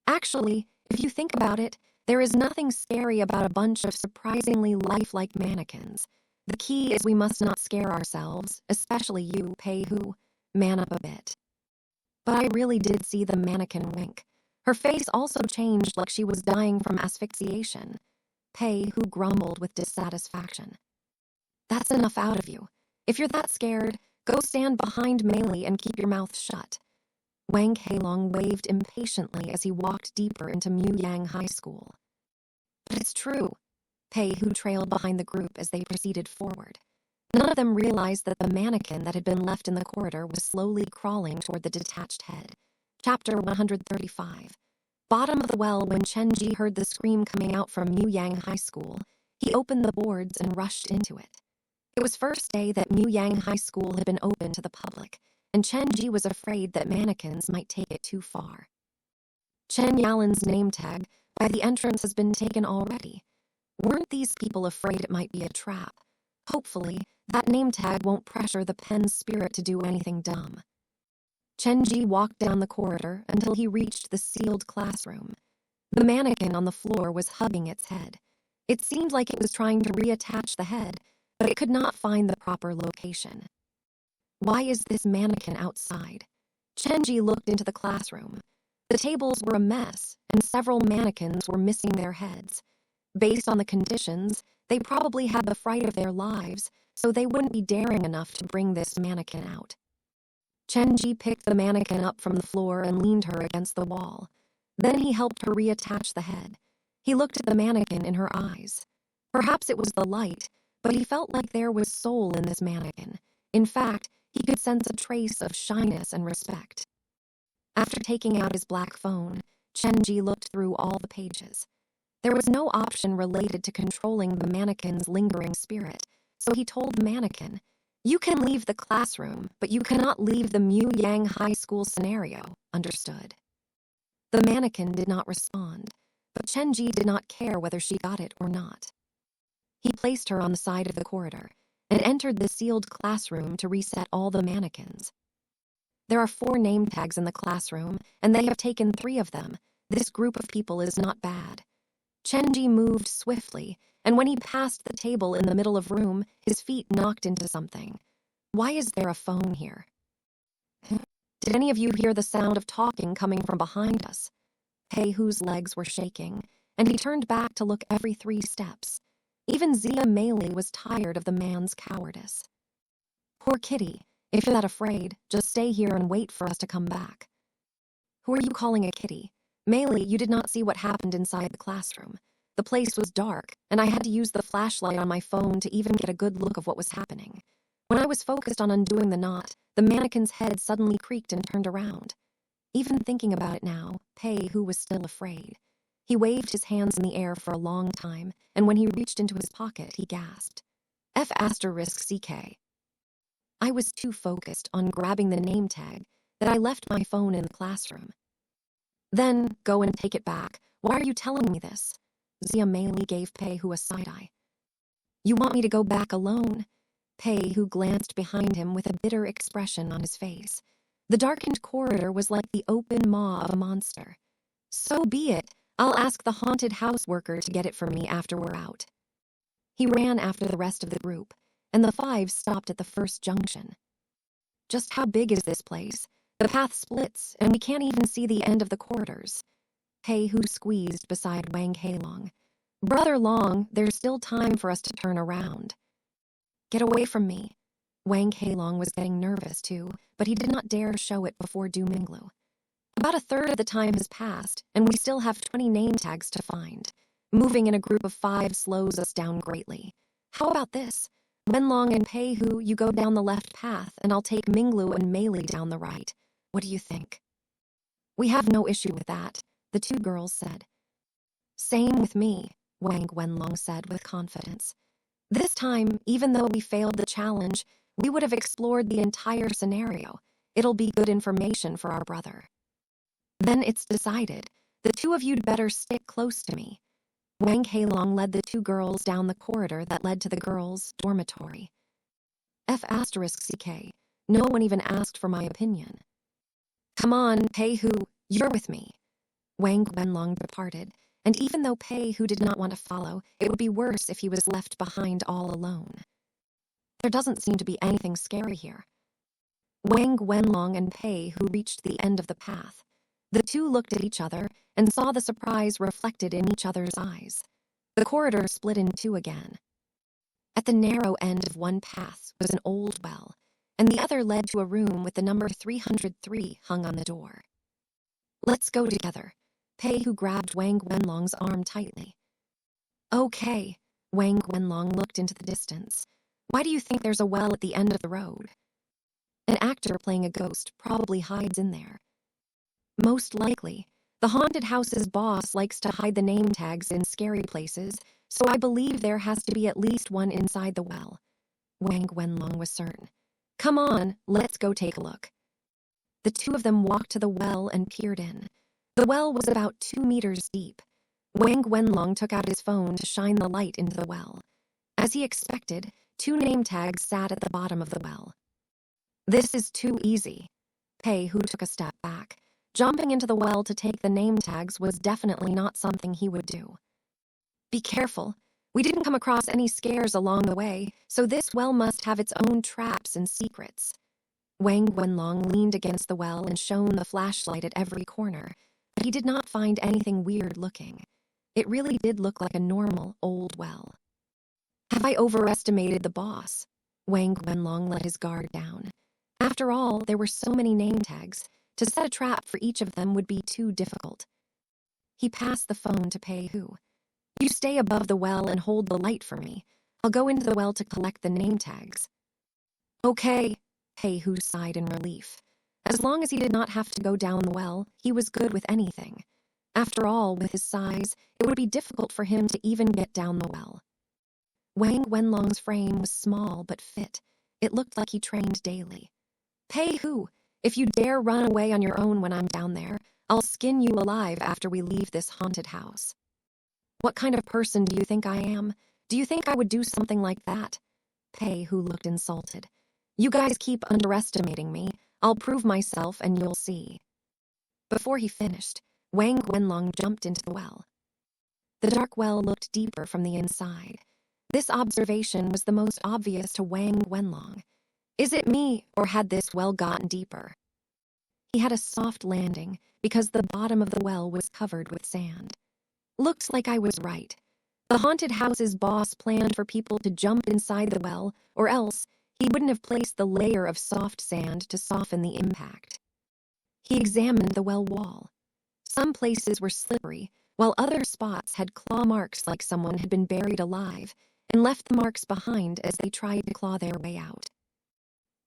S1: Actually, if you think about it, there is nothing scary about a bunch of surprisingly lifelike mannequins. The key is we must not scare ourselves, especially you, Pei Hu. Man up a bit. But I really did see the mannequin wink. Her face also changed like she was dying from asphyxiation. Pei Hu grumbled with dissatisfaction. That's enough out of you. If you're that scared, go stand behind Meili and keep your mouth shut. Wang Heilong waved impatiently as he walked deeper into Muyang High School. But it's true. Pei Hu trailed behind the group as they proceeded forward. None of them realized that the mannequin that had been left in the corridor was slowly crawling toward the detached head. Chapter 135. Bottom of the well. When Chen Ge heard the scream coming out from Muyang High School, he opened the boards and rushed into it. It was first day that Muyang High School had been open to the public, and Chen Ge was afraid that mannequins might take it too far. Chen Yalin's name tag by the entrance has been taken already. Weren't these people afraid it might be a trap? Hopefully, that name tag won't pressure the pen's spirit to do anything dumb. Chen Ge walked down the corridor until he reached the sealed classroom. The mannequin on the floor was hugging its head. It seemed like it was trying to reattach the head, but it could not find the proper location. Why is this mannequin outside? Chen Ge looked into the classroom. The tables were a mess, and several mannequins were missing their heads. Based on the conditions, they probably had the fright of their lives, so they wouldn't be daring enough to bring this mannequin out. Chen Ge picked the mannequin up from the floor and leaned her against the wall. Then he helped her reattach the head. He looked at the mannequin in her eyes. Perhaps it was the light, but he felt like there was soul in this mannequin. In fact, he could sense a trace of shyness and respect. After taking out his black phone, Chen Ge looked through all the pages. There was no option related to controlling the mannequin's lingering spirit, so he told the mannequin, You can leave the classroom, but you cannot leave the Muyang High School scenario, understood? The mannequin did not respond, but Chen Ge did not care whether she got it or not. He placed her on the side of the corridor and entered the sealed classroom to reset all the mannequins. There are 4 name tags in the classroom, and they have taken 3 of them. This group of people is not bad. Chen Ge moved swiftly, and when he passed the table in the middle of room, his feet knocked into something. Why is there a phone here? Did any of you hear the sound of talking coming from behind us? Pei Hu's legs were shaking, and he turned back to look every 3 steps. Even Zia Meili was tired of the man's cowardice. Poor kitty, if you're that afraid, just stay here and wait for us to come back. Who are you calling a kitty? Meili, you did not see what happened inside the classroom. The place was dark, and I had to use the flashlight on my phone to even get a good look of what was happening. When I was focused on undoing the knot, the mannequin's head suddenly creaked and turned around. Even thinking about it now, Pei Hu was still afraid. He waved his hands in the air for a long time, and when he reached into his pocket, he gasped. F***CK. I was too focused on grabbing the name tag that I left my phone in the classroom. Then, go and take it back. Why are you telling me this? Zia Meili gave Pei Hu a side-eye. You want me to go back alone? Pei Hu glanced behind him with a bitter expression on his face. The darkened corridor was like the open maw of a monster. So be it. I'll ask the haunted house worker to get it for me after we're out. He ran after the rest of the group. and the five stopped at the first junction. Just how big is this place? The path splits, and we can't even see the end of the corridors. Pei Hu squeezed beside Wang Heilong. Brother Long, there's still time for us to turn around. Get away from me. Wang Heilong was getting nervous too, but he did not dare show it before Du Minglu. About a third of the time has passed, and we still have 20 name tags to find. Moving in a group of 5 slows us down greatly. How about this? Wenlong and Pei Hu, you go down the left path, and I'll take Minglu and Mei Li down the right. What do you think? We have no issue with that, the 2 girls said. Same with me, Wang Wenlong said with confidence. This time, even though we failed the challenge, we would have explored the entire scenario. It'll be good information for our brother. Then it's decided. The 2 of you'd better stick close to me. Wang Heilong led the 2 girls down the corridor that led to the girls' dormitory. F***CK. No one even asked for my opinion. Come on, Pei Hu, you're with me. Wang Wenlong departed, and even though Pei Hu did not want to follow, it would be worse if he was left behind all alone. There doesn't seem to be anything scary here. Wang Wenlong and Pei Hu reached the end of the path. The 2 looked at each other and saw the surprise reflected in each other's eyes. The corridor split in 2 again. At the narrow end of one path was an old well, and the other led to a room with the number 303 hung on the door. Let's go together. Pei Hu grabbed Wang Wenlong's arm tightly. Okay. Wang Wenlong looked into the distance. Why do you think there's a well at the end of the road? An actor playing a ghost probably hides in there. Most likely. The haunted house's boss likes to hide the name tags in scary places, so I believe there has to be at least one inside the well. Wang Wenlong was certain. Come on, let's go take a look. The 2 of them walked to the well and peered in. The well was about 2 meters deep. Wang Wenlong took out his phone to shine the light into the well. As he expected, 2 name tags sat at the bottom of the well. This is too easy. Pei Hu took a step back. Jumping into the well to take the name tags was definitely not something he would do. Be careful. We didn't come across any scares along the way, so this well must have its own traps and secrets. Wang Wenlong leaned against the well and shone the flashlight at every corner, but he did not find anything weird looking. It really did look like a normal, old well. Have I overestimated the boss? Wang Wenlong let his guard down. After all, there were so many name tags. To set a trap for each of them would be too difficult. He passed the phone to Pei Hu. You stay above the well and hold the light for me. I'll go into the well to collect the name tags. Okay, Pei Hu sighed in relief. As long as he did not have to go down the well, he was good with anything. After all, with his size, it would be difficult for him to even get down the well. Wang Wenlong's frame was small but fit. It looked like he trained daily. Pei Hu, if you dare run away on your own when I'm down there, I'll skin you alive after we leave this haunted house. What kind of person do you think I am? Do you think I would do something like that? Pei Hu looked insulted. You guys keep underestimating me. I'll prove myself and you'll see. Before he finished, Wang Wenlong jumped into the well. The dark well looked deeper from the inside. This observation was the most obvious to Wang Wenlong. Is it me, or had this well gotten deeper? He had a soft landing because the bottom of the well was covered with sand. Looks like I was right. The haunted house's boss planned for people to jump inside the well, or else he wouldn't have placed the layer of soft sand to soften the impact. He examined the well wall. Some places were slippery, while other spots had claw marks like someone had been buried alive and left the marks behind as they tried to claw their way out.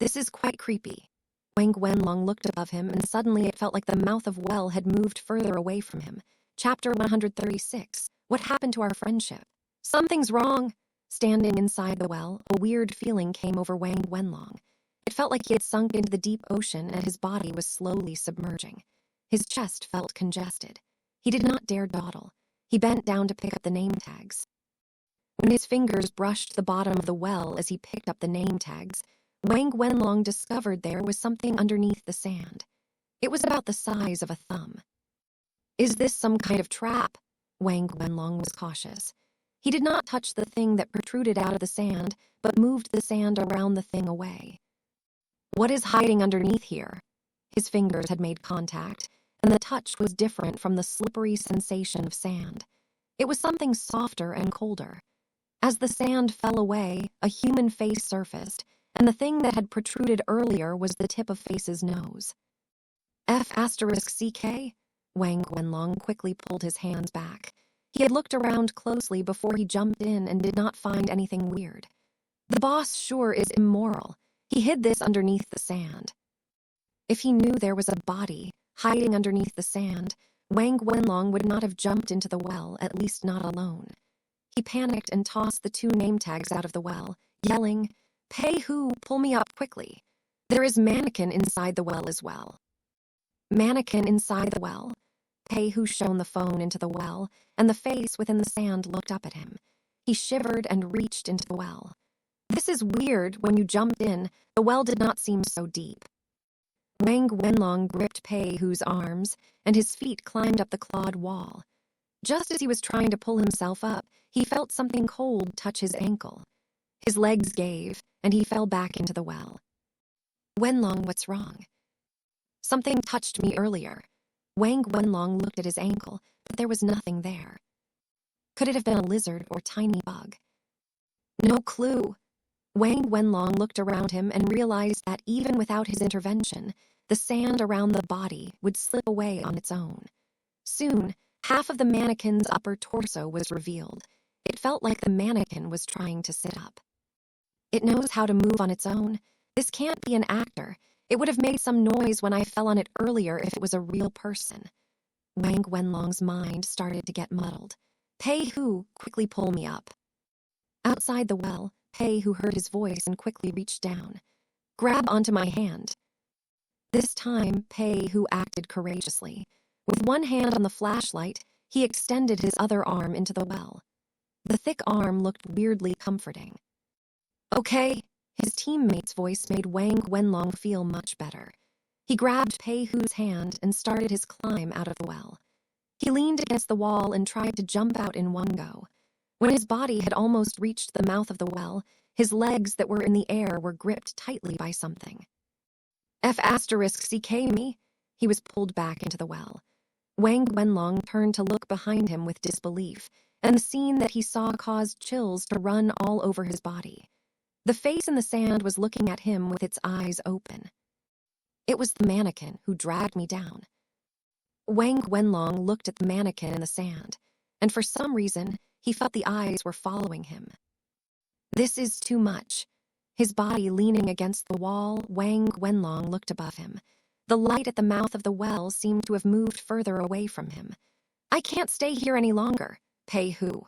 S1: This is quite creepy. Wang Wenlong looked above him, and suddenly it felt like the mouth of well had moved further away from him. Chapter 136. What happened to our friendship? Something's wrong. Standing inside the well, a weird feeling came over Wang Wenlong. It felt like he had sunk into the deep ocean and his body was slowly submerging. His chest felt congested. He did not dare dawdle. He bent down to pick up the name tags. When his fingers brushed the bottom of the well as he picked up the name tags, Wang Wenlong discovered there was something underneath the sand. It was about the size of a thumb. Is this some kind of trap? Wang Wenlong was cautious. He did not touch the thing that protruded out of the sand, but moved the sand around the thing away. What is hiding underneath here? His fingers had made contact, and the touch was different from the slippery sensation of sand. It was something softer and colder. As the sand fell away, a human face surfaced, and the thing that had protruded earlier was the tip of Face's nose. F***CK? Wang Wenlong quickly pulled his hands back. He had looked around closely before he jumped in and did not find anything weird. The boss sure is immoral. He hid this underneath the sand. If he knew there was a body hiding underneath the sand, Wang Wenlong would not have jumped into the well, at least not alone. He panicked and tossed the 2 name tags out of the well, yelling, "Pei Hu, pull me up quickly. There is mannequin inside the well as well." Mannequin inside the well? Pei Hu shone the phone into the well, and the face within the sand looked up at him. He shivered and reached into the well. This is weird. When you jumped in, the well did not seem so deep. Wang Wenlong gripped Pei Hu's arms, and his feet climbed up the clawed wall. Just as he was trying to pull himself up, he felt something cold touch his ankle. His legs gave, and he fell back into the well. Wenlong, what's wrong? Something touched me earlier. Wang Wenlong looked at his ankle, but there was nothing there. Could it have been a lizard or tiny bug? No clue. Wang Wenlong looked around him and realized that even without his intervention, the sand around the body would slip away on its own. Soon, half of the mannequin's upper torso was revealed. It felt like the mannequin was trying to sit up. It knows how to move on its own. This can't be an actor. It would have made some noise when I fell on it earlier if it was a real person. Wang Wenlong's mind started to get muddled. Pei Hu, quickly pull me up. Outside the well, Pei Hu heard his voice and quickly reached down. Grab onto my hand. This time, Pei Hu acted courageously. With one hand on the flashlight, he extended his other arm into the well. The thick arm looked weirdly comforting. Okay. His teammate's voice made Wang Wenlong feel much better. He grabbed Pei Hu's hand and started his climb out of the well. He leaned against the wall and tried to jump out in one go. When his body had almost reached the mouth of the well, his legs that were in the air were gripped tightly by something. F***CK me? He was pulled back into the well. Wang Wenlong turned to look behind him with disbelief, and the scene that he saw caused chills to run all over his body. The face in the sand was looking at him with its eyes open. It was the mannequin who dragged me down. Wang Wenlong looked at the mannequin in the sand, and for some reason, he felt the eyes were following him. This is too much. His body leaning against the wall, Wang Wenlong looked above him. The light at the mouth of the well seemed to have moved further away from him. I can't stay here any longer, Pei Hu.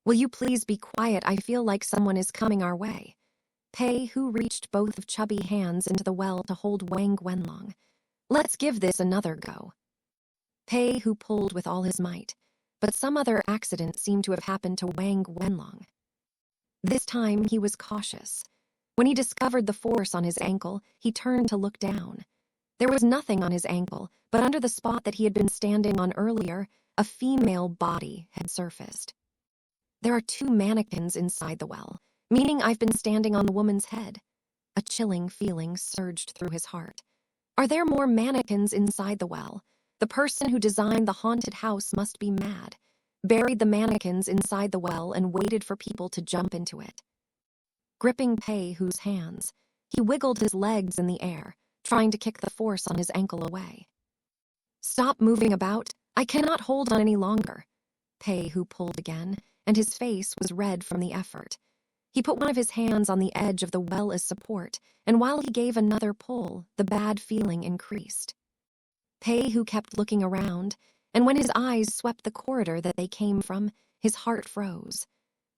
S1: Will you please be quiet? I feel like someone is coming our way. Pei Hu reached both of chubby hands into the well to hold Wang Wenlong. Let's give this another go. Pei Hu pulled with all his might, but some other accident seemed to have happened to Wang Wenlong. This time he was cautious. When he discovered the force on his ankle, he turned to look down. There was nothing on his ankle, but under the spot that he had been standing on earlier, a female body had surfaced. There are 2 mannequins inside the well, meaning I've been standing on the woman's head. A chilling feeling surged through his heart. Are there more mannequins inside the well? The person who designed the haunted house must be mad. Buried the mannequins inside the well and waited for people to jump into it. Gripping Pei Hu's hands, he wiggled his legs in the air, trying to kick the force on his ankle away. Stop moving about. I cannot hold on any longer. Pei Hu pulled again, and his face was red from the effort. He put one of his hands on the edge of the well as support, and while he gave another pull, the bad feeling increased. Pei Hu kept looking around, and when his eyes swept the corridor that they came from, his heart froze.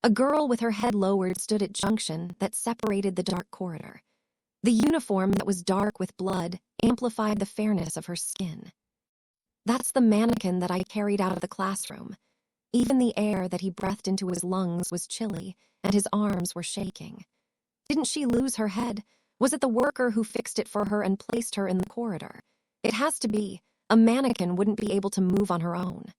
S1: A girl with her head lowered stood at junction that separated the dark corridor. The uniform that was dark with blood amplified the fairness of her skin. That's the mannequin that I carried out of the classroom. Even the air that he breathed into his lungs was chilly, and his arms were shaking. Didn't she lose her head? Was it the worker who fixed it for her and placed her in the corridor? It has to be. A mannequin wouldn't be able to move on her own.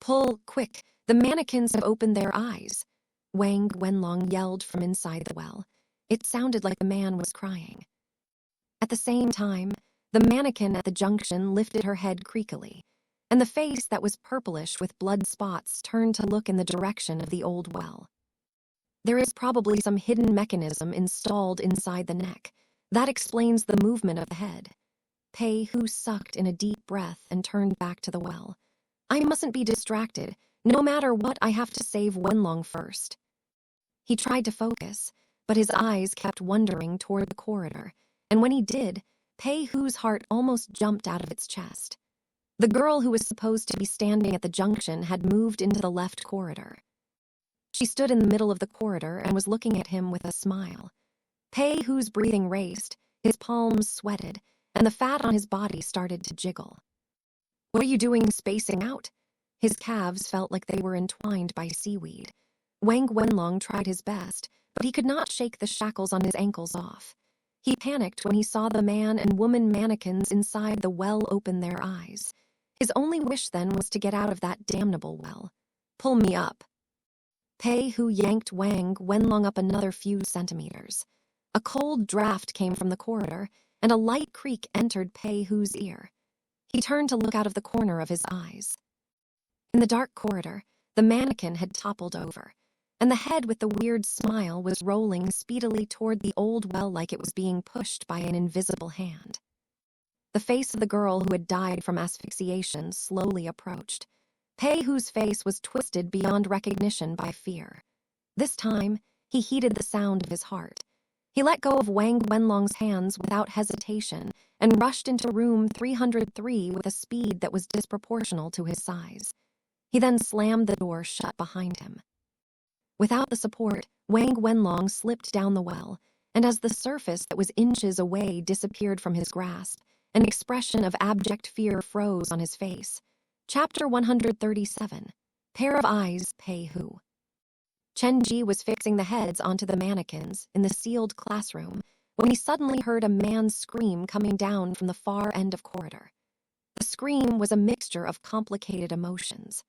S1: Pull, quick. The mannequins have opened their eyes. Wang Wenlong yelled from inside the well. It sounded like the man was crying. At the same time, the mannequin at the junction lifted her head creakily, and the face that was purplish with blood spots turned to look in the direction of the old well. There is probably some hidden mechanism installed inside the neck. That explains the movement of the head. Pei Hu sucked in a deep breath and turned back to the well. I mustn't be distracted. No matter what, I have to save Wenlong first. He tried to focus, but his eyes kept wandering toward the corridor, and when he did, Pei Hu's heart almost jumped out of its chest. The girl who was supposed to be standing at the junction had moved into the left corridor. She stood in the middle of the corridor and was looking at him with a smile. Pei Hu's breathing raced, his palms sweated, and the fat on his body started to jiggle. What are you doing spacing out? His calves felt like they were entwined by seaweed. Wang Wenlong tried his best, but he could not shake the shackles on his ankles off. He panicked when he saw the man and woman mannequins inside the well open their eyes. His only wish then was to get out of that damnable well. Pull me up. Pei Hu yanked Wang Wenlong up another few centimeters. A cold draft came from the corridor, and a light creak entered Pei Hu's ear. He turned to look out of the corner of his eyes. In the dark corridor, the mannequin had toppled over, and the head with the weird smile was rolling speedily toward the old well like it was being pushed by an invisible hand. The face of the girl who had died from asphyxiation slowly approached. Pei Hu's face was twisted beyond recognition by fear. This time, he heeded the sound of his heart. He let go of Wang Wenlong's hands without hesitation and rushed into room 303 with a speed that was disproportional to his size. He then slammed the door shut behind him. Without the support, Wang Wenlong slipped down the well, and as the surface that was inches away disappeared from his grasp, an expression of abject fear froze on his face. Chapter 137. Pair of Eyes, Pei Hu. Chen Ge was fixing the heads onto the mannequins in the sealed classroom when he suddenly heard a man's scream coming down from the far end of corridor. The scream was a mixture of complicated emotions.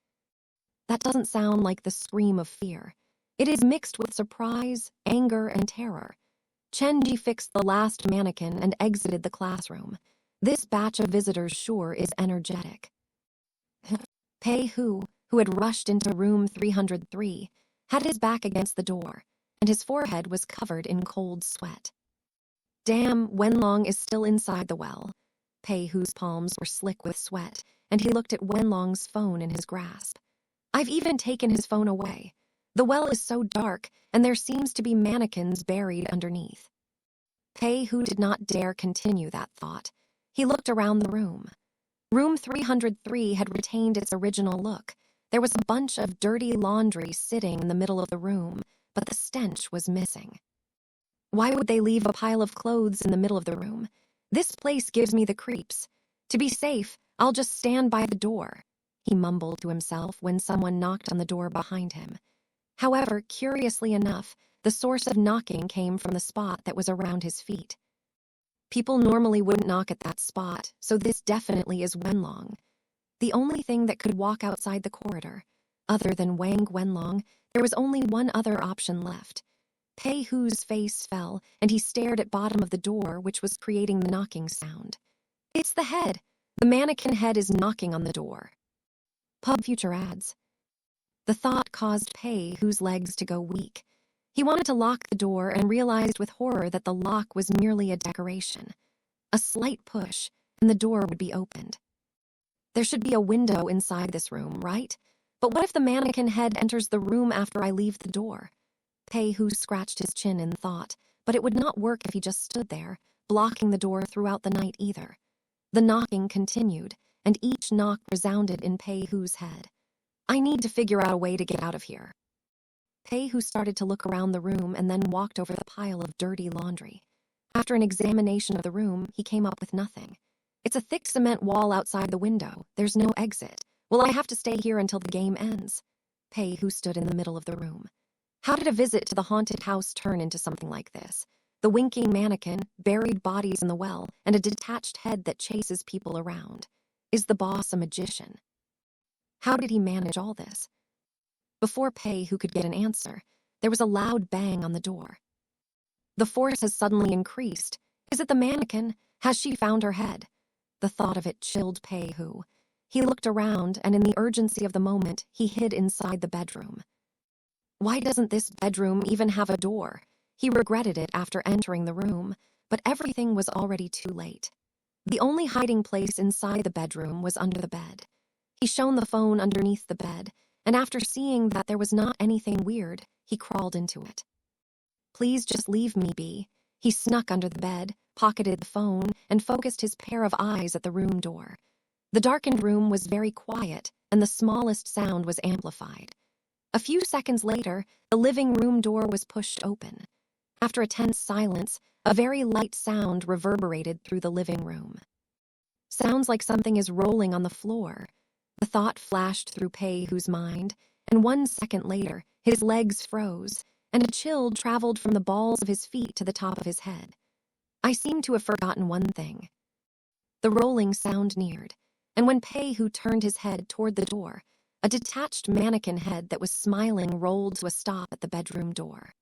S1: That doesn't sound like the scream of fear. It is mixed with surprise, anger, and terror. Chen Ge fixed the last mannequin and exited the classroom. This batch of visitors sure is energetic. Pei Hu, who had rushed into room 303, had his back against the door, and his forehead was covered in cold sweat. Damn, Wenlong is still inside the well. Pei Hu's palms were slick with sweat, and he looked at Wenlong's phone in his grasp. I've even taken his phone away. The well is so dark, and there seems to be mannequins buried underneath. Pei Hu did not dare continue that thought. He looked around the room. Room 303 had retained its original look. There was a bunch of dirty laundry sitting in the middle of the room, but the stench was missing. Why would they leave a pile of clothes in the middle of the room? This place gives me the creeps. To be safe, I'll just stand by the door, he mumbled to himself when someone knocked on the door behind him. However, curiously enough, the source of knocking came from the spot that was around his feet. People normally wouldn't knock at that spot, so this definitely is Wenlong. The only thing that could walk outside the corridor, other than Wang Wenlong, there was only one other option left. Pei Hu's face fell, and he stared at bottom of the door, which was creating the knocking sound. It's the head. The mannequin head is knocking on the door. Pub future ads. The thought caused Pei Hu's legs to go weak. He wanted to lock the door and realized with horror that the lock was merely a decoration. A slight push, and the door would be opened. There should be a window inside this room, right? But what if the mannequin head enters the room after I leave the door? Pei Hu scratched his chin in thought, but it would not work if he just stood there, blocking the door throughout the night either. The knocking continued, and each knock resounded in Pei Hu's head. I need to figure out a way to get out of here. Pei Hu started to look around the room and then walked over the pile of dirty laundry. After an examination of the room, he came up with nothing. It's a thick cement wall outside the window. There's no exit. Will I have to stay here until the game ends? Pei Hu stood in the middle of the room. How did a visit to the haunted house turn into something like this? The winking mannequin, buried bodies in the well, and a detached head that chases people around. Is the boss a magician? How did he manage all this? Before Pei Hu could get an answer, there was a loud bang on the door. The force has suddenly increased. Is it the mannequin? Has she found her head? The thought of it chilled Pei Hu. He looked around, and in the urgency of the moment, he hid inside the bedroom. Why doesn't this bedroom even have a door? He regretted it after entering the room, but everything was already too late. The only hiding place inside the bedroom was under the bed. He shone the phone underneath the bed, and after seeing that there was not anything weird, he crawled into it. Please just leave me be. He snuck under the bed, pocketed the phone, and focused his pair of eyes at the room door. The darkened room was very quiet, and the smallest sound was amplified. A few seconds later, the living room door was pushed open. After a tense silence, a very light sound reverberated through the living room. Sounds like something is rolling on the floor. The thought flashed through Pei Hu's mind, and 1 second later, his legs froze, and a chill traveled from the balls of his feet to the top of his head. I seem to have forgotten one thing. The rolling sound neared, and when Pei Hu turned his head toward the door, a detached mannequin head that was smiling rolled to a stop at the bedroom door.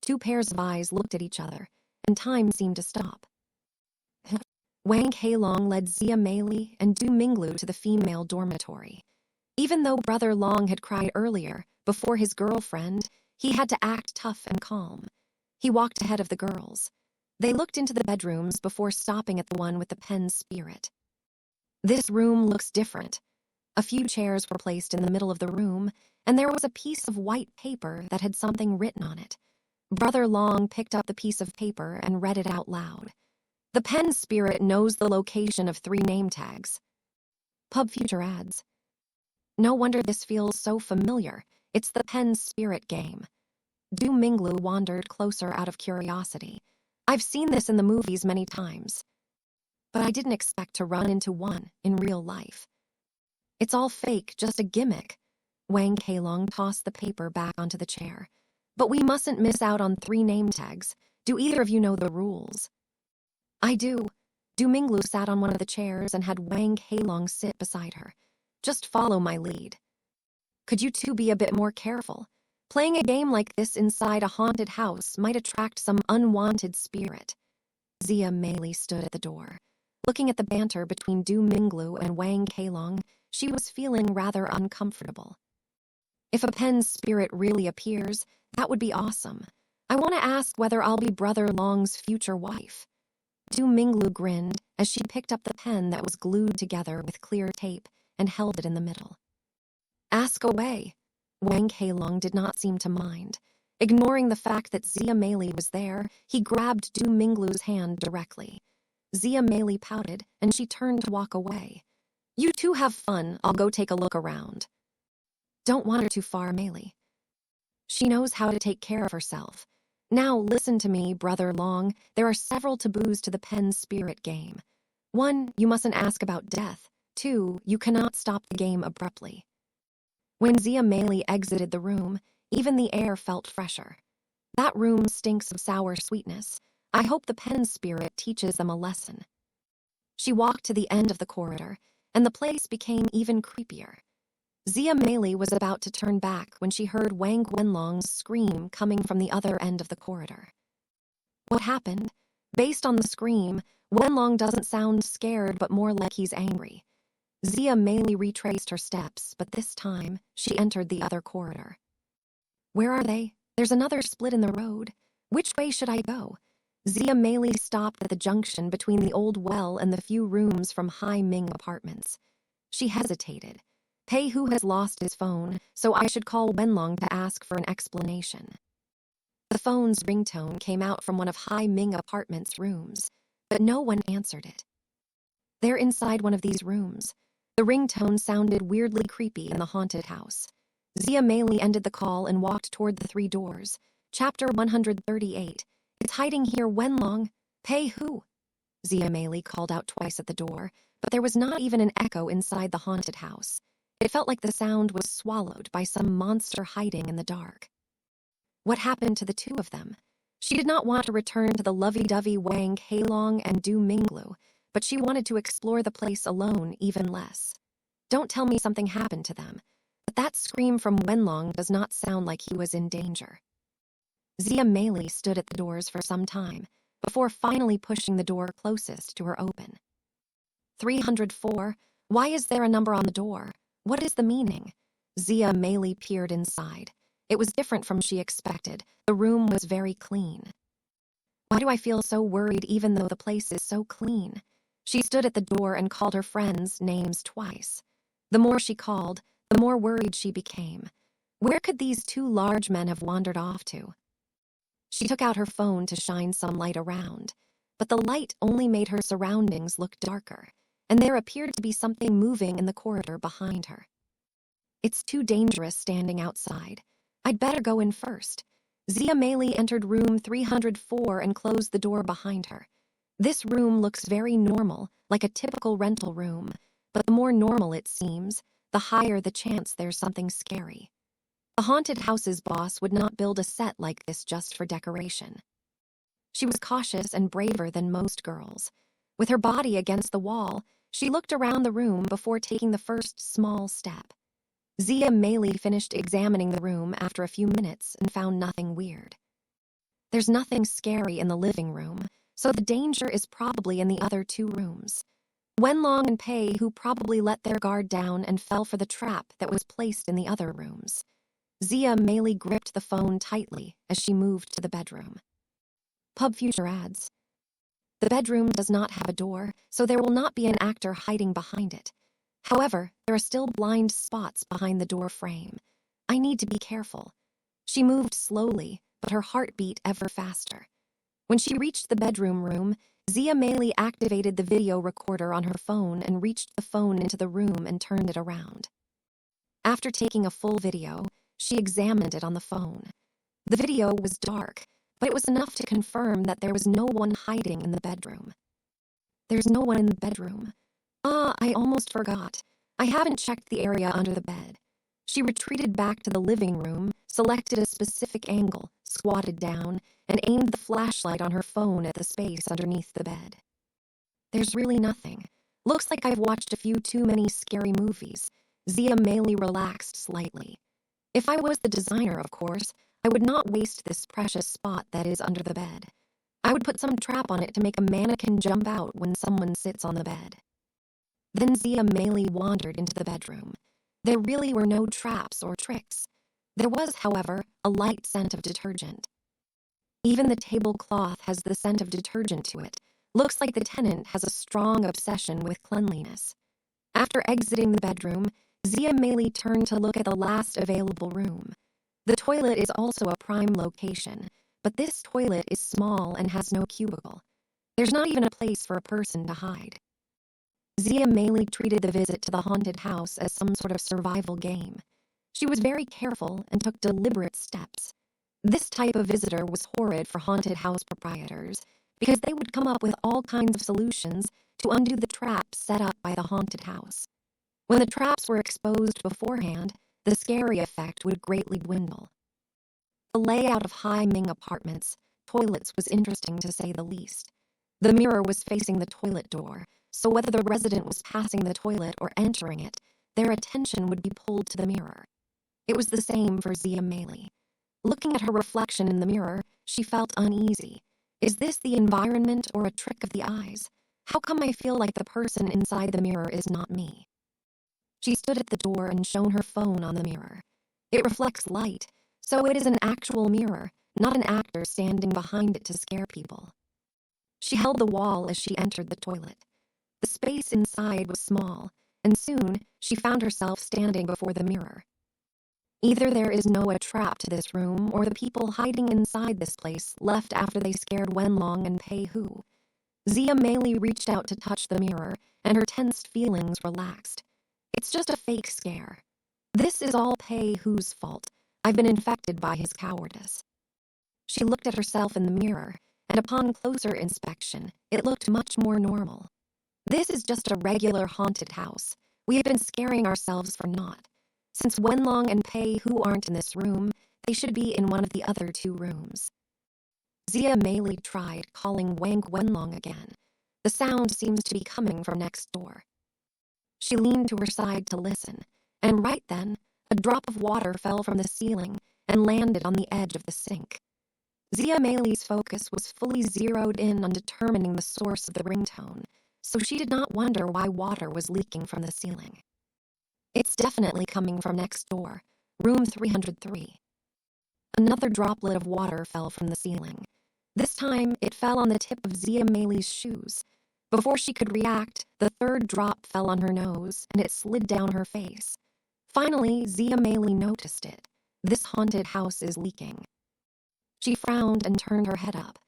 S1: 2 pairs of eyes looked at each other, and time seemed to stop. Wang Heilong led Zia Meili and Du Minglu to the female dormitory. Even though Brother Long had cried earlier, before his girlfriend, he had to act tough and calm. He walked ahead of the girls. They looked into the bedrooms before stopping at the one with the pen spirit. This room looks different. A few chairs were placed in the middle of the room, and there was a piece of white paper that had something written on it. Brother Long picked up the piece of paper and read it out loud. The pen spirit knows the location of 3 name tags. Pub Future ads. No wonder this feels so familiar. It's the pen spirit game. Du Minglu wandered closer out of curiosity. I've seen this in the movies many times, but I didn't expect to run into one in real life. It's all fake, just a gimmick. Wang Heilong tossed the paper back onto the chair. But we mustn't miss out on 3 name tags. Do either of you know the rules? I do. Du Minglu sat on one of the chairs and had Wang Heilong sit beside her. Just follow my lead. Could you two be a bit more careful? Playing a game like this inside a haunted house might attract some unwanted spirit. Zia Meili stood at the door. Looking at the banter between Du Minglu and Wang Heilong, she was feeling rather uncomfortable. If a pen spirit really appears, that would be awesome. I want to ask whether I'll be Brother Long's future wife. Du Minglu grinned as she picked up the pen that was glued together with clear tape and held it in the middle. Ask away. Wang Heilong did not seem to mind. Ignoring the fact that Zia Meili was there, he grabbed Du Minglu's hand directly. Zia Meili pouted, and she turned to walk away. You two have fun, I'll go take a look around. Don't wander too far, Meili. She knows how to take care of herself. Now listen to me, Brother Long. There are several taboos to the pen spirit game. 1, you mustn't ask about death. 2, you cannot stop the game abruptly. When Zia Meili exited the room, even the air felt fresher. That room stinks of sour sweetness. I hope the pen spirit teaches them a lesson. She walked to the end of the corridor, and the place became even creepier. Zia Meili was about to turn back when she heard Wang Wenlong's scream coming from the other end of the corridor. What happened? Based on the scream, Wenlong doesn't sound scared but more like he's angry. Zia Meili retraced her steps, but this time, she entered the other corridor. Where are they? There's another split in the road. Which way should I go? Zia Meili stopped at the junction between the old well and the few rooms from Hai Ming apartments. She hesitated. Pei Hu has lost his phone, so I should call Wenlong to ask for an explanation. The phone's ringtone came out from one of Hai Ming apartments' rooms, but no one answered it. They're inside one of these rooms. The ringtone sounded weirdly creepy in the haunted house. Zia Meili ended the call and walked toward the 3 doors. Chapter 138. It's hiding here, Wenlong. Pei Hu. Zia Meili called out twice at the door, but there was not even an echo inside the haunted house. It felt like the sound was swallowed by some monster hiding in the dark. What happened to the 2 of them? She did not want to return to the lovey-dovey Wang Heilong and Du Minglu, but she wanted to explore the place alone even less. Don't tell me something happened to them. But that scream from Wenlong does not sound like he was in danger. Zia Meili stood at the doors for some time, before finally pushing the door closest to her open. 304? Why is there a number on the door? What is the meaning? Zia Meili peered inside. It was different from she expected. The room was very clean. Why do I feel so worried even though the place is so clean? She stood at the door and called her friends' names twice. The more she called, the more worried she became. Where could these two large men have wandered off to? She took out her phone to shine some light around, but the light only made her surroundings look darker, and there appeared to be something moving in the corridor behind her. It's too dangerous standing outside. I'd better go in first. Zia Meili entered room 304 and closed the door behind her. This room looks very normal, like a typical rental room, but the more normal it seems, the higher the chance there's something scary. The haunted house's boss would not build a set like this just for decoration. She was cautious and braver than most girls. With her body against the wall, she looked around the room before taking the first small step. Zia Meili finished examining the room after a few minutes and found nothing weird. There's nothing scary in the living room, so the danger is probably in the other two rooms. Wenlong and Pei, who probably let their guard down and fell for the trap that was placed in the other rooms. Zia Meili gripped the phone tightly as she moved to the bedroom. Pub Future ads. The bedroom does not have a door, so there will not be an actor hiding behind it. However, there are still blind spots behind the door frame. I need to be careful. She moved slowly, but her heart beat ever faster. When she reached the bedroom room, Zia Meili activated the video recorder on her phone and reached the phone into the room and turned it around. After taking a full video, she examined it on the phone. The video was dark, but it was enough to confirm that there was no one hiding in the bedroom. There's no one in the bedroom. I almost forgot. I haven't checked the area under the bed. She retreated back to the living room, selected a specific angle, squatted down, and aimed the flashlight on her phone at the space underneath the bed. There's really nothing. Looks like I've watched a few too many scary movies. Zia Meili relaxed slightly. If I was the designer, of course, I would not waste this precious spot that is under the bed. I would put some trap on it to make a mannequin jump out when someone sits on the bed. Then Zia Meili wandered into the bedroom. There really were no traps or tricks. There was, however, a light scent of detergent. Even the tablecloth has the scent of detergent to it. Looks like the tenant has a strong obsession with cleanliness. After exiting the bedroom, Zia Meili turned to look at the last available room. The toilet is also a prime location, but this toilet is small and has no cubicle. There's not even a place for a person to hide. Zia Meili treated the visit to the haunted house as some sort of survival game. She was very careful and took deliberate steps. This type of visitor was horrid for haunted house proprietors because they would come up with all kinds of solutions to undo the traps set up by the haunted house. When the traps were exposed beforehand, the scary effect would greatly dwindle. The layout of Hai Ming apartments' toilets was interesting to say the least. The mirror was facing the toilet door, so whether the resident was passing the toilet or entering it, their attention would be pulled to the mirror. It was the same for Zia Meili. Looking at her reflection in the mirror, she felt uneasy. Is this the environment or a trick of the eyes? How come I feel like the person inside the mirror is not me? She stood at the door and shone her phone on the mirror. It reflects light, so it is an actual mirror, not an actor standing behind it to scare people. She held the wall as she entered the toilet. The space inside was small, and soon she found herself standing before the mirror. Either there is no trap to this room, or the people hiding inside this place left after they scared Wenlong and Pei Hu. Zia Meili reached out to touch the mirror, and her tensed feelings relaxed. It's just a fake scare. This is all Pei Hu's fault. I've been infected by his cowardice. She looked at herself in the mirror, and upon closer inspection, it looked much more normal. This is just a regular haunted house. We have been scaring ourselves for naught. Since Wenlong and Pei Hu aren't in this room, they should be in one of the other two rooms. Zia Meili tried calling Wang Wenlong again. The sound seems to be coming from next door. She leaned to her side to listen, and right then, A drop of water fell from the ceiling and landed on the edge of the sink. Zia Meili's focus was fully zeroed in on determining the source of the ringtone, so she did not wonder why water was leaking from the ceiling. It's definitely coming from next door, room 303. Another droplet of water fell from the ceiling. This time, it fell on the tip of Zia Meili's shoes. Before she could react, the third drop fell on her nose, and it slid down her face. Finally, Zia Meili noticed it. This haunted house is leaking. She frowned and turned her head up.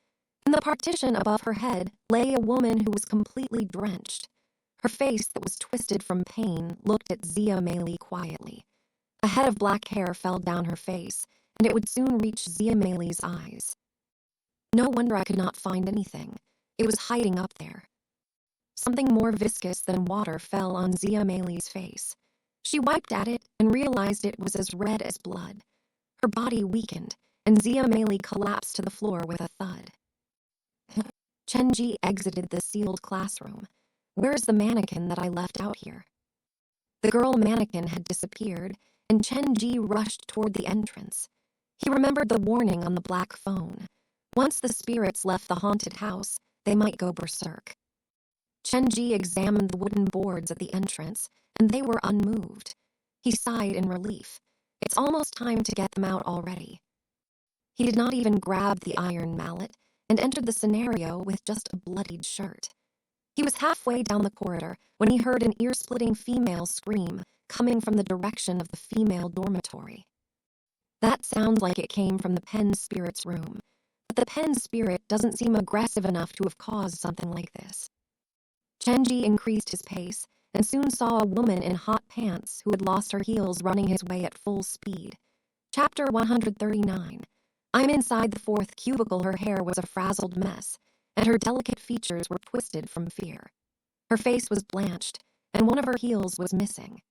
S1: In the partition above her head lay a woman who was completely drenched. Her face that was twisted from pain looked at Zia Meili quietly. A head of black hair fell down her face, and it would soon reach Zia Meili's eyes. No wonder I could not find anything. It was hiding up there. Something more viscous than water fell on Zia Meili's face. She wiped at it and realized it was as red as blood. Her body weakened, and Zia Meili collapsed to the floor with a thud. Chen Ge exited the sealed classroom. Where's the mannequin that I left out here? The girl mannequin had disappeared, and Chen Ge rushed toward the entrance. He remembered the warning on the black phone. Once the spirits left the haunted house, they might go berserk. Chen Ge examined the wooden boards at the entrance, and they were unmoved. He sighed in relief. It's almost time to get them out already. He did not even grab the iron mallet and entered the scenario with just a bloodied shirt. He was halfway down the corridor when he heard an ear-splitting female scream coming from the direction of the female dormitory. That sounds like it came from the pen spirit's room, but the pen spirit doesn't seem aggressive enough to have caused something like this. Chen Ge increased his pace and soon saw a woman in hot pants who had lost her heels running his way at full speed. Chapter 139. I'm inside the fourth cubicle. Her hair was a frazzled mess, and her delicate features were twisted from fear. Her face was blanched, and one of her heels was missing.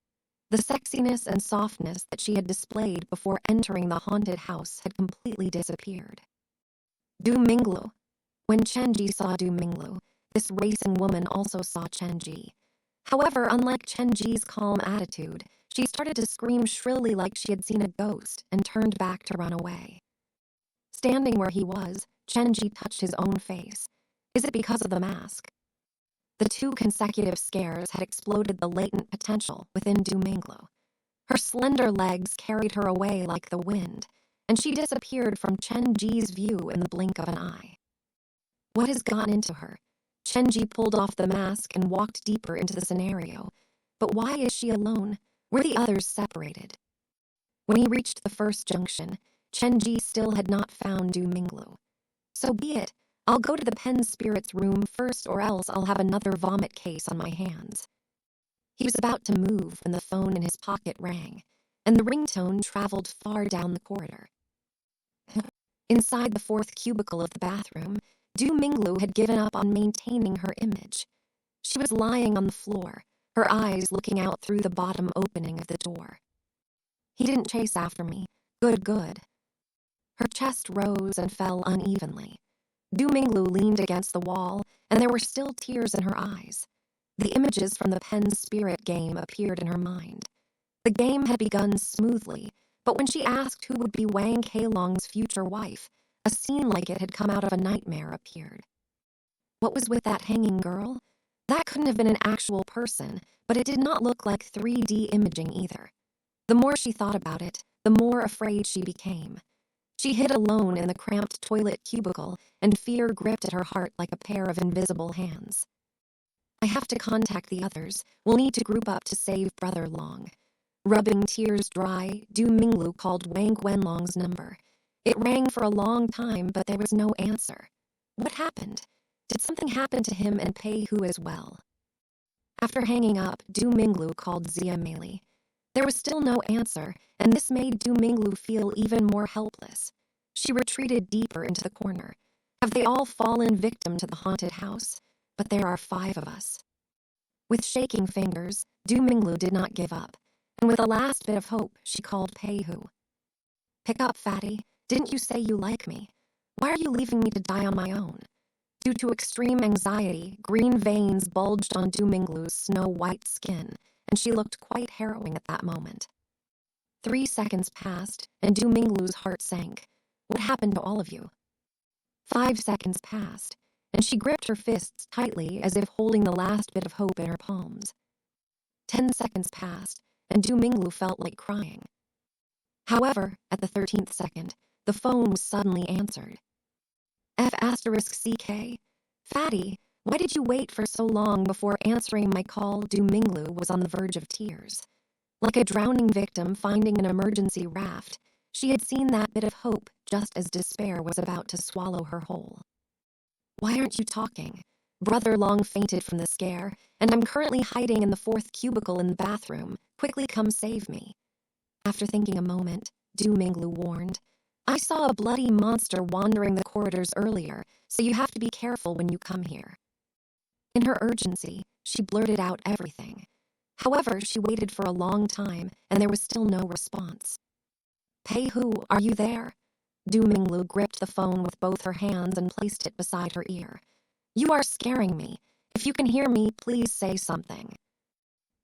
S1: The sexiness and softness that she had displayed before entering the haunted house had completely disappeared. Du Minglu. When Chen Ge saw Du Minglu, this racing woman also saw Chen Ge. However, unlike Chen Ge's calm attitude, she started to scream shrilly like she had seen a ghost and turned back to run away. Standing where he was, Chen Ge touched his own face. Is it because of the mask? The 2 consecutive scares had exploded the latent potential within Du Minglu. Her slender legs carried her away like the wind, and she disappeared from Chen Ge's view in the blink of an eye. What has gotten into her? Chen Ge pulled off the mask and walked deeper into the scenario. But why is she alone? Were the others separated? When he reached the first junction, Chen Ge still had not found Du Minglu. So be it. I'll go to the pen spirit's room first, or else I'll have another vomit case on my hands. He was about to move when the phone in his pocket rang, and the ringtone traveled far down the corridor. Inside the fourth cubicle of the bathroom, Du Minglu had given up on maintaining her image. She was lying on the floor, her eyes looking out through the bottom opening of the door. He didn't chase after me. Good. Her chest rose and fell unevenly. Du Minglu leaned against the wall, and there were still tears in her eyes. The images from the pen spirit game appeared in her mind. The game had begun smoothly, but when she asked who would be Wang Keilong's future wife, a scene like it had come out of a nightmare appeared. What was with that hanging girl? That couldn't have been an actual person, but it did not look like 3D imaging either. The more she thought about it, the more afraid she became. She hid alone in the cramped toilet cubicle, and fear gripped at her heart like a pair of invisible hands. I have to contact the others. We'll need to group up to save Brother Long. Rubbing tears dry, Du Minglu called Wang Wenlong's number. It rang for a long time, but there was no answer. What happened? Did something happen to him and Pei Hu as well? After hanging up, Du Minglu called Zia Meili. There was still no answer, and this made Du Minglu feel even more helpless. She retreated deeper into the corner. Have they all fallen victim to the haunted house? But there are 5 of us. With shaking fingers, Du Minglu did not give up, and with a last bit of hope, she called Pei Hu. Pick up, fatty. Didn't you say you like me? Why are you leaving me to die on my own? Due to extreme anxiety, green veins bulged on Du Minglu's snow-white skin, and she looked quite harrowing at that moment. 3 seconds passed, and Du Minglu's heart sank. What happened to all of you? 5 seconds passed, and she gripped her fists tightly as if holding the last bit of hope in her palms. 10 seconds passed, and Du Minglu felt like crying. However, at the 13th second, the phone was suddenly answered. F***CK? Fatty, why did you wait for so long before answering my call? Du Minglu was on the verge of tears. Like a drowning victim finding an emergency raft, she had seen that bit of hope just as despair was about to swallow her whole. Why aren't you talking? Brother long fainted from the scare, and I'm currently hiding in the 4th cubicle in the bathroom. Quickly come save me. After thinking a moment, Du Minglu warned, I saw a bloody monster wandering the corridors earlier, so you have to be careful when you come here. In her urgency, she blurted out everything. However, she waited for a long time, and there was still no response. Pei-hu, are you there? Du Minglu gripped the phone with both her hands and placed it beside her ear. You are scaring me. If you can hear me, please say something.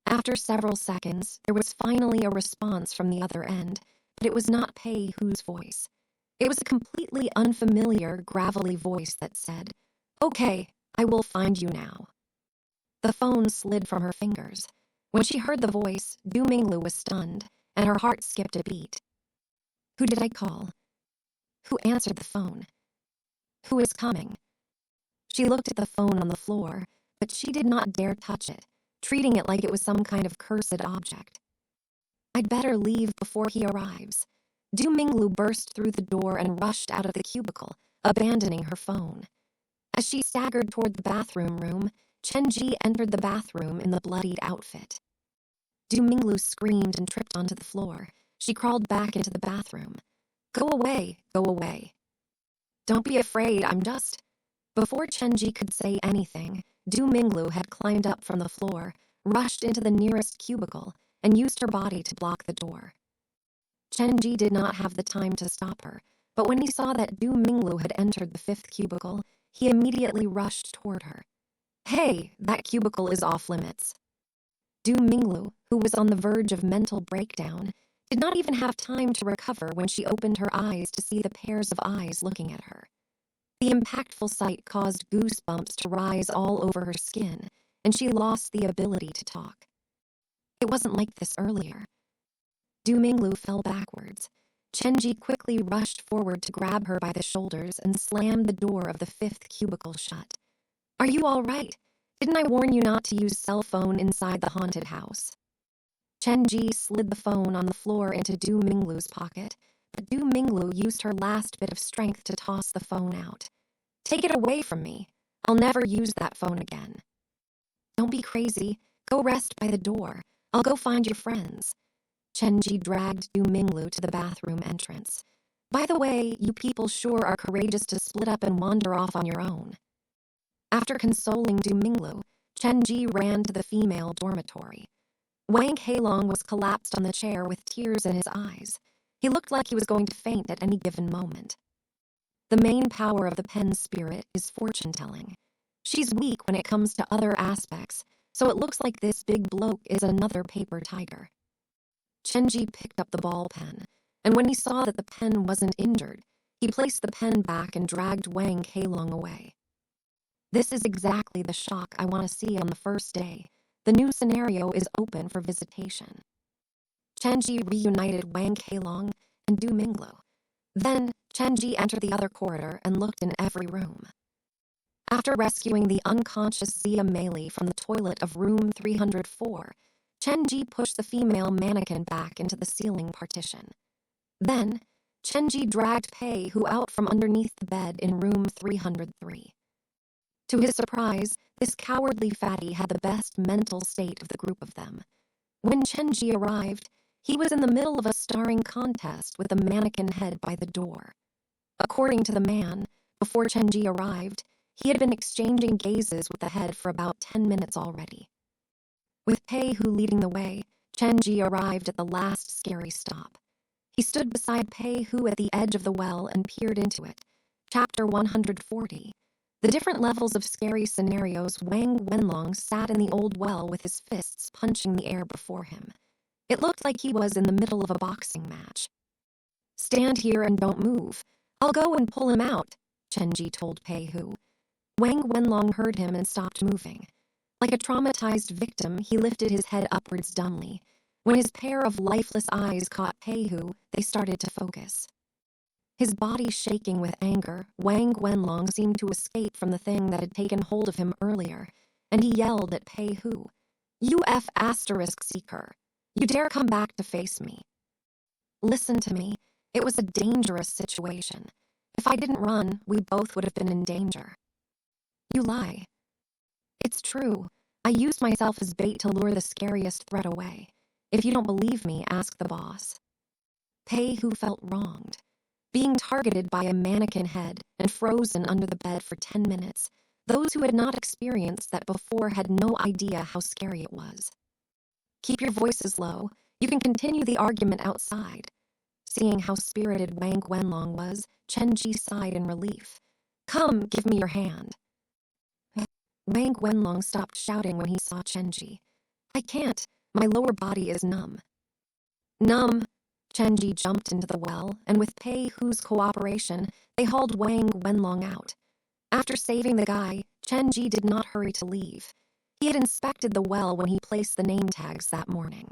S1: After several seconds, there was finally a response from the other end, but it was not Pei-hu's voice. It was a completely unfamiliar, gravelly voice that said, Okay, I will find you now. The phone slid from her fingers. When she heard the voice, Du Minglu was stunned, and her heart skipped a beat. Who did I call? Who answered the phone? Who is coming? She looked at the phone on the floor, but she did not dare touch it, treating it like it was some kind of cursed object. I'd better leave before he arrives. Du Minglu burst through the door and rushed out of the cubicle, abandoning her phone. As she staggered toward the bathroom room, Chen Ge entered the bathroom in the bloodied outfit. Du Minglu screamed and tripped onto the floor. She crawled back into the bathroom. Go away, go away. Don't be afraid, I'm just... Before Chen Ge could say anything, Du Minglu had climbed up from the floor, rushed into the nearest cubicle, and used her body to block the door. Chen Ge did not have the time to stop her, but when he saw that Du Minglu had entered the 5th cubicle, he immediately rushed toward her. Hey, that cubicle is off limits. Du Minglu, who was on the verge of mental breakdown, did not even have time to recover when she opened her eyes to see the pairs of eyes looking at her. The impactful sight caused goosebumps to rise all over her skin, and she lost the ability to talk. It wasn't like this earlier. Du Minglu fell backwards. Chen Ge quickly rushed forward to grab her by the shoulders and slammed the door of the 5th cubicle shut. Are you all right? Didn't I warn you not to use cell phone inside the haunted house? Chen Ge slid the phone on the floor into Du Minglu's pocket, but Du Minglu used her last bit of strength to toss the phone out. Take it away from me. I'll never use that phone again. Don't be crazy. Go rest by the door. I'll go find your friends. Chen Ge dragged Du Minglu to the bathroom entrance. By the way, you people sure are courageous to split up and wander off on your own. After consoling Du Minglu, Chen Ge ran to the female dormitory. Wang Heilong was collapsed on the chair with tears in his eyes. He looked like he was going to faint at any given moment. The main power of the pen spirit is fortune-telling. She's weak when it comes to other aspects, so it looks like this big bloke is another paper tiger. Chen Ge picked up the ball pen, and when he saw that the pen wasn't injured, he placed the pen back and dragged Wang Heilong away. This is exactly the shock I want to see on the first day. The new scenario is open for visitation. Chen Ge reunited Wang Heilong and Du Minglu. Then, Chen Ge entered the other corridor and looked in every room. After rescuing the unconscious Zia Meili from the toilet of room 304, Chen Ge pushed the female mannequin back into the ceiling partition. Then, Chen Ge dragged Pei-hu out from underneath the bed in room 303. To his surprise, this cowardly fatty had the best mental state of the group of them. When Chen Ge arrived, he was in the middle of a starring contest with the mannequin head by the door. According to the man, before Chen Ge arrived, he had been exchanging gazes with the head for about 10 minutes already. With Pei-hu leading the way, Chen Ge arrived at the last scary stop. He stood beside Pei-hu at the edge of the well and peered into it. Chapter 140. The different levels of scary scenarios. Wang Wenlong sat in the old well with his fists punching the air before him. It looked like he was in the middle of a boxing match. "Stand here and don't move. I'll go and pull him out," Chen Ge told Pei Hu. Wang Wenlong heard him and stopped moving. Like a traumatized victim, he lifted his head upwards dumbly. When his pair of lifeless eyes caught Pei Hu, they started to focus. His body shaking with anger, Wang Wenlong seemed to escape from the thing that had taken hold of him earlier, and he yelled at Pei Hu, "You F*** seeker. You dare come back to face me." "Listen to me. It was a dangerous situation. If I didn't run, we both would have been in danger." "You lie." "It's true. I used myself as bait to lure the scariest threat away. If you don't believe me, ask the boss." Pei Hu felt wronged. Being targeted by a mannequin head and frozen under the bed for 10 minutes, those who had not experienced that before had no idea how scary it was. "Keep your voices low. You can continue the argument outside." Seeing how spirited Wang Wenlong was, Chen Ge sighed in relief. "Come, give me your hand." Wang Wenlong stopped shouting when he saw Chen Ge. "I can't. My lower body is numb." "Numb." Chen Ge jumped into the well, and with Pei Hu's cooperation, they hauled Wang Wenlong out. After saving the guy, Chen Ge did not hurry to leave. He had inspected the well when he placed the name tags that morning.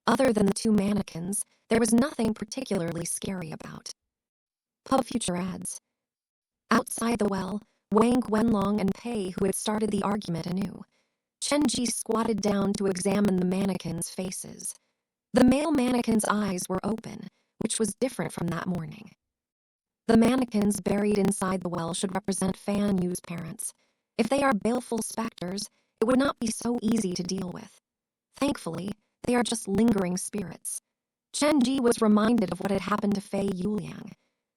S1: Other than the two mannequins, there was nothing particularly scary about. Pub future ads. Outside the well, Wang Wenlong and Pei Hu had started the argument anew. Chen Ge squatted down to examine the mannequins' faces. The male mannequin's eyes were open, which was different from that morning. The mannequins buried inside the well should represent Fan Yu's parents. If they are baleful specters, it would not be so easy to deal with. Thankfully, they are just lingering spirits. Chen Ge was reminded of what had happened to Fei Yuliang.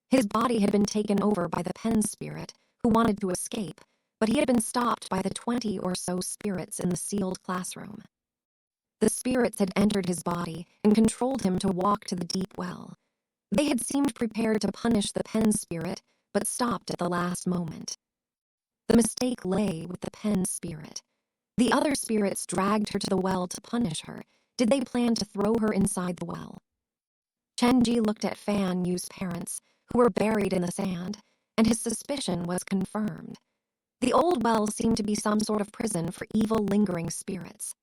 S1: His body had been taken over by the pen spirit, who wanted to escape, but he had been stopped by the 20 or so spirits in the sealed classroom. The spirits had entered his body and controlled him to walk to the deep well. They had seemed prepared to punish the pen spirit, but stopped at the last moment. The mistake lay with the pen spirit. The other spirits dragged her to the well to punish her. Did they plan to throw her inside the well? Chen Ge looked at Fan Yu's parents, who were buried in the sand, and his suspicion was confirmed. The old well seemed to be some sort of prison for evil lingering spirits.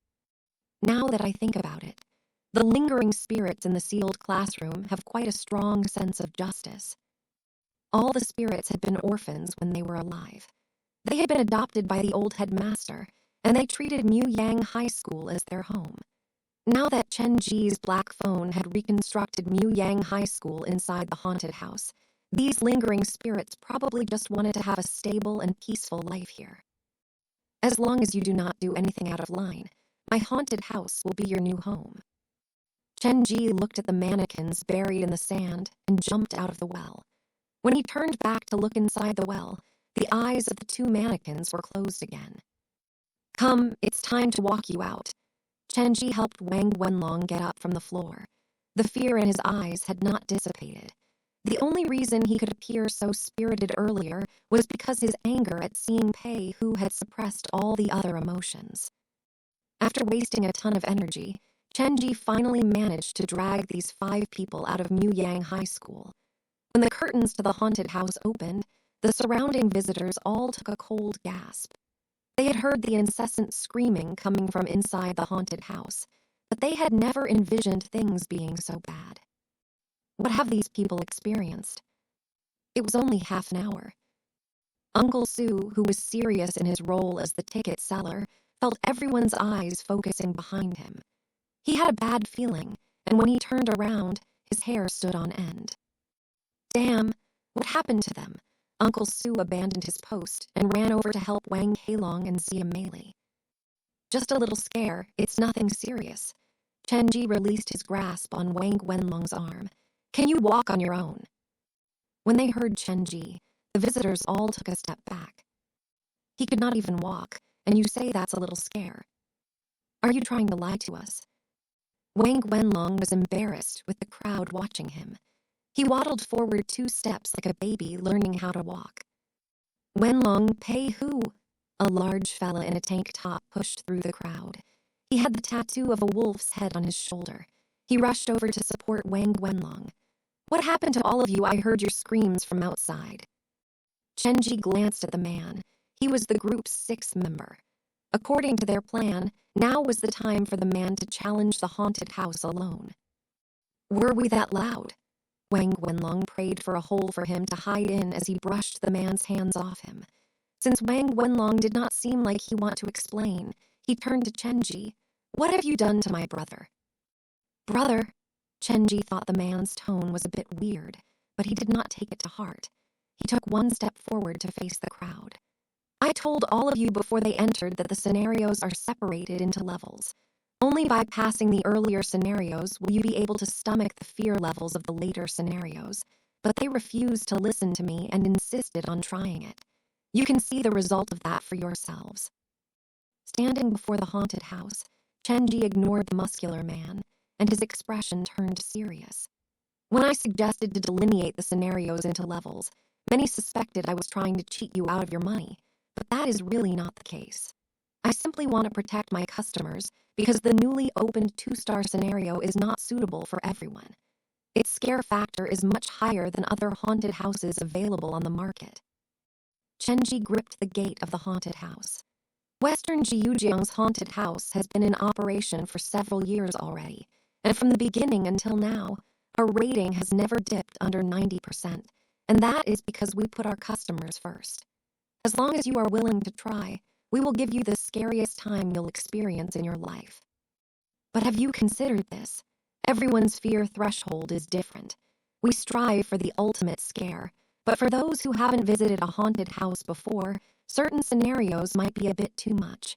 S1: Now that I think about it, the lingering spirits in the sealed classroom have quite a strong sense of justice. All the spirits had been orphans when they were alive. They had been adopted by the old headmaster, and they treated Mu Yang High School as their home. Now that Chen Ge's black phone had reconstructed Mu Yang High School inside the haunted house, these lingering spirits probably just wanted to have a stable and peaceful life here. "As long as you do not do anything out of line, my haunted house will be your new home." Chen Ge looked at the mannequins buried in the sand and jumped out of the well. When he turned back to look inside the well, the eyes of the two mannequins were closed again. "Come, it's time to walk you out." Chen Ge helped Wang Wenlong get up from the floor. The fear in his eyes had not dissipated. The only reason he could appear so spirited earlier was because his anger at seeing Pei Hu had suppressed all the other emotions. After wasting a ton of energy, Chen Ge finally managed to drag these 5 people out of Mu Yang High School. When the curtains to the haunted house opened, the surrounding visitors all took a cold gasp. They had heard the incessant screaming coming from inside the haunted house, but they had never envisioned things being so bad. What have these people experienced? It was only half an hour. Uncle Sue, who was serious in his role as the ticket seller, felt everyone's eyes focusing behind him. He had a bad feeling, and when he turned around, his hair stood on end. Damn, what happened to them? Uncle Sue abandoned his post and ran over to help Wang Heilong and Zia Meili. Just a little scare, it's nothing serious. Chen Ge released his grasp on Wang Wenlong's arm. Can you walk on your own? When they heard Chen Ge, the visitors all took a step back. He could not even walk, and you say that's a little scare. Are you trying to lie to us? Wang Wenlong was embarrassed with the crowd watching him. He waddled forward 2 steps like a baby learning how to walk. Wenlong Pei Hu, a large fella in a tank top pushed through the crowd. He had the tattoo of a wolf's head on his shoulder. He rushed over to support Wang Wenlong. "What happened to all of you? I heard your screams from outside." Chen Ge glanced at the man. He was the group's sixth member. According to their plan, now was the time for the man to challenge the haunted house alone. "Were we that loud?" Wang Wenlong prayed for a hole for him to hide in as he brushed the man's hands off him. Since Wang Wenlong did not seem like he wanted to explain, he turned to Chen Ge. "What have you done to my brother?" "Brother?" Chen Ge thought the man's tone was a bit weird, but he did not take it to heart. He took one step forward to face the crowd. "I told all of you before they entered that the scenarios are separated into levels. Only by passing the earlier scenarios will you be able to stomach the fear levels of the later scenarios, but they refused to listen to me and insisted on trying it. You can see the result of that for yourselves." Standing before the haunted house, Chen Ge ignored the muscular man, and his expression turned serious. "When I suggested to delineate the scenarios into levels, many suspected I was trying to cheat you out of your money, but that is really not the case. I simply want to protect my customers because the newly opened 2-star scenario is not suitable for everyone. Its scare factor is much higher than other haunted houses available on the market." Chen Ge gripped the gate of the haunted house. Western Jiujiang's haunted house has been in operation for several years already, and from the beginning until now, our rating has never dipped under 90%, and that is because we put our customers first. As long as you are willing to try, we will give you the scariest time you'll experience in your life. But have you considered this? Everyone's fear threshold is different. We strive for the ultimate scare, but for those who haven't visited a haunted house before, certain scenarios might be a bit too much.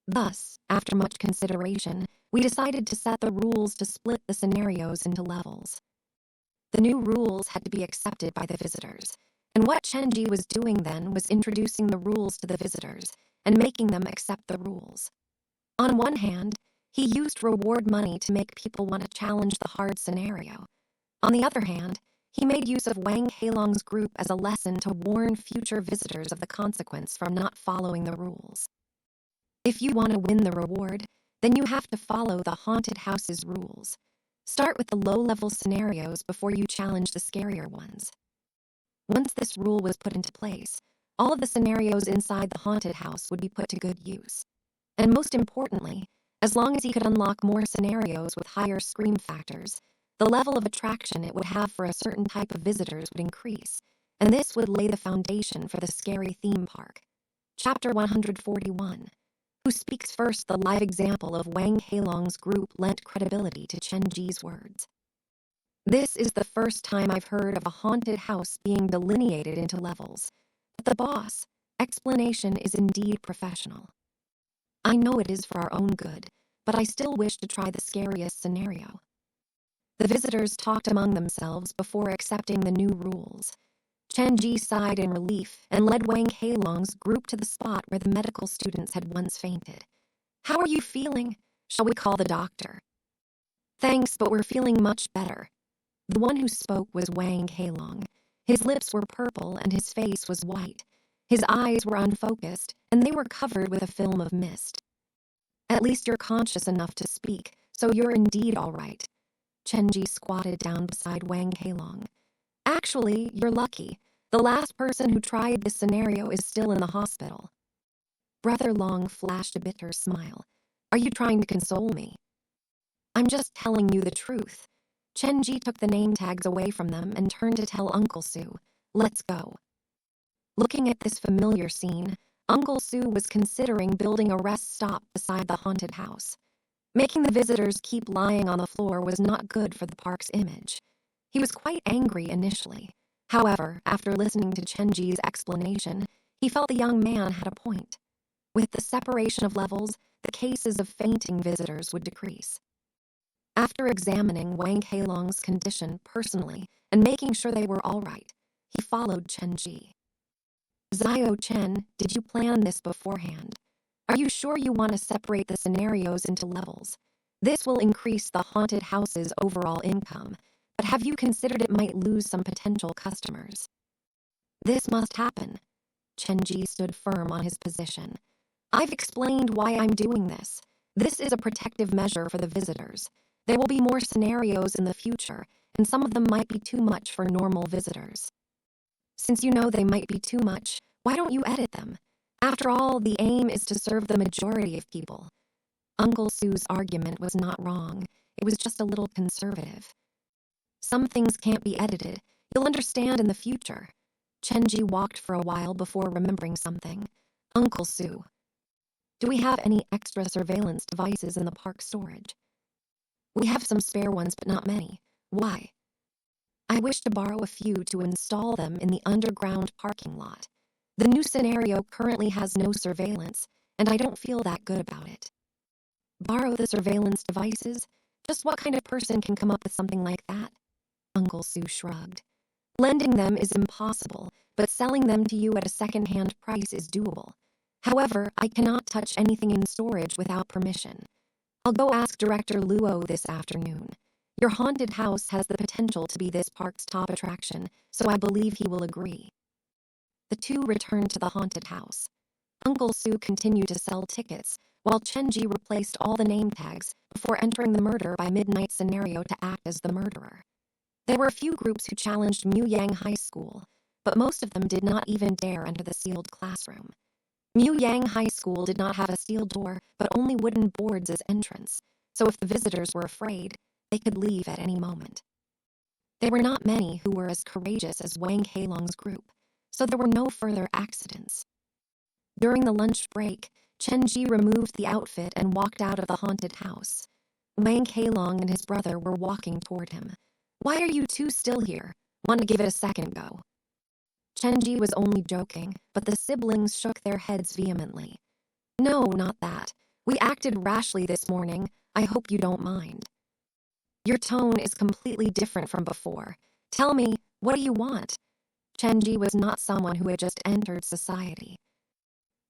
S1: Thus, after much consideration, we decided to set the rules to split the scenarios into levels. The new rules had to be accepted by the visitors, and what Chen Ge was doing then was introducing the rules to the visitors and making them accept the rules. On one hand, he used reward money to make people want to challenge the hard scenario. On the other hand, he made use of Wang Heilong's group as a lesson to warn future visitors of the consequence from not following the rules. If you want to win the reward, then you have to follow the haunted house's rules. Start with the low-level scenarios before you challenge the scarier ones. Once this rule was put into place, all of the scenarios inside the haunted house would be put to good use. And most importantly, as long as he could unlock more scenarios with higher scream factors, the level of attraction it would have for a certain type of visitors would increase, and this would lay the foundation for the scary theme park. Chapter 141. Who speaks first? The live example of Wang Heilong's group lent credibility to Chen Ge's words. "This is the first time I've heard of a haunted house being delineated into levels. But the boss, explanation is indeed professional. I know it is for our own good, but I still wish to try the scariest scenario." The visitors talked among themselves before accepting the new rules. Chen Ge sighed in relief and led Wang Heilong's group to the spot where the medical students had once fainted. "How are you feeling? Shall we call the doctor?" "Thanks, but we're feeling much better." The one who spoke was Wang Heilong. His lips were purple and his face was white. His eyes were unfocused, and they were covered with a film of mist. "At least you're conscious enough to speak, so you're indeed all right." Chen Ge squatted down beside Wang Heilong. "Actually, you're lucky. The last person who tried this scenario is still in the hospital." Brother Long flashed a bitter smile. "Are you trying to console me?" "I'm just telling you the truth." Chen Ge took the name tags away from them and turned to tell Uncle Sue, "Let's go." Looking at this familiar scene, Uncle Sue was considering building a rest stop beside the haunted house. Making the visitors keep lying on the floor was not good for the park's image. He was quite angry initially. However, after listening to Chen Ge's explanation, he felt the young man had a point. With the separation of levels, the cases of fainting visitors would decrease. After examining Wang Heilong's condition personally and making sure they were all right, he followed Chen Ge. "Xiao Chen, did you plan this beforehand? Are you sure you want to separate the scenarios into levels? This will increase the haunted house's overall income, but have you considered it might lose some potential customers?" "This must happen." Chen Ge stood firm on his position. "I've explained why I'm doing this. This is a protective measure for the visitors. There will be more scenarios in the future, and some of them might be too much for normal visitors. Since you know they might be too much, why don't you edit them? After all, the aim is to serve the majority of people. Uncle Sue's argument was not wrong. It was just a little conservative. Some things can't be edited. You'll understand in the future. Chen Ge walked for a while before remembering something. Uncle Sue. Do we have any extra surveillance devices in the park storage? We have some spare ones, but not many. Why? I wish to borrow a few to install them in the underground parking lot. The new scenario currently has no surveillance, and I don't feel that good about it. Borrow the surveillance devices? Just what kind of person can come up with something like that? Uncle Sue shrugged. Lending them is impossible, but selling them to you at a second-hand price is doable. However, I cannot touch anything in storage without permission. I'll go ask Director Luo this afternoon. Your haunted house has the potential to be this park's top attraction, so I believe he will agree. The two returned to the haunted house. Uncle Sue continued to sell tickets, while Chen Ge replaced all the name tags before entering the murder by midnight scenario to act as the murderer. There were a few groups who challenged Muyang High School, but most of them did not even dare enter the sealed classroom. Muyang High School did not have a steel door, but only wooden boards as entrance, so if the visitors were afraid, they could leave at any moment. There were not many who were as courageous as Wang Heilong's group, so there were no further accidents. During the lunch break, Chen Ge removed the outfit and walked out of the haunted house. Wang Heilong and his brother were walking toward him. Why are you two still here? Want to give it a second go? Chen Ge was only joking, but the siblings shook their heads vehemently. No, not that. We acted rashly this morning. I hope you don't mind. Your tone is completely different from before. Tell me, what do you want? Chen Ge was not someone who had just entered society.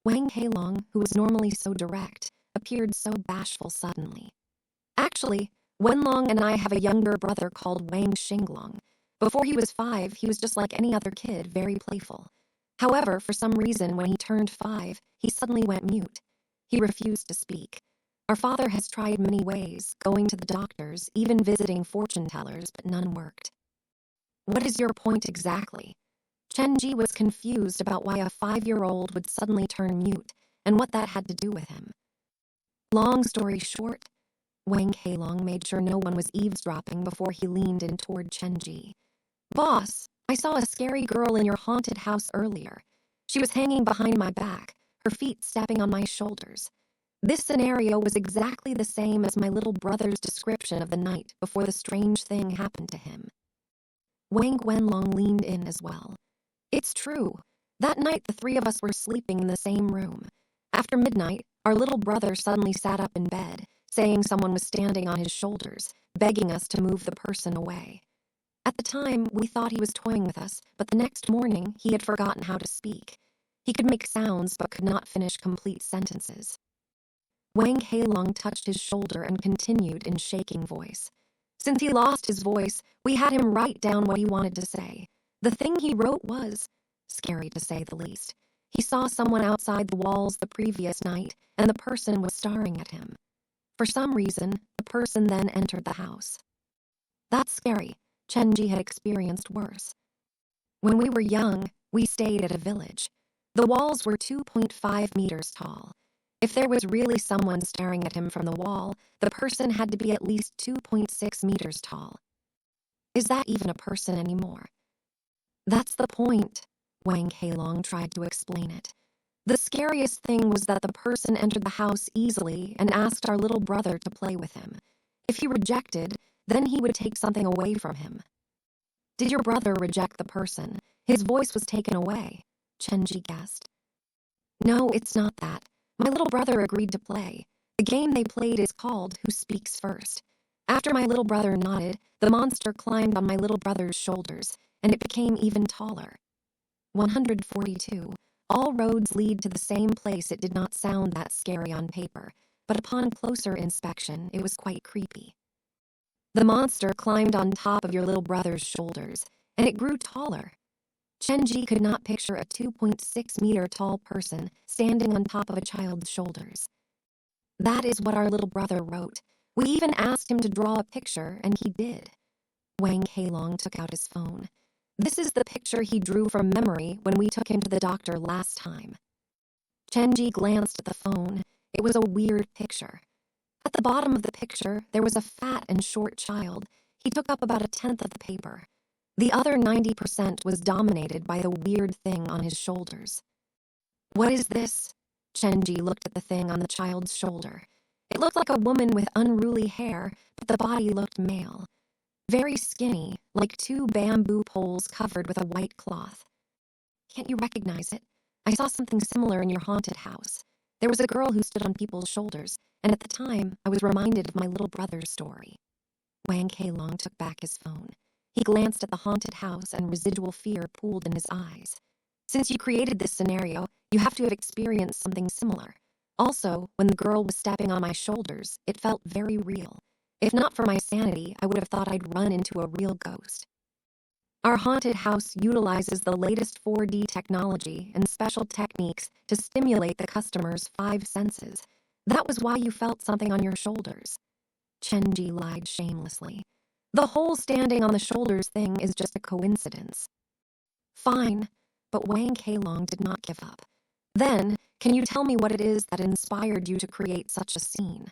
S1: Wang Heilong, who was normally so direct, appeared so bashful suddenly. Actually, Wenlong and I have a younger brother called Wang Xinglong. Before he was 5, he was just like any other kid, very playful. However, for some reason, when he turned 5, he suddenly went mute. He refused to speak. Our father has tried many ways, going to the doctors, even visiting fortune tellers, but none worked. What is your point exactly? Chen Ge was confused about why a 5-year-old would suddenly turn mute, and what that had to do with him. Long story short, Wang Heilong made sure no one was eavesdropping before he leaned in toward Chen Ge. Boss, I saw a scary girl in your haunted house earlier. She was hanging behind my back, her feet stepping on my shoulders. This scenario was exactly the same as my little brother's description of the night before the strange thing happened to him. Wang Wenlong leaned in as well. It's true. That night the three of us were sleeping in the same room. After midnight, our little brother suddenly sat up in bed, saying someone was standing on his shoulders, begging us to move the person away. At the time, we thought he was toying with us, but the next morning, he had forgotten how to speak. He could make sounds but could not finish complete sentences. Wang Heilong touched his shoulder and continued in shaking voice. Since he lost his voice, we had him write down what he wanted to say. The thing he wrote was scary, to say the least. He saw someone outside the walls the previous night, and the person was staring at him. For some reason, the person then entered the house. That's scary. Chen Ge had experienced worse. When we were young, we stayed at a village. The walls were 2.5 meters tall. If there was really someone staring at him from the wall, the person had to be at least 2.6 meters tall. Is that even a person anymore? That's the point, Wang Heilong tried to explain it. The scariest thing was that the person entered the house easily and asked our little brother to play with him. If he rejected, then he would take something away from him. Did your brother reject the person? His voice was taken away, Chen Ge guessed. No, it's not that. My little brother agreed to play. The game they played is called Who Speaks First. After my little brother nodded, the monster climbed on my little brother's shoulders, and it became even taller. 142. All roads lead to the same place. It did not sound that scary on paper, but upon closer inspection, it was quite creepy. The monster climbed on top of your little brother's shoulders, and it grew taller. Chen Ge could not picture a 2.6-meter tall person standing on top of a child's shoulders. That is what our little brother wrote. We even asked him to draw a picture, and he did. Wang Keilong took out his phone. This is the picture he drew from memory when we took him to the doctor last time. Chen Ge glanced at the phone. It was a weird picture. At the bottom of the picture, there was a fat and short child. He took up about 1/10 of the paper. The other 90% was dominated by the weird thing on his shoulders. What is this? Chen Ge looked at the thing on the child's shoulder. It looked like a woman with unruly hair, but the body looked male. Very skinny, like 2 bamboo poles covered with a white cloth. Can't you recognize it? I saw something similar in your haunted house. There was a girl who stood on people's shoulders, and at the time, I was reminded of my little brother's story. Wang Keilong took back his phone. He glanced at the haunted house and residual fear pooled in his eyes. Since you created this scenario, you have to have experienced something similar. Also, when the girl was stepping on my shoulders, it felt very real. If not for my sanity, I would have thought I'd run into a real ghost. Our haunted house utilizes the latest 4D technology and special techniques to stimulate the customer's 5 senses. That was why you felt something on your shoulders. Chen Ge lied shamelessly. The whole standing on the shoulders thing is just a coincidence. Fine, but Wang Keilong did not give up. Then, can you tell me what it is that inspired you to create such a scene?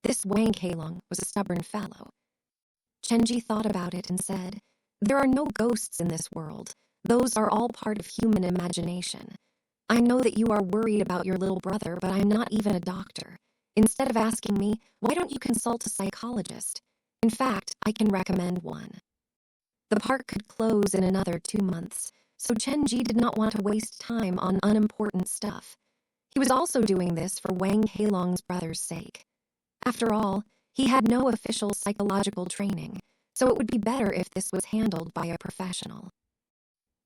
S1: This Wang Keilong was a stubborn fellow. Chen Ge thought about it and said, there are no ghosts in this world. Those are all part of human imagination. I know that you are worried about your little brother, but I'm not even a doctor. Instead of asking me, why don't you consult a psychologist? In fact, I can recommend one. The park could close in another 2 months, so Chen Ge did not want to waste time on unimportant stuff. He was also doing this for Wang Keilong's brother's sake. After all, he had no official psychological training, so it would be better if this was handled by a professional.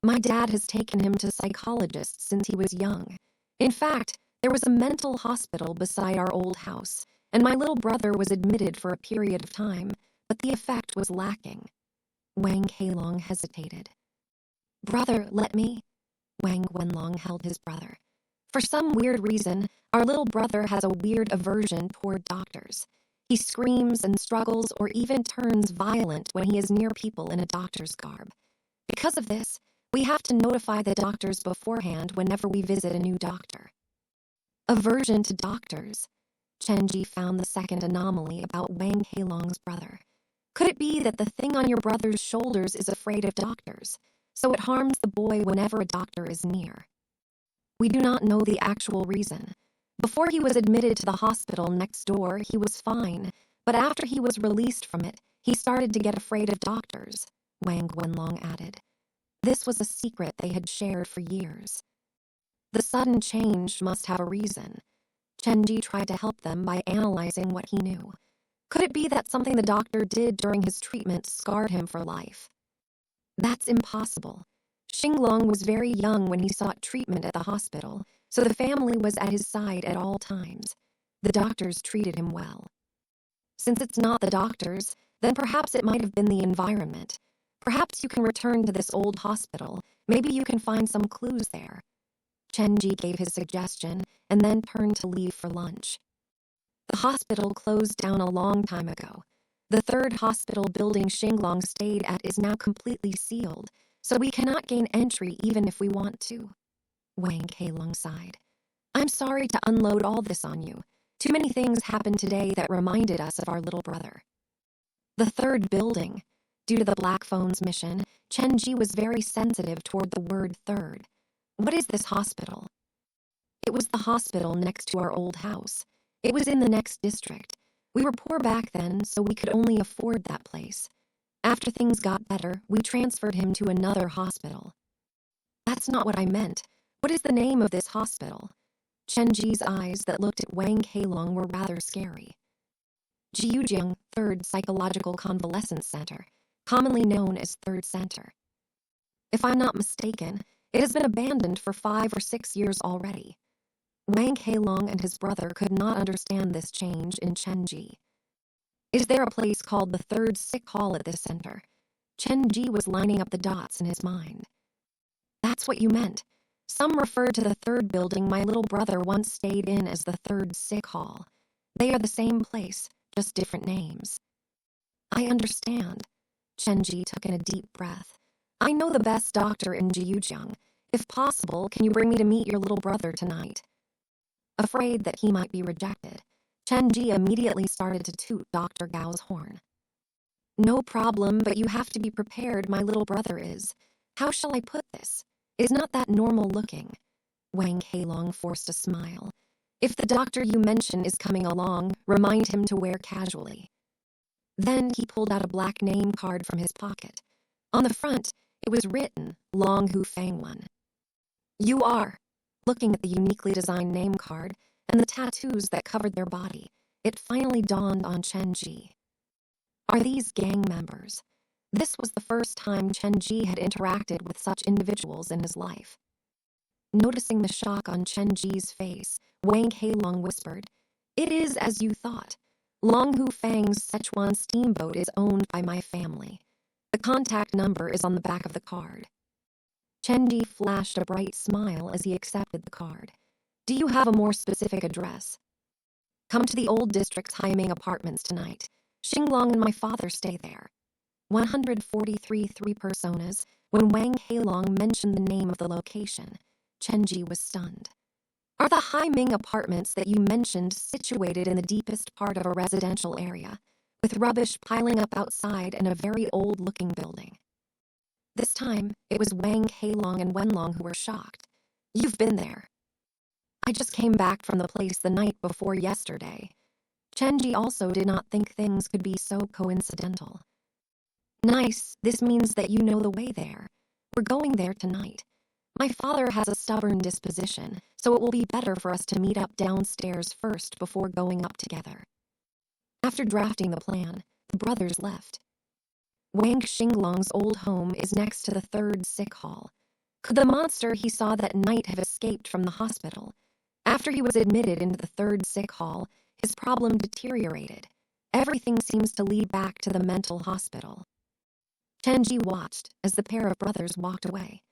S1: My dad has taken him to psychologists since he was young. In fact, there was a mental hospital beside our old house, and my little brother was admitted for a period of time, but the effect was lacking. Wang Keilong hesitated. Brother, let me. Wang Wenlong held his brother. For some weird reason, our little brother has a weird aversion toward doctors. He screams and struggles or even turns violent when he is near people in a doctor's garb. Because of this, we have to notify the doctors beforehand whenever we visit a new doctor. Aversion to doctors. Chen Ge found the second anomaly about Wang Keilong's brother. Could it be that the thing on your brother's shoulders is afraid of doctors, so it harms the boy whenever a doctor is near? We do not know the actual reason. Before he was admitted to the hospital next door, he was fine, but after he was released from it, he started to get afraid of doctors, Wang Wenlong added. This was a secret they had shared for years. The sudden change must have a reason. Chen Ge tried to help them by analyzing what he knew. Could it be that something the doctor did during his treatment scarred him for life? That's impossible. Xinglong was very young when he sought treatment at the hospital, so the family was at his side at all times. The doctors treated him well. Since it's not the doctors, then perhaps it might have been the environment. Perhaps you can return to this old hospital. Maybe you can find some clues there. Chen Ge gave his suggestion and then turned to leave for lunch. The hospital closed down a long time ago. The 3rd hospital building Xinglong stayed at is now completely sealed, so we cannot gain entry even if we want to. Wang Keilong sighed. I'm sorry to unload all this on you. Too many things happened today that reminded us of our little brother. The 3rd building. Due to the Black Phone's mission, Chen Ge was very sensitive toward the word 3rd. What is this hospital? It was the hospital next to our old house. It was in the next district. We were poor back then, so we could only afford that place. After things got better, we transferred him to another hospital. That's not what I meant. What is the name of this hospital? Chen Ge's eyes that looked at Wang Keilong were rather scary. Jiujiang 3rd Psychological Convalescence Center, commonly known as 3rd Center. If I'm not mistaken, it has been abandoned for 5 or 6 years already. Wang Keilong and his brother could not understand this change in Chen Ge. Is there a place called the 3rd Sick Hall at this center? Chen Ge was lining up the dots in his mind. That's what you meant. Some referred to the 3rd building my little brother once stayed in as the 3rd Sick Hall. They are the same place, just different names. I understand. Chen Ge took in a deep breath. I know the best doctor in Jiujiang. If possible, can you bring me to meet your little brother tonight? Afraid that he might be rejected, Chen Ge immediately started to toot Dr. Gao's horn. No problem, but you have to be prepared, my little brother is. How shall I put this? Is not that normal looking? Wang Heilong forced a smile. If the doctor you mention is coming along, remind him to wear casually. Then he pulled out a black name card from his pocket. On the front, it was written, Long Hu Fang One. You are. Looking at the uniquely designed name card and the tattoos that covered their body, it finally dawned on Chen Ge. Are these gang members? This was the first time Chen Ge had interacted with such individuals in his life. Noticing the shock on Chen Ge's face, Wang Heilong whispered, It is as you thought. Long Hu Fang's Sichuan steamboat is owned by my family. The contact number is on the back of the card. Chen Ge flashed a bright smile as he accepted the card. Do you have a more specific address? Come to the old district's Haiming apartments tonight. Xinglong and my father stay there. 143 three personas. When Wang Heilong mentioned the name of the location, Chen Ge was stunned. Are the Haiming apartments that you mentioned situated in the deepest part of a residential area, with rubbish piling up outside and a very old-looking building? This time, it was Wang Heilong and Wenlong who were shocked. You've been there. I just came back from the place the night before yesterday. Chen Ge also did not think things could be so coincidental. Nice, this means that you know the way there. We're going there tonight. My father has a stubborn disposition, so it will be better for us to meet up downstairs first before going up together. After drafting the plan, the brothers left. Wang Xinglong's old home is next to the third sick hall. Could the monster he saw that night have escaped from the hospital? After he was admitted into the third sick hall, his problem deteriorated. Everything seems to lead back to the mental hospital. Chen Ge watched as the pair of brothers walked away.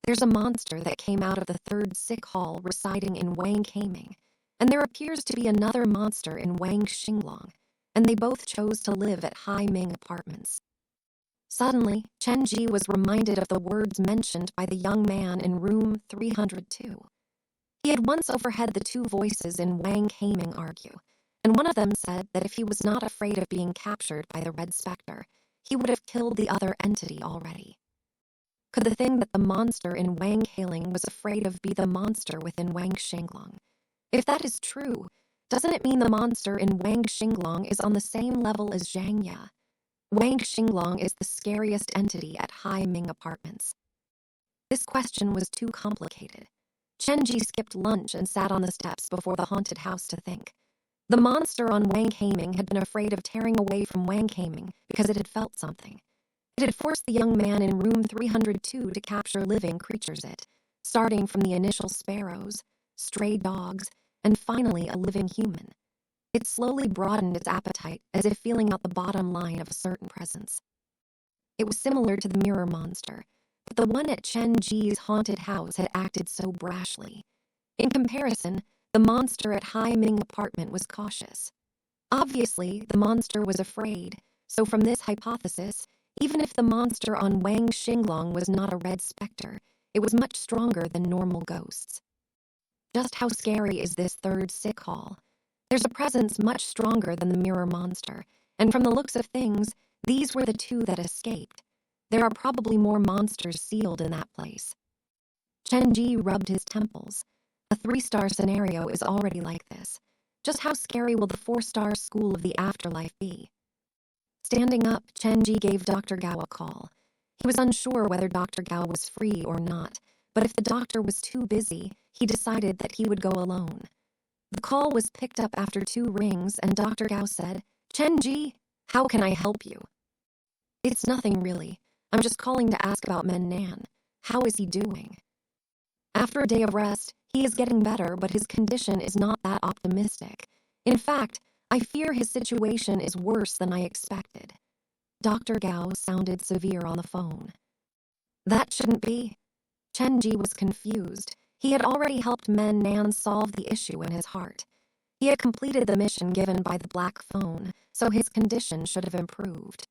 S1: There's a monster that came out of the third sick hall residing in Wang Kaming, and there appears to be another monster in Wang Xinglong, and they both chose to live at Hai Ming Apartments. Suddenly, Chen Ge was reminded of the words mentioned by the young man in room 302. He had once overheard the two voices in Wang Kaming argue, and one of them said that if he was not afraid of being captured by the Red Spectre, he would have killed the other entity already. Could the thing that the monster in Wang Hailing was afraid of be the monster within Wang Xinglong? If that is true, doesn't it mean the monster in Wang Xinglong is on the same level as Zhang Ya? Wang Xinglong is the scariest entity at Hai Ming Apartments. This question was too complicated. Chen Ge skipped lunch and sat on the steps before the haunted house to think. The monster on Wang Kaming had been afraid of tearing away from Wang Kaming because it had felt something. It had forced the young man in room 302 to capture living creatures starting from the initial sparrows, stray dogs, and finally a living human. It slowly broadened its appetite as if feeling out the bottom line of a certain presence. It was similar to the mirror monster, but the one at Chen Ge's haunted house had acted so brashly. In comparison, the monster at Hai Ming Apartment was cautious. Obviously, the monster was afraid, so from this hypothesis, even if the monster on Wang Xinglong was not a red spectre, it was much stronger than normal ghosts. Just how scary is this third sick hall? There's a presence much stronger than the mirror monster, and from the looks of things, these were the two that escaped. There are probably more monsters sealed in that place. Chen Ge rubbed his temples. A 3-star scenario is already like this. Just how scary will the 4-star school of the afterlife be? Standing up, Chen Ge gave Dr. Gao a call. He was unsure whether Dr. Gao was free or not, but if the doctor was too busy, he decided that he would go alone. The call was picked up after 2 rings, and Dr. Gao said, Chen Ge, how can I help you? It's nothing really. I'm just calling to ask about Men Nan. How is he doing? After a day of rest, he is getting better, but his condition is not that optimistic. In fact, I fear his situation is worse than I expected. Dr. Gao sounded severe on the phone. That shouldn't be. Chen Ge was confused. He had already helped Men Nan solve the issue in his heart. He had completed the mission given by the black phone, so his condition should have improved.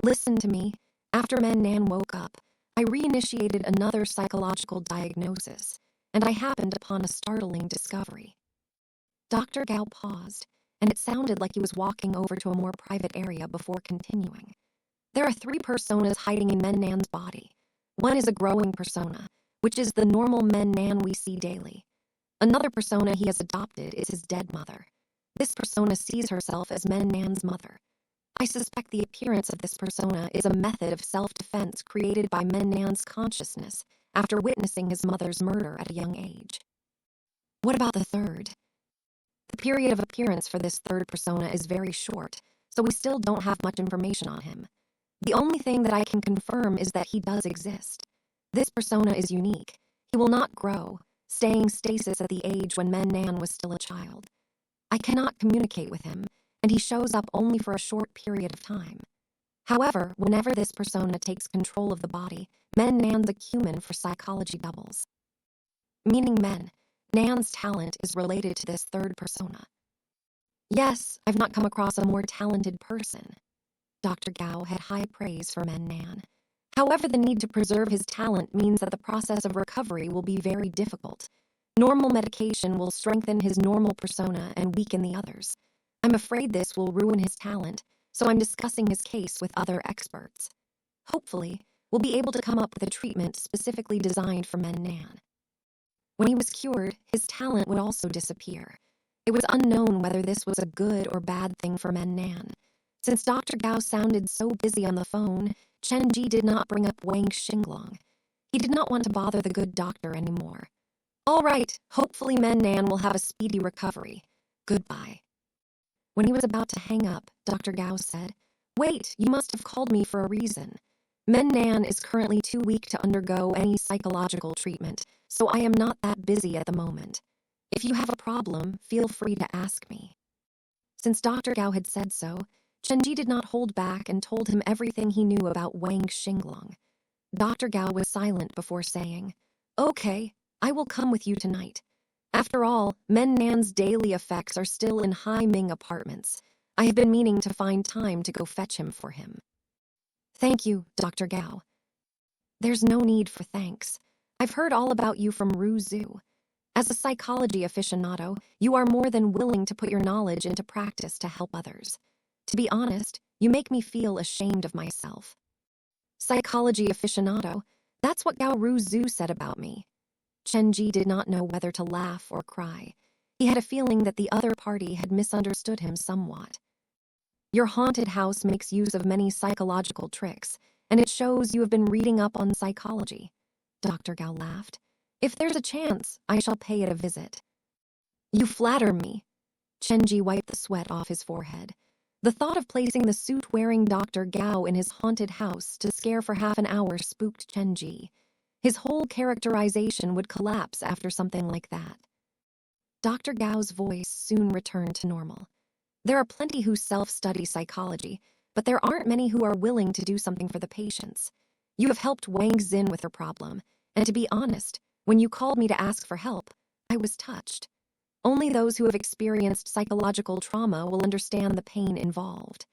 S1: Listen to me. After Men Nan woke up, I reinitiated another psychological diagnosis, and I happened upon a startling discovery. Dr. Gao paused, and it sounded like he was walking over to a more private area before continuing. There are 3 personas hiding in Men Nan's body. One is a growing persona, which is the normal Men Nan we see daily. Another persona he has adopted is his dead mother. This persona sees herself as Men Nan's mother. I suspect the appearance of this persona is a method of self-defense created by Men Nan's consciousness after witnessing his mother's murder at a young age. What about the third? The period of appearance for this third persona is very short, so we still don't have much information on him. The only thing that I can confirm is that he does exist. This persona is unique. He will not grow, staying stasis at the age when Men Nan was still a child. I cannot communicate with him, and he shows up only for a short period of time. However, whenever this persona takes control of the body, Men Nan's acumen for psychology doubles. Meaning Men Nan's talent is related to this third persona. Yes, I've not come across a more talented person. Dr. Gao had high praise for Men Nan. However, the need to preserve his talent means that the process of recovery will be very difficult. Normal medication will strengthen his normal persona and weaken the others. I'm afraid this will ruin his talent, so I'm discussing his case with other experts. Hopefully, we'll be able to come up with a treatment specifically designed for Men Nan. When he was cured, his talent would also disappear. It was unknown whether this was a good or bad thing for Men Nan. Since Dr. Gao sounded so busy on the phone, Chen Ge did not bring up Wang Xinglong. He did not want to bother the good doctor anymore. All right, hopefully Men Nan will have a speedy recovery. Goodbye. When he was about to hang up, Dr. Gao said, Wait, you must have called me for a reason. Men Nan is currently too weak to undergo any psychological treatment, so I am not that busy at the moment. If you have a problem, feel free to ask me. Since Dr. Gao had said so, Chen Ge did not hold back and told him everything he knew about Wang Xinglong. Dr. Gao was silent before saying, Okay, I will come with you tonight. After all, Men Nan's daily effects are still in Hai Ming apartments. I have been meaning to find time to go fetch him for him. Thank you, Dr. Gao. There's no need for thanks. I've heard all about you from Ru Zhu. As a psychology aficionado, you are more than willing to put your knowledge into practice to help others. To be honest, you make me feel ashamed of myself. Psychology aficionado, that's what Gao Ru Zhu said about me. Chen Ge did not know whether to laugh or cry. He had a feeling that the other party had misunderstood him somewhat. Your haunted house makes use of many psychological tricks, and it shows you have been reading up on psychology. Dr. Gao laughed. If there's a chance, I shall pay it a visit. You flatter me. Chen Ge wiped the sweat off his forehead. The thought of placing the suit-wearing Dr. Gao in his haunted house to scare for half an hour spooked Chen Ge. His whole characterization would collapse after something like that. Dr. Gao's voice soon returned to normal. There are plenty who self-study psychology, but there aren't many who are willing to do something for the patients. You have helped Wang Xin with her problem, and to be honest, when you called me to ask for help, I was touched. Only those who have experienced psychological trauma will understand the pain involved.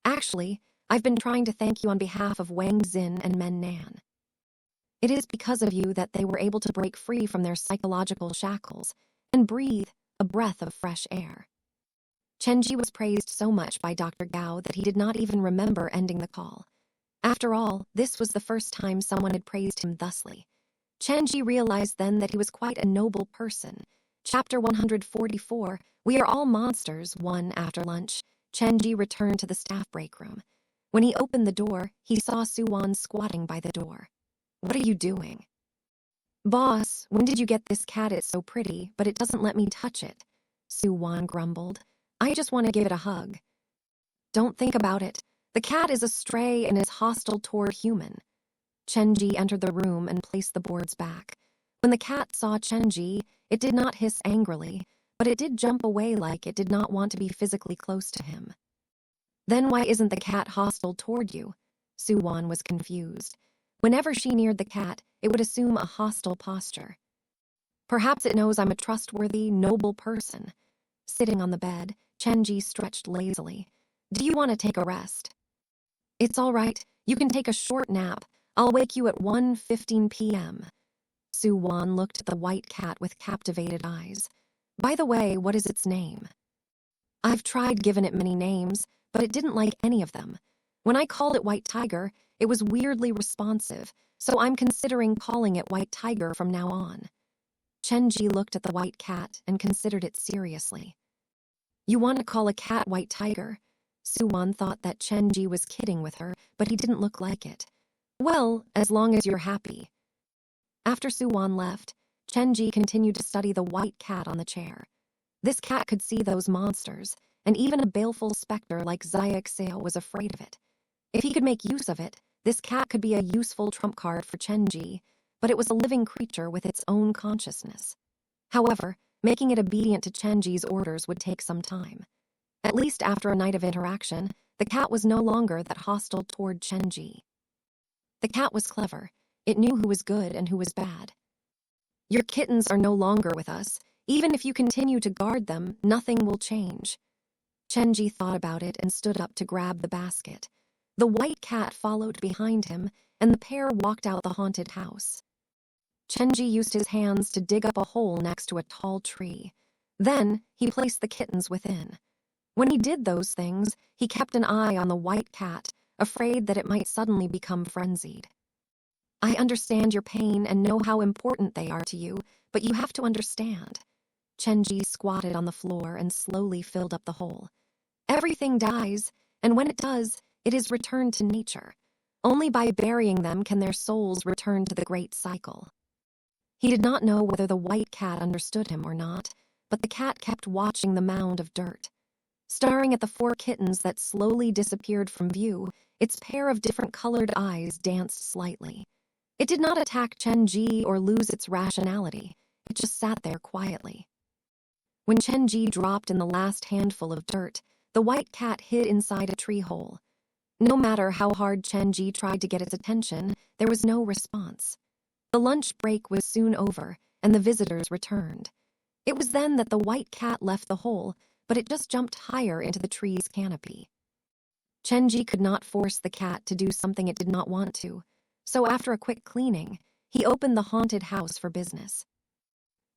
S1: Actually, I've been trying to thank you on behalf of Wang Xin and Men Nan. It is because of you that they were able to break free from their psychological shackles and breathe a breath of fresh air. Chen Ge was praised so much by Dr. Gao that he did not even remember ending the call. After all, this was the first time someone had praised him thusly. Chen Ge realized then that he was quite a noble person. Chapter 144, We Are All Monsters, 1. After lunch, Chen Ge returned to the staff break room. When he opened the door, he saw Su-wan squatting by the door. What are you doing? Boss, when did you get this cat? It's so pretty, but it doesn't let me touch it. Su-wan grumbled. I just want to give it a hug. Don't think about it. The cat is a stray and is hostile toward human. Chen Ge entered the room and placed the boards back. When the cat saw Chen Ge, it did not hiss angrily, but it did jump away like it did not want to be physically close to him. Then why isn't the cat hostile toward you? Su-wan was confused. Whenever she neared the cat, it would assume a hostile posture. Perhaps it knows I'm a trustworthy, noble person. Sitting on the bed, Chen Ge stretched lazily. Do you want to take a rest? It's all right. You can take a short nap. I'll wake you at 1:15 p.m. Su Wan looked at the white cat with captivated eyes. By the way, what is its name? I've tried giving it many names, but it didn't like any of them. When I called it White Tiger, it was weirdly responsive, so I'm considering calling it White Tiger from now on. Chen Ge looked at the white cat and considered it seriously. You want to call a cat White Tiger? Su Wan thought that Chen Ge was kidding with her, but he didn't look like it. Well, as long as you're happy. After Su Wan left, Chen Ge continued to study the white cat on the chair. This cat could see those monsters, and even a baleful specter like Xiaxia was afraid of it. If he could make use of it, this cat could be a useful trump card for Chen Ge, but it was a living creature with its own consciousness. However, making it obedient to Chen Ge's orders would take some time. At least after a night of interaction, the cat was no longer that hostile toward Chen Ge. The cat was clever. It knew who was good and who was bad. Your kittens are no longer with us. Even if you continue to guard them, nothing will change. Chen Ge thought about it and stood up to grab the basket. The white cat followed behind him, and the pair walked out the haunted house. Chen Ge used his hands to dig up a hole next to a tall tree. Then, he placed the kittens within. When he did those things, he kept an eye on the white cat, afraid that it might suddenly become frenzied. I understand your pain and know how important they are to you, but you have to understand. Chen Ge squatted on the floor and slowly filled up the hole. Everything dies, and when it does, it is returned to nature. Only by burying them can their souls return to the great cycle. He did not know whether the white cat understood him or not, but the cat kept watching the mound of dirt. Staring at the 4 kittens that slowly disappeared from view, its pair of different colored eyes danced slightly. It did not attack Chen Ge or lose its rationality. It just sat there quietly. When Chen Ge dropped in the last handful of dirt, the white cat hid inside a tree hole. No matter how hard Chen Ge tried to get its attention, there was no response. The lunch break was soon over, and the visitors returned. It was then that the white cat left the hole, but it just jumped higher into the tree's canopy. Chen Ge could not force the cat to do something it did not want to, so after a quick cleaning, he opened the haunted house for business.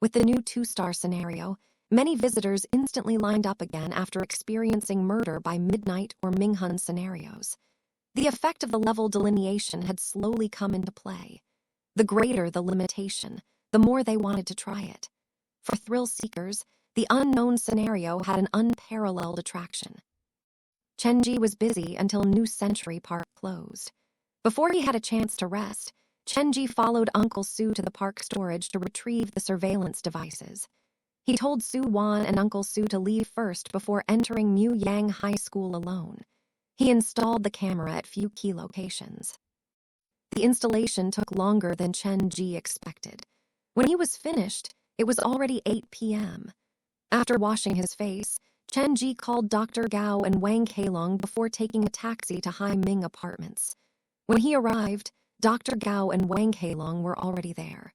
S1: With the new 2-star scenario, many visitors instantly lined up again after experiencing murder by midnight or Minghun scenarios. The effect of the level delineation had slowly come into play. The greater the limitation, the more they wanted to try it. For thrill seekers, the unknown scenario had an unparalleled attraction. Chen Ge was busy until New Century Park closed. Before he had a chance to rest, Chen Ge followed Uncle Su to the park storage to retrieve the surveillance devices. He told Su Wan and Uncle Su to leave first before entering Mu Yang High School alone. He installed the camera at few key locations. The installation took longer than Chen Ge expected. When he was finished, it was already 8 p.m. After washing his face, Chen Ge called Dr. Gao and Wang Keilong before taking a taxi to Hai Ming Apartments. When he arrived, Dr. Gao and Wang Keilong were already there.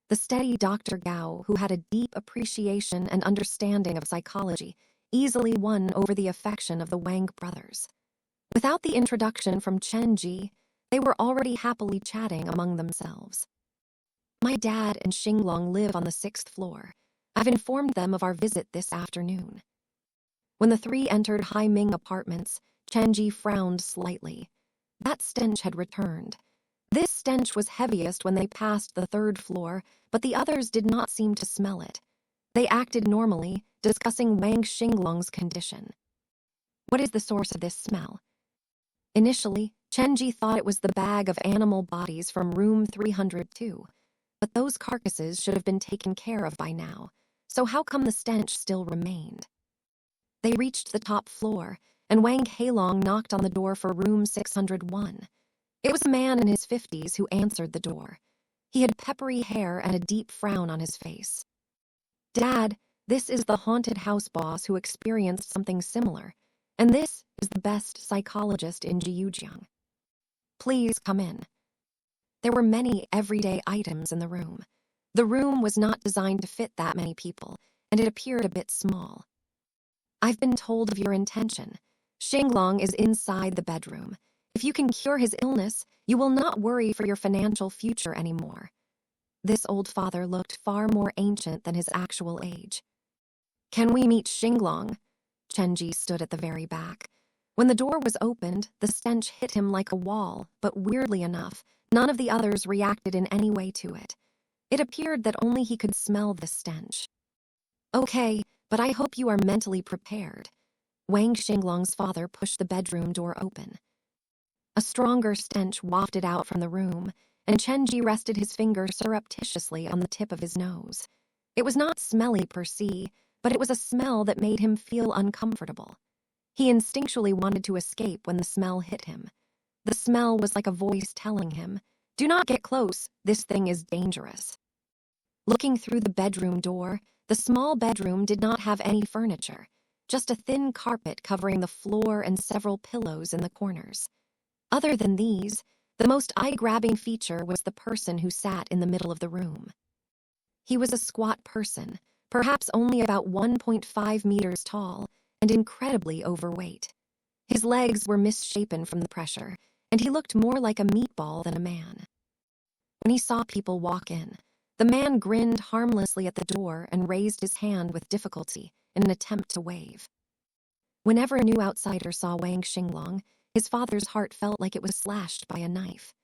S1: The steady Dr. Gao, who had a deep appreciation and understanding of psychology, easily won over the affection of the Wang brothers. Without the introduction from Chen Ge, they were already happily chatting among themselves. My dad and Xinglong live on the 6th floor. I've informed them of our visit this afternoon. When the 3 entered Hai Ming Apartments, Chen Ge frowned slightly. That stench had returned. This stench was heaviest when they passed the 3rd floor, but the others did not seem to smell it. They acted normally, discussing Wang Xinglong's condition. What is the source of this smell? Initially, Chen Ge thought it was the bag of animal bodies from room 302, but those carcasses should have been taken care of by now, so how come the stench still remained? They reached the top floor, and Wang Keilong knocked on the door for room 601. It was a man in his 50s who answered the door. He had peppery hair and a deep frown on his face. Dad, this is the haunted house boss who experienced something similar, and this is the best psychologist in Jiujiang. Please come in. There were many everyday items in the room. The room was not designed to fit that many people, and it appeared a bit small. "I've been told of your intention. Xinglong is inside the bedroom. If you can cure his illness, you will not worry for your financial future anymore." This old father looked far more ancient than his actual age. "Can we meet Xinglong?" Chen Ge stood at the very back. When the door was opened, the stench hit him like a wall, but weirdly enough, none of the others reacted in any way to it. It appeared that only he could smell the stench. "Okay, but I hope you are mentally prepared." Wang Xinglong's father pushed the bedroom door open. A stronger stench wafted out from the room, and Chen Ge rested his finger surreptitiously on the tip of his nose. It was not smelly per se, but it was a smell that made him feel uncomfortable. He instinctually wanted to escape when the smell hit him. The smell was like a voice telling him, "Do not get close, this thing is dangerous." Looking through the bedroom door, the small bedroom did not have any furniture, just a thin carpet covering the floor and several pillows in the corners. Other than these, the most eye-grabbing feature was the person who sat in the middle of the room. He was a squat person, perhaps only about 1.5 meters tall, and incredibly overweight. His legs were misshapen from the pressure, and he looked more like a meatball than a man. When he saw people walk in, the man grinned harmlessly at the door and raised his hand with difficulty in an attempt to wave. Whenever a new outsider saw Wang Xinglong, his father's heart felt like it was slashed by a knife.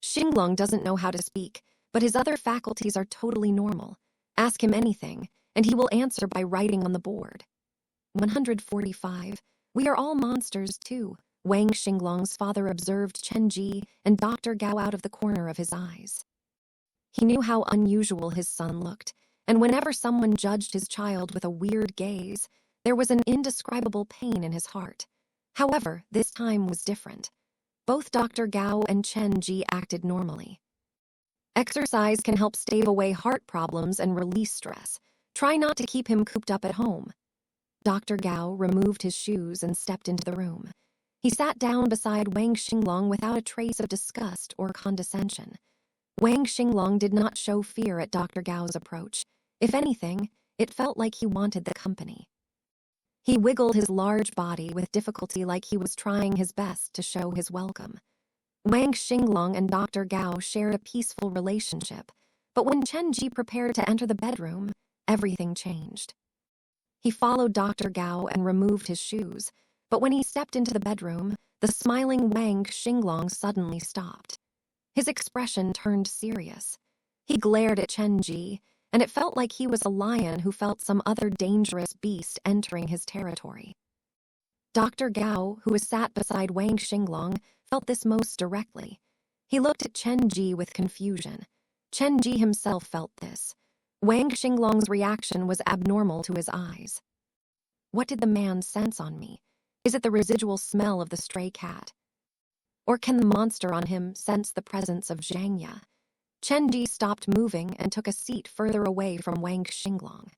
S1: "Xinglong doesn't know how to speak, but his other faculties are totally normal. Ask him anything, and he will answer by writing on the board." 145. "We are all monsters, too," Wang Xinglong's father observed Chen Ge and Dr. Gao out of the corner of his eyes. He knew how unusual his son looked, and whenever someone judged his child with a weird gaze, there was an indescribable pain in his heart. However, this time was different. Both Dr. Gao and Chen Ge acted normally. "Exercise can help stave away heart problems and release stress. Try not to keep him cooped up at home." Dr. Gao removed his shoes and stepped into the room. He sat down beside Wang Xinglong without a trace of disgust or condescension. Wang Xinglong did not show fear at Dr. Gao's approach. If anything, it felt like he wanted the company. He wiggled his large body with difficulty like he was trying his best to show his welcome. Wang Xinglong and Dr. Gao shared a peaceful relationship, but when Chen Ge prepared to enter the bedroom, everything changed. He followed Dr. Gao and removed his shoes, but when he stepped into the bedroom, the smiling Wang Xinglong suddenly stopped. His expression turned serious. He glared at Chen Ge, and it felt like he was a lion who felt some other dangerous beast entering his territory. Dr. Gao, who was sat beside Wang Xinglong, felt this most directly. He looked at Chen Ge with confusion. Chen Ge himself felt this. Wang Xinglong's reaction was abnormal to his eyes. What did the man sense on me? Is it the residual smell of the stray cat? Or can the monster on him sense the presence of Zhang Ye? Chen Ge stopped moving and took a seat further away from Wang Xinglong.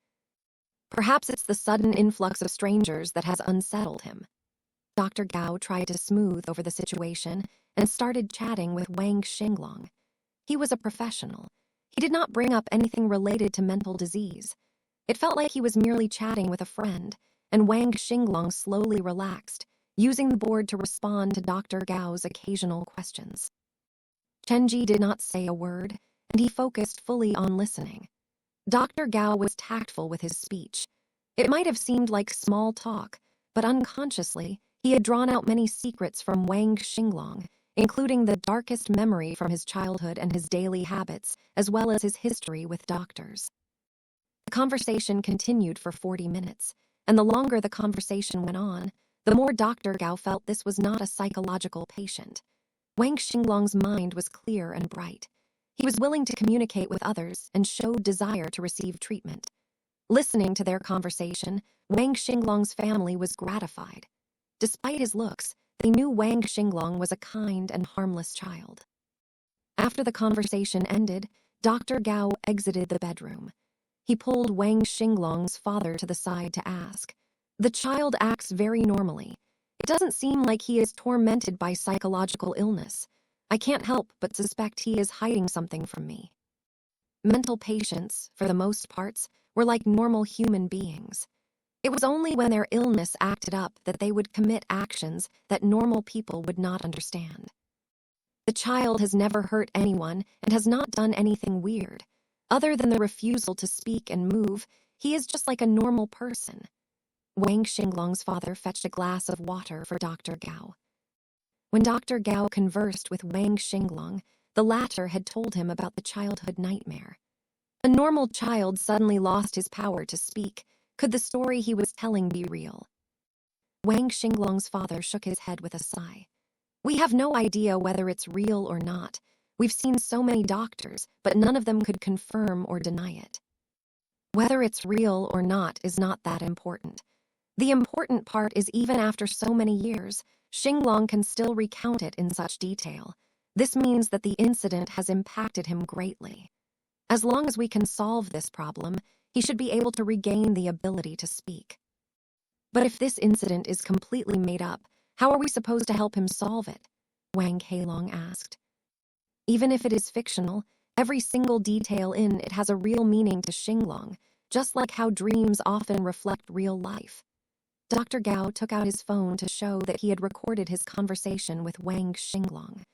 S1: Perhaps it's the sudden influx of strangers that has unsettled him. Dr. Gao tried to smooth over the situation and started chatting with Wang Xinglong. He was a professional. He did not bring up anything related to mental disease. It felt like he was merely chatting with a friend, and Wang Xinglong slowly relaxed, using the board to respond to Dr. Gao's occasional questions. Chen Ge did not say a word, and he focused fully on listening. Dr. Gao was tactful with his speech. It might have seemed like small talk, but unconsciously, he had drawn out many secrets from Wang Xinglong, including the darkest memory from his childhood and his daily habits, as well as his history with doctors. The conversation continued for 40 minutes, and the longer the conversation went on, the more Dr. Gao felt this was not a psychological patient. Wang Xinglong's mind was clear and bright. He was willing to communicate with others and showed desire to receive treatment. Listening to their conversation, Wang Xinglong's family was gratified. Despite his looks, they knew Wang Xinglong was a kind and harmless child. After the conversation ended, Dr. Gao exited the bedroom. He pulled Wang Xinglong's father to the side to ask, "The child acts very normally. It doesn't seem like he is tormented by psychological illness. I can't help but suspect he is hiding something from me." Mental patients, for the most parts, were like normal human beings. It was only when their illness acted up that they would commit actions that normal people would not understand. The child has never hurt anyone and has not done anything weird. Other than the refusal to speak and move, he is just like a normal person. Wang Xinglong's father fetched a glass of water for Dr. Gao. When Dr. Gao conversed with Wang Xinglong, the latter had told him about the childhood nightmare. A normal child suddenly lost his power to speak. Could the story he was telling be real? Wang Xinglong's father shook his head with a sigh. We have no idea whether it's real or not. We've seen so many doctors, but none of them could confirm or deny it. Whether it's real or not is not that important. The important part is even after so many years, Xinglong can still recount it in such detail. This means that the incident has impacted him greatly. As long as we can solve this problem, he should be able to regain the ability to speak. But if this incident is completely made up, how are we supposed to help him solve it? Wang Heilong asked. Even if it is fictional, every single detail in it has a real meaning to Xinglong, just like how dreams often reflect real life. Dr. Gao took out his phone to show that he had recorded his conversation with Wang Xinglong.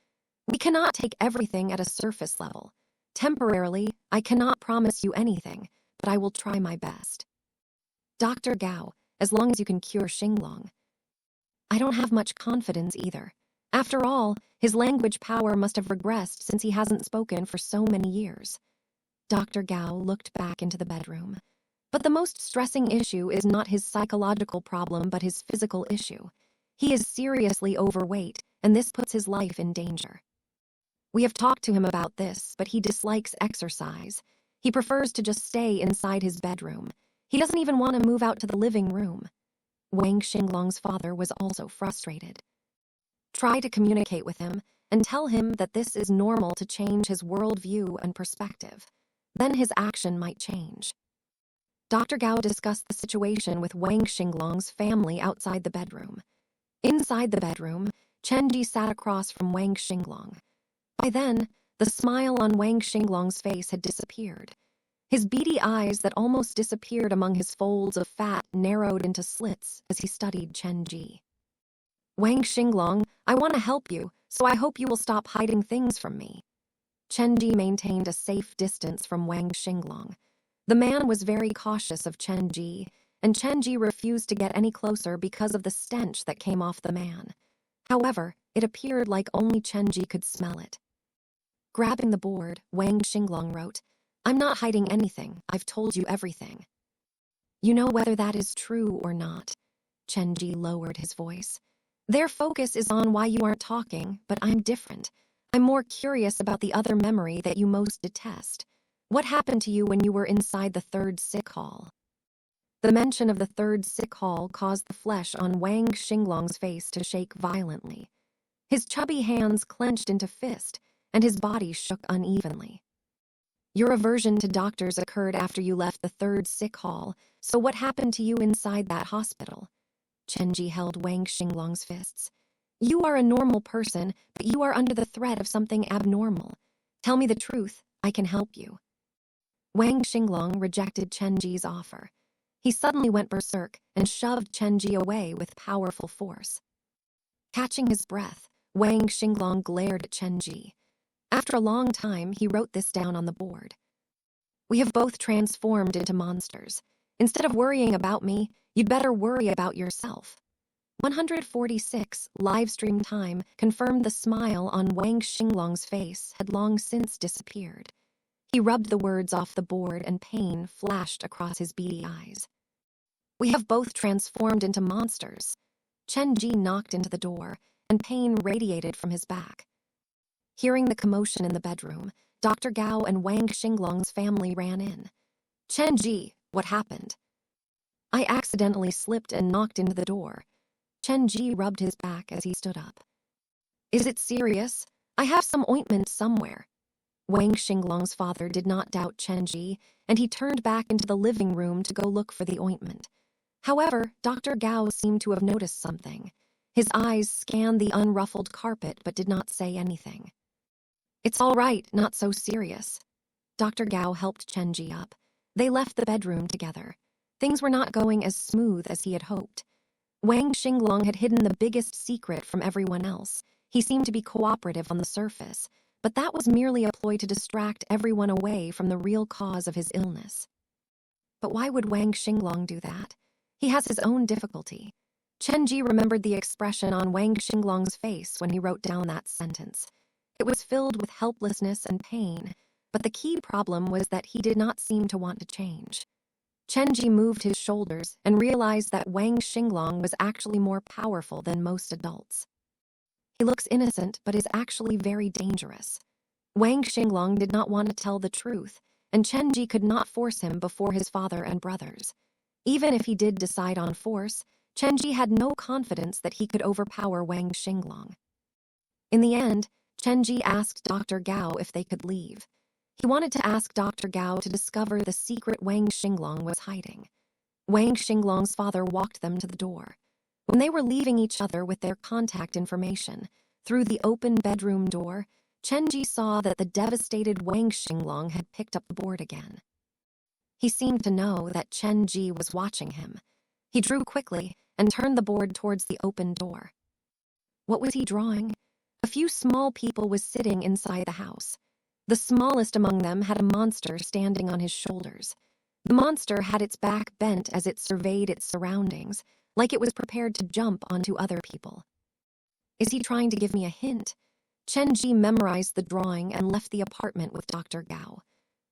S1: We cannot take everything at a surface level. Temporarily, I cannot promise you anything, but I will try my best. Dr. Gao, as long as you can cure Xinglong. I don't have much confidence either. After all, his language power must have regressed since he hasn't spoken for so many years. Dr. Gao looked back into the bedroom. But the most stressing issue is not his psychological problem but his physical issue. He is seriously overweight, and this puts his life in danger. We have talked to him about this, but he dislikes exercise. He prefers to just stay inside his bedroom. He doesn't even want to move out to the living room. Wang Xinglong's father was also frustrated. Try to communicate with him and tell him that this is normal to change his worldview and perspective. Then his action might change. Dr. Gao discussed the situation with Wang Xinglong's family outside the bedroom. Inside the bedroom, Chen Ge sat across from Wang Xinglong. By then, the smile on Wang Xinglong's face had disappeared. His beady eyes that almost disappeared among his folds of fat narrowed into slits as he studied Chen Ge. Wang Xinglong, I want to help you, so I hope you will stop hiding things from me. Chen Ge maintained a safe distance from Wang Xinglong. The man was very cautious of Chen Ge, and Chen Ge refused to get any closer because of the stench that came off the man. However, it appeared like only Chen Ge could smell it. Grabbing the board, Wang Xinglong wrote, I'm not hiding anything, I've told you everything. You know whether that is true or not. Chen Ge lowered his voice. Their focus is on why you aren't talking, but I'm different. I'm more curious about the other memory that you most detest. What happened to you when you were inside the third sick hall? The mention of the third sick hall caused the flesh on Wang Xinglong's face to shake violently. His chubby hands clenched into fist, and his body shook unevenly. Your aversion to doctors occurred after you left the third sick hall, so what happened to you inside that hospital? Chen Ge held Wang Xinglong's fists. You are a normal person, but you are under the threat of something abnormal. Tell me the truth, I can help you. Wang Xinglong rejected Chen Ge's offer. He suddenly went berserk and shoved Chen Ge away with powerful force. Catching his breath, Wang Xinglong glared at Chen Ge. After a long time, he wrote this down on the board. We have both transformed into monsters. Instead of worrying about me, you'd better worry about yourself. 146 live stream time confirmed the smile on Wang Xinglong's face had long since disappeared. He rubbed the words off the board and pain flashed across his beady eyes. We have both transformed into monsters. Chen Ge knocked into the door, and pain radiated from his back. Hearing the commotion in the bedroom, Dr. Gao and Wang Xinglong's family ran in. Chen Ge, what happened? I accidentally slipped and knocked into the door. Chen Ge rubbed his back as he stood up. Is it serious? I have some ointment somewhere. Wang Xinglong's father did not doubt Chen Ge, and he turned back into the living room to go look for the ointment. However, Dr. Gao seemed to have noticed something. His eyes scanned the unruffled carpet but did not say anything. It's all right, not so serious. Dr. Gao helped Chen Ge up. They left the bedroom together. Things were not going as smooth as he had hoped. Wang Xinglong had hidden the biggest secret from everyone else. He seemed to be cooperative on the surface, but that was merely a ploy to distract everyone away from the real cause of his illness. But why would Wang Xinglong do that? He has his own difficulty. Chen Ge remembered the expression on Wang Xinglong's face when he wrote down that sentence. It was filled with helplessness and pain, but the key problem was that he did not seem to want to change. Chen Ge moved his shoulders and realized that Wang Xinglong was actually more powerful than most adults. He looks innocent but is actually very dangerous. Wang Xinglong did not want to tell the truth, and Chen Ge could not force him before his father and brothers. Even if he did decide on force, Chen Ge had no confidence that he could overpower Wang Xinglong. In the end, Chen Ge asked Dr. Gao if they could leave. He wanted to ask Dr. Gao to discover the secret Wang Xinglong was hiding. Wang Xinglong's father walked them to the door. When they were leaving each other with their contact information, through the open bedroom door, Chen Ge saw that the devastated Wang Xinglong had picked up the board again. He seemed to know that Chen Ge was watching him. He drew quickly and turned the board towards the open door. What was he drawing? A few small people was sitting inside the house. The smallest among them had a monster standing on his shoulders. The monster had its back bent as it surveyed its surroundings, like it was prepared to jump onto other people. Is he trying to give me a hint? Chen Ge memorized the drawing and left the apartment with Dr. Gao.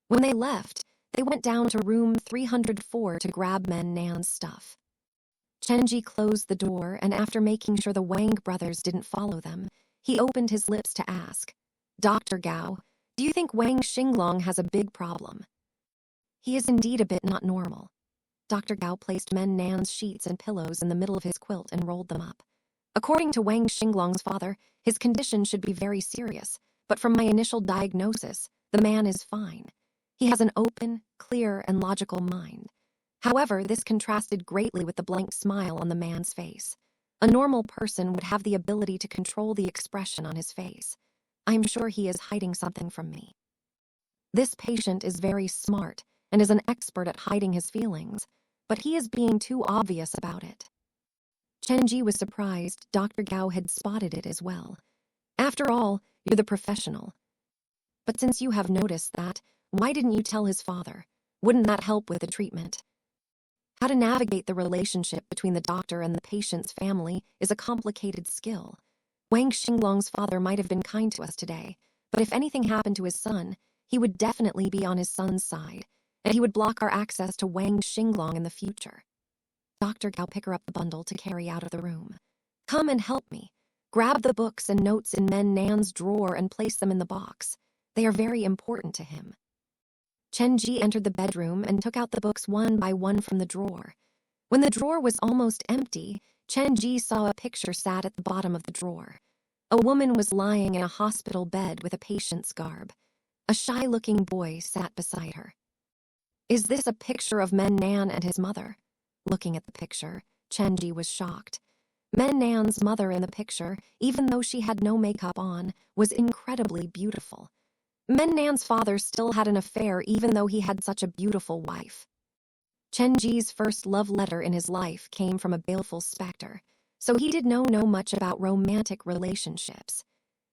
S1: When they left, they went down to room 304 to grab Men Nan's stuff. Chen Ge closed the door, and after making sure the Wang brothers didn't follow them, he opened his lips to ask, "Dr. Gao, do you think Wang Xinglong has a big problem?" He is indeed a bit not normal. Dr. Gao placed Men Nan's sheets and pillows in the middle of his quilt and rolled them up. According to Wang Xinglong's father, his condition should be very serious, but from my initial diagnosis, the man is fine. He has an open, clear, and logical mind. However, this contrasted greatly with the blank smile on the man's face. A normal person would have the ability to control the expression on his face. I am sure he is hiding something from me. This patient is very smart and is an expert at hiding his feelings, but he is being too obvious about it. Chen Ge was surprised Dr. Gao had spotted it as well. After all, you're the professional. But since you have noticed that, why didn't you tell his father? Wouldn't that help with the treatment? How to navigate the relationship between the doctor and the patient's family is a complicated skill. Wang Xinglong's father might have been kind to us today, but if anything happened to his son, he would definitely be on his son's side, and he would block our access to Wang Xinglong in the future. Dr. Gao picked her up the bundle to carry out of the room. Come and help me. Grab the books and notes in Men Nan's drawer and place them in the box. They are very important to him. Chen Ge entered the bedroom and took out the books one by one from the drawer. When the drawer was almost empty, Chen Ge saw a picture sat at the bottom of the drawer. A woman was lying in a hospital bed with a patient's garb. A shy-looking boy sat beside her. Is this a picture of Men Nan and his mother? Looking at the picture, Chen Ge was shocked. Men Nan's mother in the picture, even though she had no makeup on, was incredibly beautiful. Men Nan's father still had an affair even though he had such a beautiful wife. Chen Ge's first love letter in his life came from a baleful specter, so he did not know much about romantic relationships.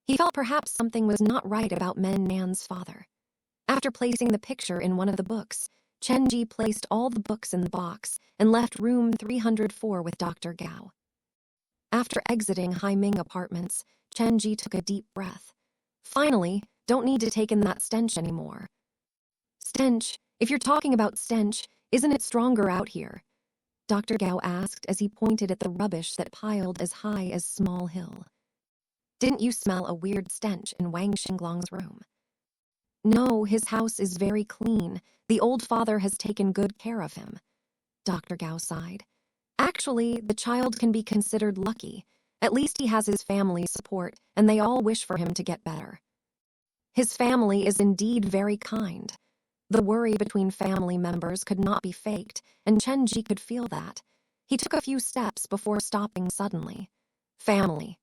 S1: He felt perhaps something was not right about Men Nan's father. After placing the picture in one of the books, Chen Ge placed all the books in the box and left room 304 with Dr. Gao. After exiting Hai Ming Apartments, Chen Ge took a deep breath. Finally, don't need to take in that stench anymore. Stench? If you're talking about stench, isn't it stronger out here? Dr. Gao asked as he pointed at the rubbish that piled as high as Small Hill. Didn't you smell a weird stench in Wang Xinglong's room? No, his house is very clean. The old father has taken good care of him. Dr. Gao sighed. Actually, the child can be considered lucky. At least he has his family's support, and they all wish for him to get better. His family is indeed very kind. The worry between family members could not be faked, and Chen Ge could feel that. He took a few steps before stopping suddenly. Family.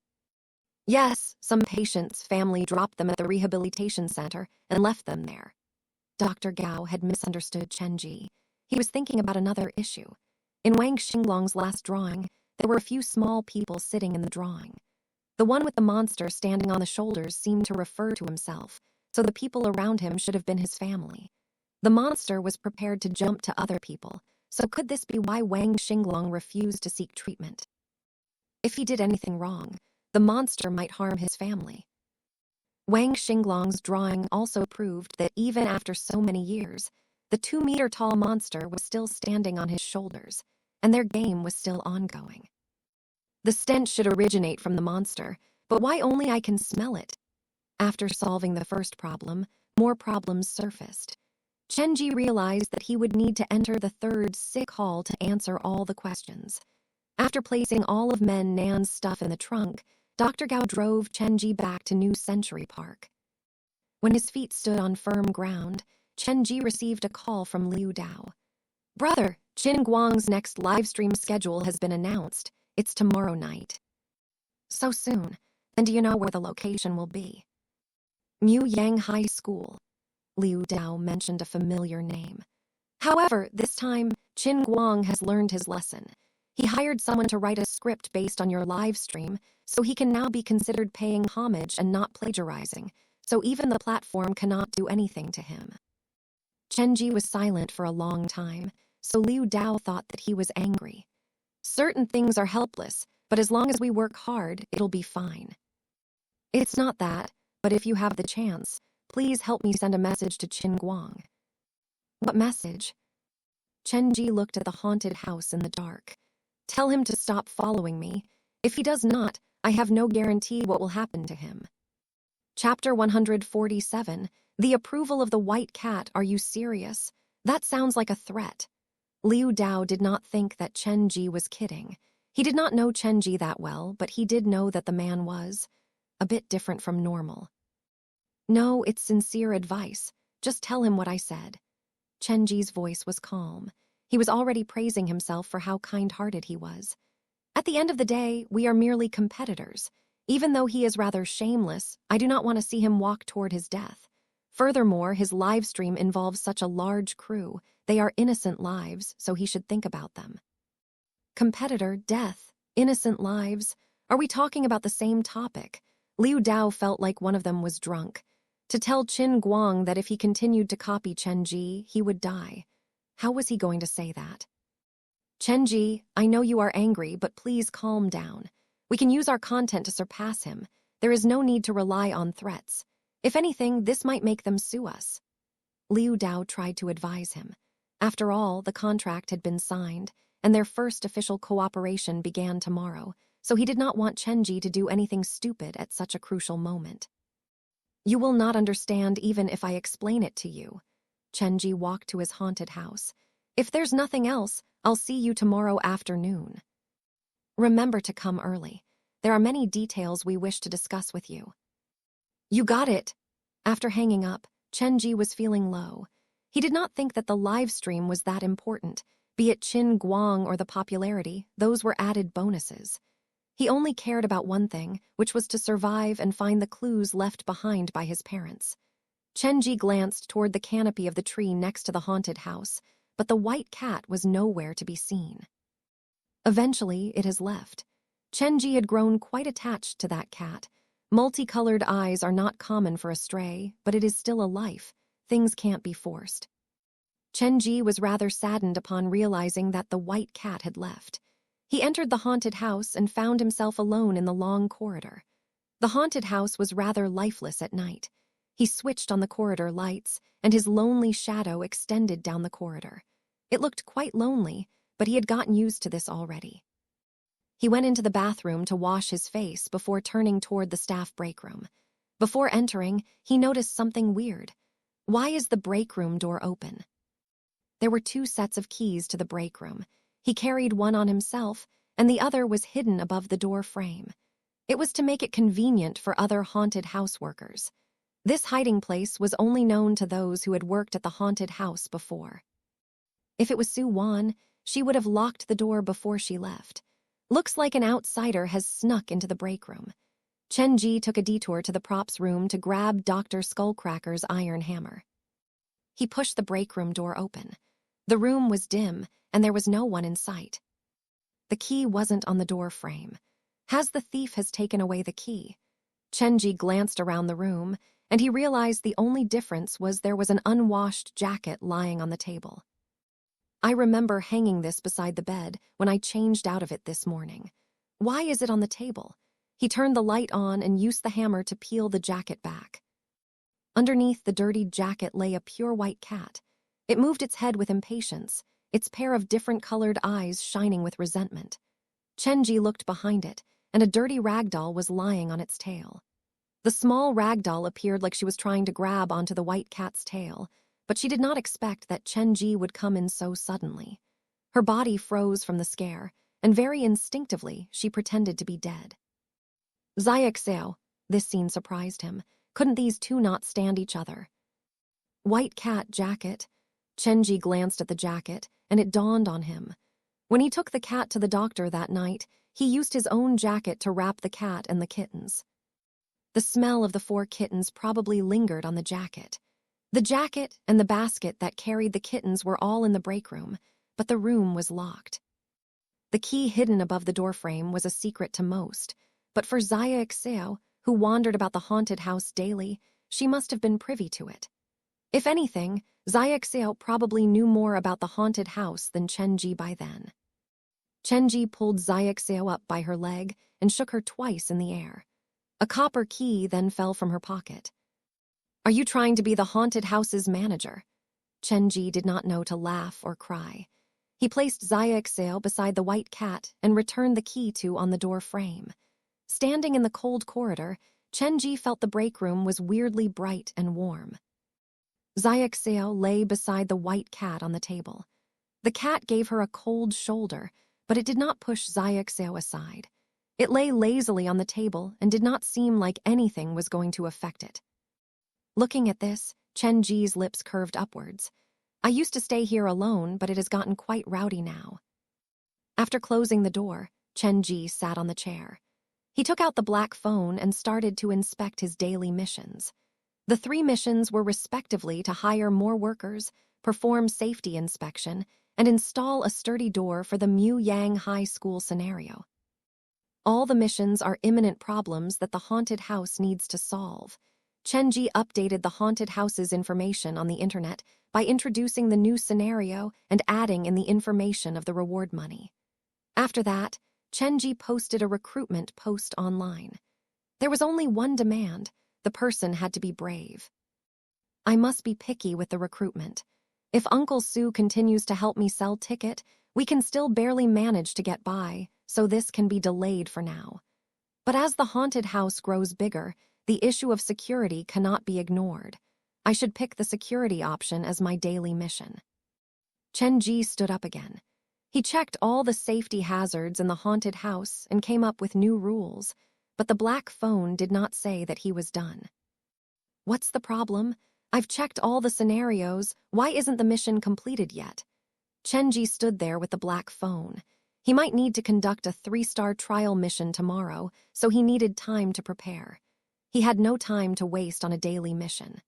S1: Yes, some patients' family dropped them at the rehabilitation center and left them there. Dr. Gao had misunderstood Chen Ge. He was thinking about another issue. In Wang Xinglong's last drawing, there were a few small people sitting in the drawing. The one with the monster standing on the shoulders seemed to refer to himself, so the people around him should have been his family. The monster was prepared to jump to other people, so could this be why Wang Xinglong refused to seek treatment? If he did anything wrong, the monster might harm his family. Wang Xinglong's drawing also proved that even after so many years, the 2-meter-tall monster was still standing on his shoulders, and their game was still ongoing. The stench should originate from the monster, but why only I can smell it? After solving the first problem, more problems surfaced. Chen Ge realized that he would need to enter the third sick hall to answer all the questions. After placing all of Men Nan's stuff in the trunk, Dr. Gao drove Chen Ge back to New Century Park. When his feet stood on firm ground, Chen Ge received a call from Liu Dao. "Brother, Qin Guang's next livestream schedule has been announced. It's tomorrow night." "So soon? And do you know where the location will be?" "Mu Yang High School." Liu Dao mentioned a familiar name. However, this time, Qin Guang has learned his lesson. He hired someone to write a script based on your live stream, so he can now be considered paying homage and not plagiarizing, so even the platform cannot do anything to him. Chen Ge was silent for a long time, so Liu Dao thought that he was angry. "Certain things are helpless, but as long as we work hard, it'll be fine." "It's not that, but if you have the chance, please help me send a message to Qin Guang." "What message?" Chen Ge looked at the haunted house in the dark. "Tell him to stop following me. If he does not, I have no guarantee what will happen to him." Chapter 147, The Approval of the White Cat. Are you serious? That sounds like a threat. Liu Dao did not think that Chen Ge was kidding. He did not know Chen Ge that well, but he did know that the man was a bit different from normal. "No, it's sincere advice. Just tell him what I said." Chen Ge's voice was calm. He was already praising himself for how kind-hearted he was. "At the end of the day, we are merely competitors. Even though he is rather shameless, I do not want to see him walk toward his death. Furthermore, his live stream involves such a large crew. They are innocent lives, so he should think about them." Competitor, death, innocent lives. Are we talking about the same topic? Liu Dao felt like one of them was drunk. To tell Qin Guang that if he continued to copy Chen Ge, he would die. How was he going to say that? "Chen Ge, I know you are angry, but please calm down. We can use our content to surpass him. There is no need to rely on threats. If anything, this might make them sue us." Liu Dao tried to advise him. After all, the contract had been signed, and their first official cooperation began tomorrow, so he did not want Chen Ge to do anything stupid at such a crucial moment. "You will not understand even if I explain it to you." Chen Ge walked to his haunted house. "If there's nothing else, I'll see you tomorrow afternoon. Remember to come early. There are many details we wish to discuss with you." "You got it." After hanging up, Chen Ge was feeling low. He did not think that the live stream was that important. Be it Qin Guang or the popularity, those were added bonuses. He only cared about one thing, which was to survive and find the clues left behind by his parents. Chen Ge glanced toward the canopy of the tree next to the haunted house, but the white cat was nowhere to be seen. Eventually, it has left. Chen Ge had grown quite attached to that cat. Multicolored eyes are not common for a stray, but it is still a life. Things can't be forced. Chen Ge was rather saddened upon realizing that the white cat had left. He entered the haunted house and found himself alone in the long corridor. The haunted house was rather lifeless at night. He switched on the corridor lights, and his lonely shadow extended down the corridor. It looked quite lonely, but he had gotten used to this already. He went into the bathroom to wash his face before turning toward the staff break room. Before entering, he noticed something weird. Why is the break room door open? There were 2 sets of keys to the break room. He carried one on himself, and the other was hidden above the door frame. It was to make it convenient for other haunted house workers. This hiding place was only known to those who had worked at the haunted house before. If it was Su Wan, she would have locked the door before she left. Looks like an outsider has snuck into the break room. Chen Ge took a detour to the props room to grab Dr. Skullcracker's iron hammer. He pushed the break room door open. The room was dim, and there was no one in sight. The key wasn't on the door frame. The thief has taken away the key. Chen Ge glanced around the room, and he realized the only difference was there was an unwashed jacket lying on the table. I remember hanging this beside the bed when I changed out of it this morning. Why is it on the table? He turned the light on and used the hammer to peel the jacket back. Underneath the dirty jacket lay a pure white cat. It moved its head with impatience, its pair of different colored eyes shining with resentment. Chen Ge looked behind it, and a dirty ragdoll was lying on its tail. The small ragdoll appeared like she was trying to grab onto the white cat's tail, but she did not expect that Chen Ge would come in so suddenly. Her body froze from the scare, and very instinctively she pretended to be dead. Xiaoxiao, this scene surprised him. Couldn't these two not stand each other? White cat jacket. Chen Ge glanced at the jacket, and it dawned on him. When he took the cat to the doctor that night, he used his own jacket to wrap the cat and the kittens. The smell of the 4 kittens probably lingered on the jacket. The jacket and the basket that carried the kittens were all in the break room, but the room was locked. The key hidden above the doorframe was a secret to most, but for Xiaoxiao, who wandered about the haunted house daily, she must have been privy to it. If anything, Xiaoxiao probably knew more about the haunted house than Chen Ge by then. Chen Ge pulled Xiaoxiao up by her leg and shook her twice in the air. A copper key then fell from her pocket. "Are you trying to be the haunted house's manager?" Chen Ge did not know to laugh or cry. He placed Xiaoxiao beside the white cat and returned the key on the door frame. Standing in the cold corridor, Chen Ge felt the break room was weirdly bright and warm. Xiaoxiao lay beside the white cat on the table. The cat gave her a cold shoulder, but it did not push Xiaoxiao aside. It lay lazily on the table and did not seem like anything was going to affect it. Looking at this, Chen Ge's lips curved upwards. "I used to stay here alone, but it has gotten quite rowdy now." After closing the door, Chen Ge sat on the chair. He took out the black phone and started to inspect his daily missions. The 3 missions were respectively to hire more workers, perform safety inspection, and install a sturdy door for the Mu Yang High School scenario. All the missions are imminent problems that the haunted house needs to solve. Chen Ge updated the haunted house's information on the internet by introducing the new scenario and adding in the information of the reward money. After that, Chen Ge posted a recruitment post online. There was only one demand: the person had to be brave. "I must be picky with the recruitment. If Uncle Sue continues to help me sell ticket, we can still barely manage to get by, so this can be delayed for now. But as the haunted house grows bigger, the issue of security cannot be ignored. I should pick the security option as my daily mission." Chen Ge stood up again. He checked all the safety hazards in the haunted house and came up with new rules, but the black phone did not say that he was done. "What's the problem? I've checked all the scenarios. Why isn't the mission completed yet?" Chen Ge stood there with the black phone. He might need to conduct a 3-star trial mission tomorrow, so he needed time to prepare. He had no time to waste on a daily mission.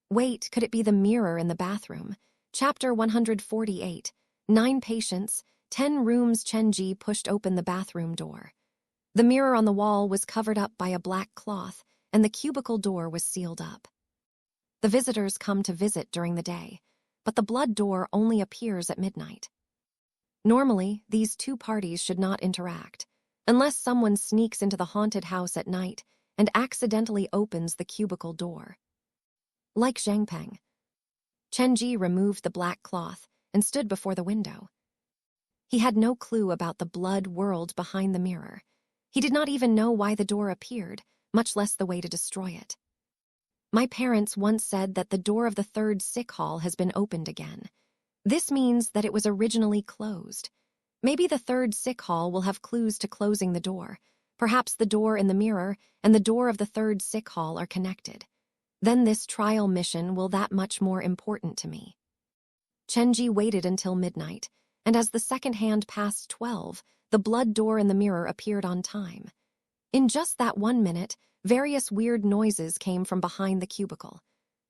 S1: Wait, could it be the mirror in the bathroom? Chapter 148, 9 patients, 10 rooms. Chen Ge pushed open the bathroom door. The mirror on the wall was covered up by a black cloth, and the cubicle door was sealed up. The visitors come to visit during the day, but the blood door only appears at midnight. Normally, these 2 parties should not interact, unless someone sneaks into the haunted house at night and accidentally opens the cubicle door. Like Zhangpeng. Chen Ge removed the black cloth and stood before the window. He had no clue about the blood world behind the mirror. He did not even know why the door appeared, much less the way to destroy it. "My parents once said that the door of the 3rd sick hall has been opened again. This means that it was originally closed. Maybe the 3rd sick hall will have clues to closing the door. Perhaps the door in the mirror and the door of the 3rd sick hall are connected. Then this trial mission will that much more important to me." Chen Ge waited until midnight, and as the second hand passed 12, the blood door in the mirror appeared on time. In just that 1 minute, various weird noises came from behind the cubicle.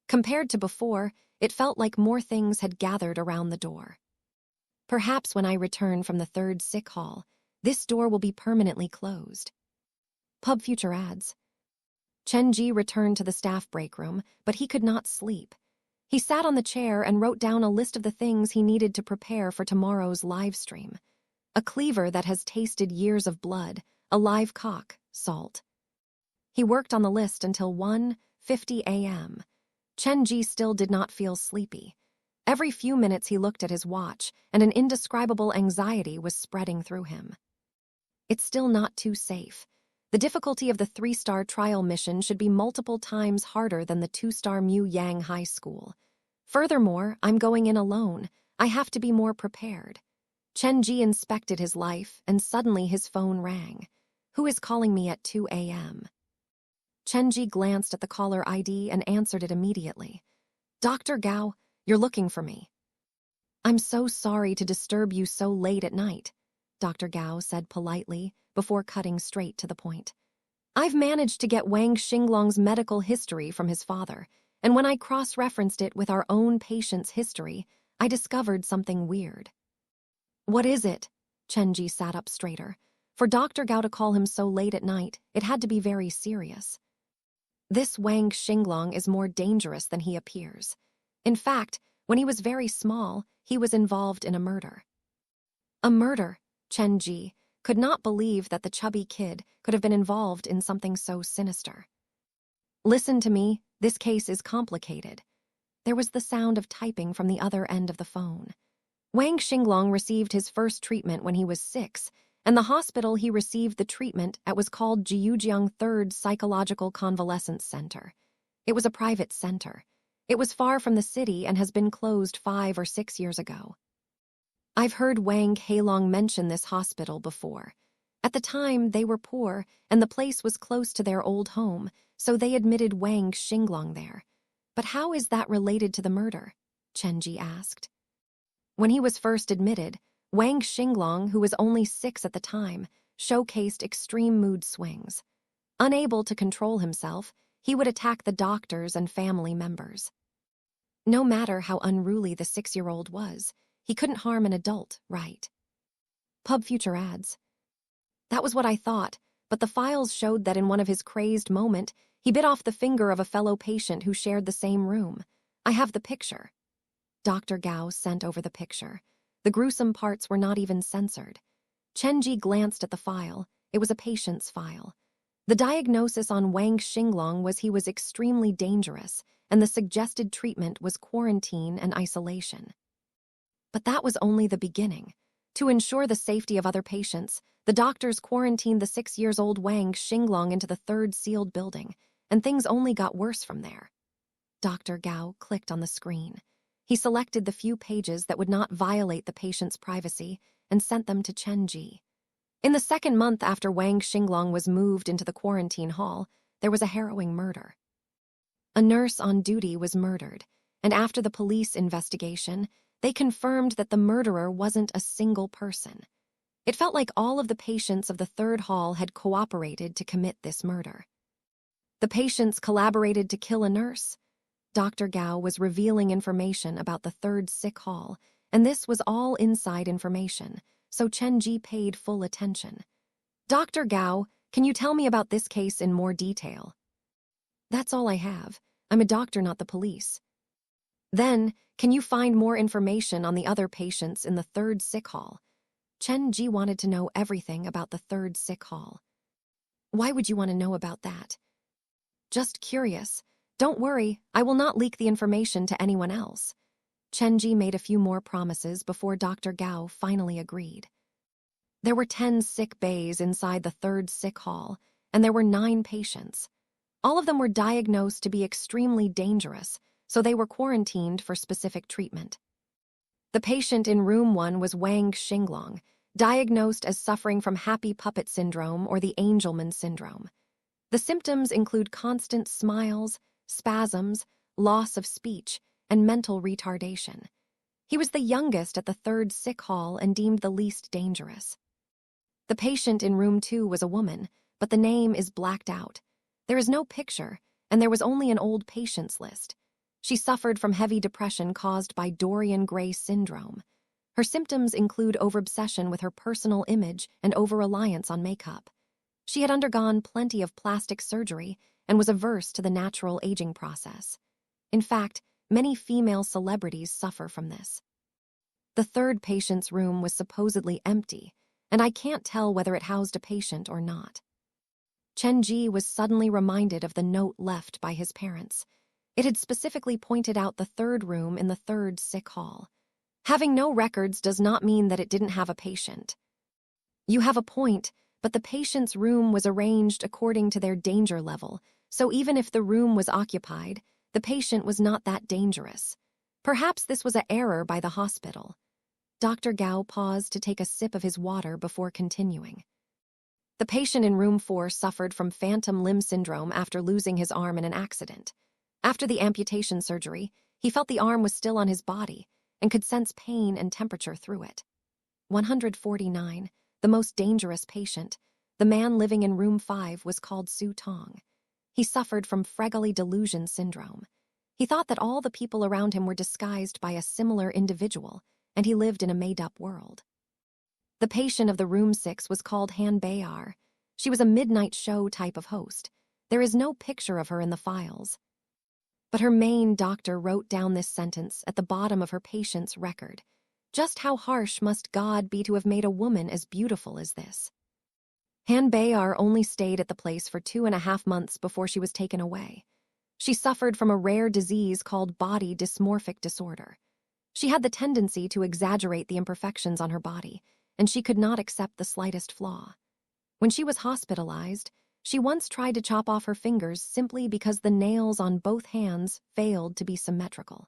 S1: Compared to before, it felt like more things had gathered around the door. Perhaps when I return from the third sick hall, this door will be permanently closed. Pub future ads. Chen Ge returned to the staff break room, but he could not sleep. He sat on the chair and wrote down a list of the things he needed to prepare for tomorrow's live stream. A cleaver that has tasted years of blood, a live cock, salt. He worked on the list until 1:50 a.m. Chen Ge still did not feel sleepy. Every few minutes he looked at his watch, and an indescribable anxiety was spreading through him. It's still not too safe. The difficulty of the 3-star trial mission should be multiple times harder than the 2-star Mu Yang High School. Furthermore, I'm going in alone. I have to be more prepared. Chen Ge inspected his life, and suddenly his phone rang. Who is calling me at 2 a.m.? Chen Ge glanced at the caller ID and answered it immediately. Dr. Gao, you're looking for me. I'm so sorry to disturb you so late at night, Dr. Gao said politely, before cutting straight to the point. I've managed to get Wang Xinglong's medical history from his father, and when I cross-referenced it with our own patient's history, I discovered something weird. What is it? Chen Ge sat up straighter. For Dr. Gao to call him so late at night, it had to be very serious. This Wang Xinglong is more dangerous than he appears. In fact, when he was very small, he was involved in a murder. A murder? Chen Ge could not believe that the chubby kid could have been involved in something so sinister. Listen to me, this case is complicated. There was the sound of typing from the other end of the phone. Wang Xinglong received his first treatment when he was 6, and the hospital he received the treatment at was called Jiujiang 3rd Psychological Convalescence Center. It was a private center. It was far from the city and has been closed 5 or 6 years ago. I've heard Wang Heilong mention this hospital before. At the time, they were poor, and the place was close to their old home, so they admitted Wang Xinglong there. But how is that related to the murder? Chen Ge asked. When he was first admitted, Wang Xinglong, who was only 6 at the time, showcased extreme mood swings. Unable to control himself, he would attack the doctors and family members. No matter how unruly the 6-year-old was, he couldn't harm an adult, right? Pub future ads. That was what I thought, but the files showed that in one of his crazed moments, he bit off the finger of a fellow patient who shared the same room. I have the picture. Dr. Gao sent over the picture. The gruesome parts were not even censored. Chen Ge glanced at the file. It was a patient's file. The diagnosis on Wang Xinglong was he was extremely dangerous, and the suggested treatment was quarantine and isolation. But that was only the beginning. To ensure the safety of other patients, the doctors quarantined the 6-year-old Wang Xinglong into the 3rd sealed building, and things only got worse from there. Dr. Gao clicked on the screen. He selected the few pages that would not violate the patient's privacy and sent them to Chen Ge. In the 2nd month after Wang Xinglong was moved into the quarantine hall, there was a harrowing murder. A nurse on duty was murdered, and after the police investigation, they confirmed that the murderer wasn't a single person. It felt like all of the patients of the 3rd hall had cooperated to commit this murder. The patients collaborated to kill a nurse. Dr. Gao was revealing information about the 3rd sick hall, and this was all inside information, so Chen Ge paid full attention. Dr. Gao, can you tell me about this case in more detail? That's all I have. I'm a doctor, not the police. Then, can you find more information on the other patients in the 3rd sick hall? Chen Ge wanted to know everything about the 3rd sick hall. Why would you want to know about that? Just curious. Don't worry, I will not leak the information to anyone else. Chen Ge made a few more promises before Dr. Gao finally agreed. There were 10 sick bays inside the 3rd sick hall, and there were 9 patients. All of them were diagnosed to be extremely dangerous, so they were quarantined for specific treatment. The patient in room 1 was Wang Xinglong, diagnosed as suffering from happy puppet syndrome or the Angelman syndrome. The symptoms include constant smiles, spasms, loss of speech, and mental retardation. He was the youngest at the 3rd sick hall and deemed the least dangerous. The patient in room 2 was a woman, but the name is blacked out. There is no picture, and there was only an old patients list. She suffered from heavy depression caused by Dorian Gray syndrome. Her symptoms include overobsession with her personal image and over-reliance on makeup. She had undergone plenty of plastic surgery and was averse to the natural aging process. In fact, many female celebrities suffer from this. The third patient's room was supposedly empty, and I can't tell whether it housed a patient or not. Chen Ge was suddenly reminded of the note left by his parents. It had specifically pointed out the third room in the third sick hall. Having no records does not mean that it didn't have a patient. You have a point, but the patient's room was arranged according to their danger level, so even if the room was occupied, the patient was not that dangerous. Perhaps this was an error by the hospital. Dr. Gao paused to take a sip of his water before continuing. The patient in room 4 suffered from phantom limb syndrome after losing his arm in an accident. After the amputation surgery, he felt the arm was still on his body and could sense pain and temperature through it. 149, the most dangerous patient, the man living in room 5 was called Su Tong. He suffered from Fregally delusion syndrome. He thought that all the people around him were disguised by a similar individual, and he lived in a made-up world. The patient of the room 6 was called Han Bayar. She was a midnight show type of host. There is no picture of her in the files. But her main doctor wrote down this sentence at the bottom of her patient's record. Just how harsh must God be to have made a woman as beautiful as this? Han Bayar only stayed at the place for 2.5 months before she was taken away. She suffered from a rare disease called body dysmorphic disorder. She had the tendency to exaggerate the imperfections on her body, and she could not accept the slightest flaw. When she was hospitalized, she once tried to chop off her fingers simply because the nails on both hands failed to be symmetrical.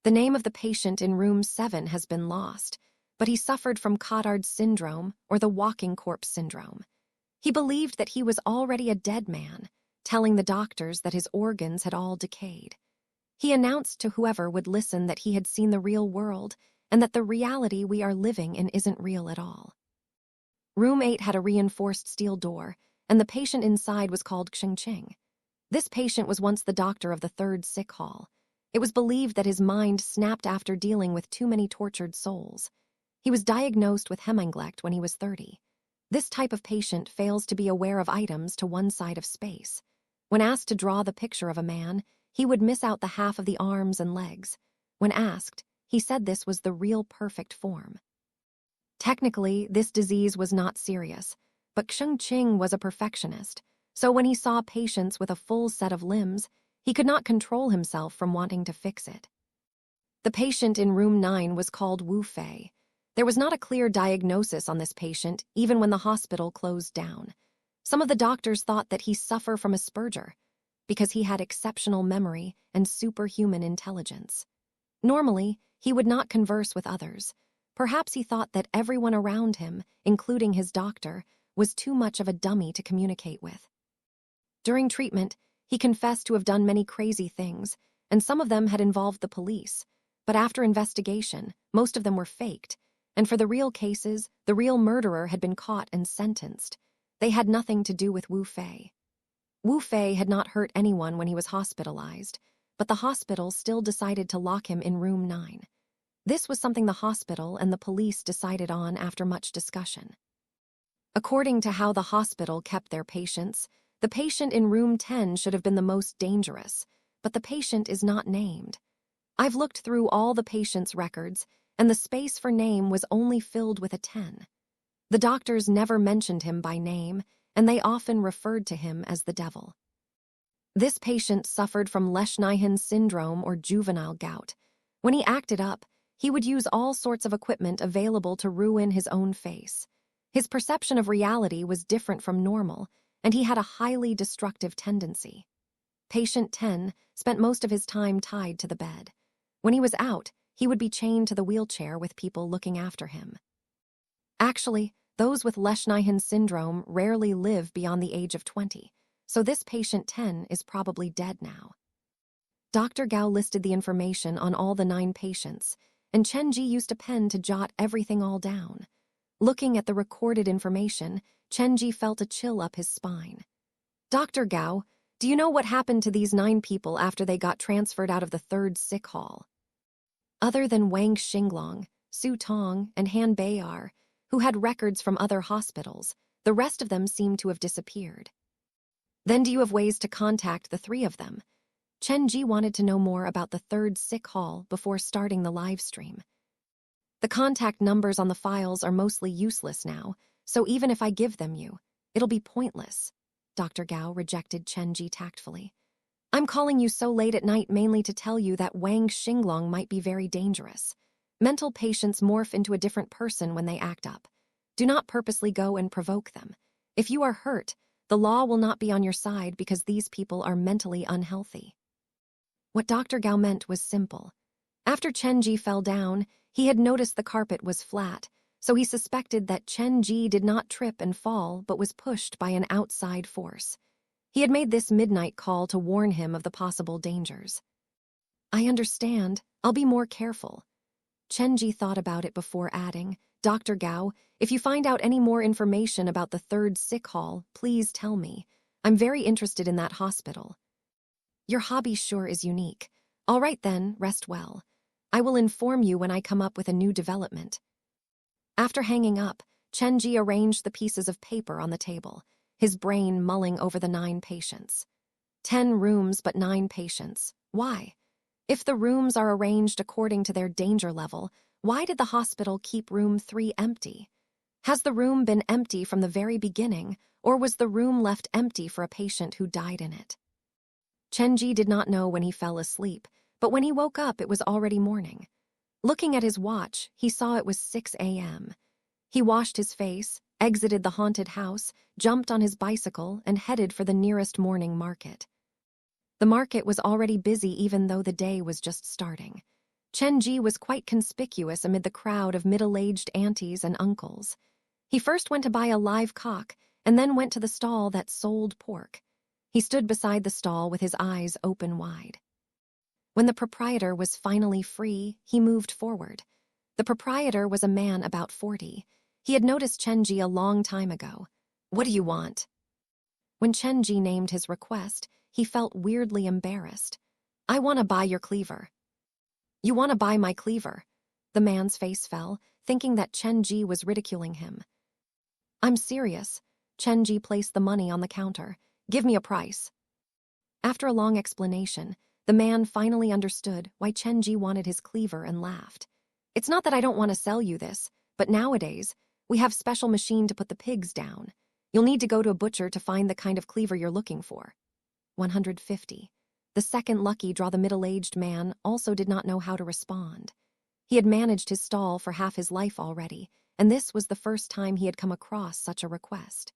S1: The name of the patient in room 7 has been lost, but he suffered from Cotard's syndrome or the walking corpse syndrome. He believed that he was already a dead man, telling the doctors that his organs had all decayed. He announced to whoever would listen that he had seen the real world and that the reality we are living in isn't real at all. Room 8 had a reinforced steel door, and the patient inside was called Chen Ge. This patient was once the doctor of the third sick hall. It was believed that his mind snapped after dealing with too many tortured souls. He was diagnosed with hemanglecht when he was 30. This type of patient fails to be aware of items to one side of space. When asked to draw the picture of a man, he would miss out the half of the arms and legs. When asked, he said this was the real perfect form. Technically, this disease was not serious, but Chen Ge was a perfectionist, so when he saw patients with a full set of limbs, he could not control himself from wanting to fix it. The patient in room 9 was called Wu Fei. There was not a clear diagnosis on this patient, even when the hospital closed down. Some of the doctors thought that he suffered from Asperger, because he had exceptional memory and superhuman intelligence. Normally, he would not converse with others. Perhaps he thought that everyone around him, including his doctor, was too much of a dummy to communicate with. During treatment, he confessed to have done many crazy things, and some of them had involved the police. But after investigation, most of them were faked, and for the real cases, the real murderer had been caught and sentenced. They had nothing to do with Wu Fei. Wu Fei had not hurt anyone when he was hospitalized, but the hospital still decided to lock him in room 9. This was something the hospital and the police decided on after much discussion. According to how the hospital kept their patients, the patient in room 10 should have been the most dangerous, but the patient is not named. I've looked through all the patient's records, and the space for name was only filled with a 10. The doctors never mentioned him by name, and they often referred to him as the devil. This patient suffered from Leschnyhan syndrome or juvenile gout. When he acted up, he would use all sorts of equipment available to ruin his own face. His perception of reality was different from normal, and he had a highly destructive tendency. Patient 10 spent most of his time tied to the bed. When he was out, he would be chained to the wheelchair with people looking after him. Actually, those with Leschnyhan syndrome rarely live beyond the age of 20, so this patient 10 is probably dead now. Dr. Gao listed the information on all the 9 patients, and Chen Ge used a pen to jot everything all down. Looking at the recorded information, Chen Ge felt a chill up his spine. Dr. Gao, Do you know what happened to these 9 people after they got transferred out of the 3rd sick hall? Other than Wang Xinglong, Su Tong, and Han Bayar, who had records from other hospitals, the rest of them seemed to have disappeared. Then do you have ways to contact the 3 of them? Chen Ge wanted to know more about the 3rd sick hall before starting the live stream. The contact numbers on the files are mostly useless now, so even if I give them you, it'll be pointless. Dr. Gao rejected Chen Ge tactfully. I'm calling you so late at night mainly to tell you that Wang Xinglong might be very dangerous. Mental patients morph into a different person when they act up. Do not purposely go and provoke them. If you are hurt, the law will not be on your side because these people are mentally unhealthy. What Dr. Gao meant was simple. After Chen Ge fell down, he had noticed the carpet was flat, so he suspected that Chen Ge did not trip and fall but was pushed by an outside force. He had made this midnight call to warn him of the possible dangers. I understand. I'll be more careful. Chen Ge thought about it before adding, Dr. Gao, if you find out any more information about the 3rd sick hall, please tell me. I'm very interested in that hospital. Your hobby sure is unique. All right then, rest well. I will inform you when I come up with a new development. After hanging up, Chen Ge arranged the pieces of paper on the table, his brain mulling over the 9 patients. 10 rooms but 9 patients. Why? If the rooms are arranged according to their danger level, why did the hospital keep room 3 empty? Has the room been empty from the very beginning, or was the room left empty for a patient who died in it? Chen Ge did not know when he fell asleep, but when he woke up it was already morning. Looking at his watch, he saw it was 6 a.m. He washed his face, exited the haunted house, jumped on his bicycle, and headed for the nearest morning market. The market was already busy even though the day was just starting. Chen Ge was quite conspicuous amid the crowd of middle-aged aunties and uncles. He first went to buy a live cock and then went to the stall that sold pork. He stood beside the stall with his eyes open wide. When the proprietor was finally free, he moved forward. The proprietor was a man about 40. He had noticed Chen Ge a long time ago. What do you want? When Chen Ge named his request, he felt weirdly embarrassed. I want to buy your cleaver. You want to buy my cleaver? The man's face fell, thinking that Chen Ge was ridiculing him. I'm serious. Chen Ge placed the money on the counter. Give me a price. After a long explanation, the man finally understood why Chen Ge wanted his cleaver and laughed. It's not that I don't want to sell you this, but nowadays, we have special machine to put the pigs down. You'll need to go to a butcher to find the kind of cleaver you're looking for. 150. The second lucky draw, the middle-aged man also did not know how to respond. He had managed his stall for half his life already, and this was the first time he had come across such a request.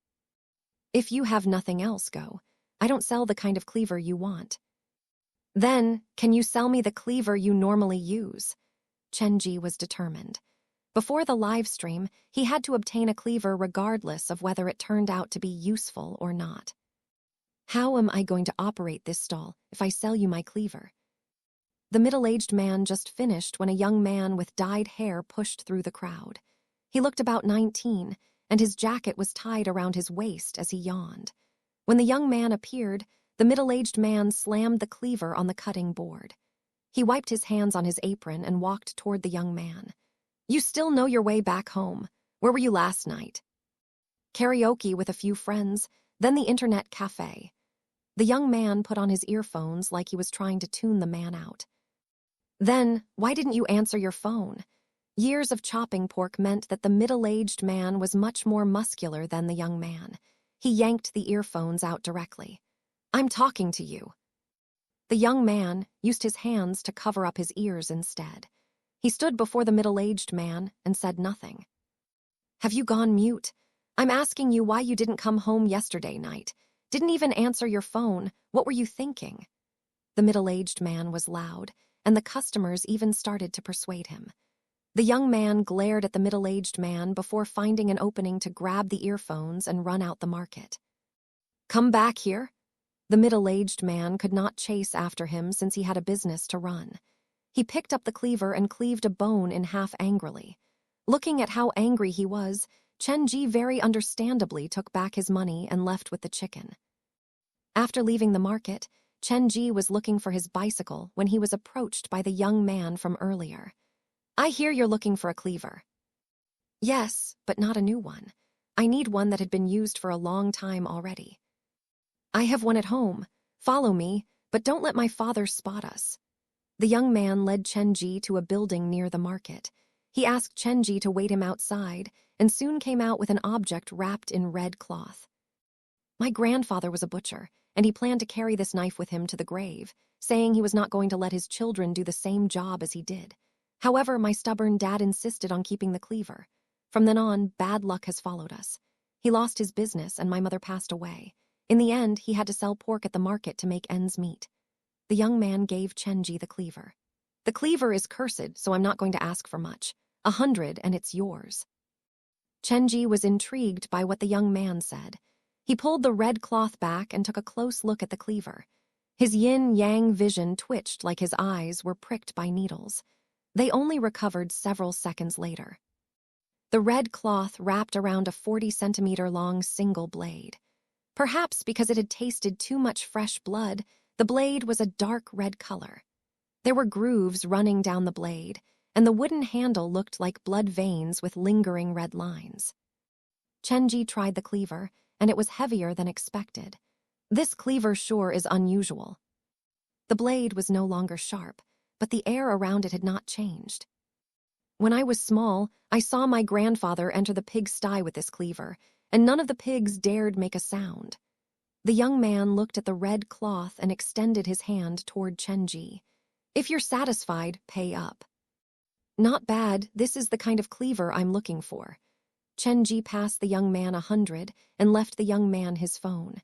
S1: If you have nothing else, go. I don't sell the kind of cleaver you want. Then, can you sell me the cleaver you normally use? Chen Ge was determined. Before the live stream, he had to obtain a cleaver regardless of whether it turned out to be useful or not. How am I going to operate this stall if I sell you my cleaver? The middle-aged man just finished when a young man with dyed hair pushed through the crowd. He looked about 19, and his jacket was tied around his waist as he yawned. When the young man appeared, the middle-aged man slammed the cleaver on the cutting board. He wiped his hands on his apron and walked toward the young man. You still know your way back home. Where were you last night? Karaoke with a few friends, then the internet cafe. The young man put on his earphones like he was trying to tune the man out. Then, why didn't you answer your phone? Years of chopping pork meant that the middle-aged man was much more muscular than the young man. He yanked the earphones out directly. I'm talking to you. The young man used his hands to cover up his ears instead. He stood before the middle-aged man and said nothing. Have you gone mute? I'm asking you why you didn't come home yesterday night. Didn't even answer your phone. What were you thinking? The middle-aged man was loud, and the customers even started to persuade him. The young man glared at the middle-aged man before finding an opening to grab the earphones and run out the market. Come back here. The middle-aged man could not chase after him since he had a business to run. He picked up the cleaver and cleaved a bone in half angrily. Looking at how angry he was, Chen Ge very understandably took back his money and left with the chicken. After leaving the market, Chen Ge was looking for his bicycle when he was approached by the young man from earlier. "I hear you're looking for a cleaver." "Yes, but not a new one. I need one that had been used for a long time already." "I have one at home. Follow me, but don't let my father spot us." The young man led Chen Ge to a building near the market. He asked Chen Ge to wait him outside and soon came out with an object wrapped in red cloth. "My grandfather was a butcher, and he planned to carry this knife with him to the grave, saying he was not going to let his children do the same job as he did. However, my stubborn dad insisted on keeping the cleaver. From then on, bad luck has followed us. He lost his business and my mother passed away. In the end, he had to sell pork at the market to make ends meet." The young man gave Chen Ge the cleaver. "The cleaver is cursed, so I'm not going to ask for much. 100 and it's yours." Chen Ge was intrigued by what the young man said. He pulled the red cloth back and took a close look at the cleaver. His yin-yang vision twitched like his eyes were pricked by needles. They only recovered several seconds later. The red cloth wrapped around a 40-centimeter-long single blade. Perhaps because it had tasted too much fresh blood, the blade was a dark red color. There were grooves running down the blade, and the wooden handle looked like blood veins with lingering red lines. Chen Ge tried the cleaver, and it was heavier than expected. "This cleaver sure is unusual." The blade was no longer sharp, but the air around it had not changed. "When I was small, I saw my grandfather enter the pigsty with this cleaver, and none of the pigs dared make a sound." The young man looked at the red cloth and extended his hand toward Chen Ge. "If you're satisfied, pay up." "Not bad, this is the kind of cleaver I'm looking for." Chen Ge passed the young man 100 and left the young man his phone.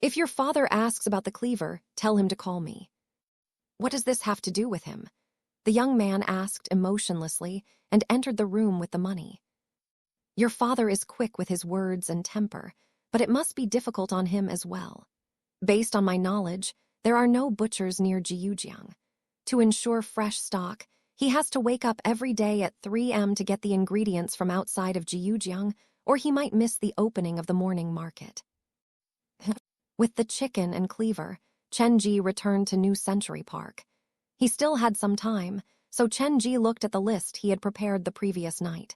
S1: "If your father asks about the cleaver, tell him to call me." "What does this have to do with him?" The young man asked emotionlessly and entered the room with the money. "Your father is quick with his words and temper, but it must be difficult on him as well. Based on my knowledge, there are no butchers near Jiujiang. To ensure fresh stock, he has to wake up every day at 3 a.m. to get the ingredients from outside of Jiujiang, or he might miss the opening of the morning market." With the chicken and cleaver, Chen Ge returned to New Century Park. He still had some time, so Chen Ge looked at the list he had prepared the previous night.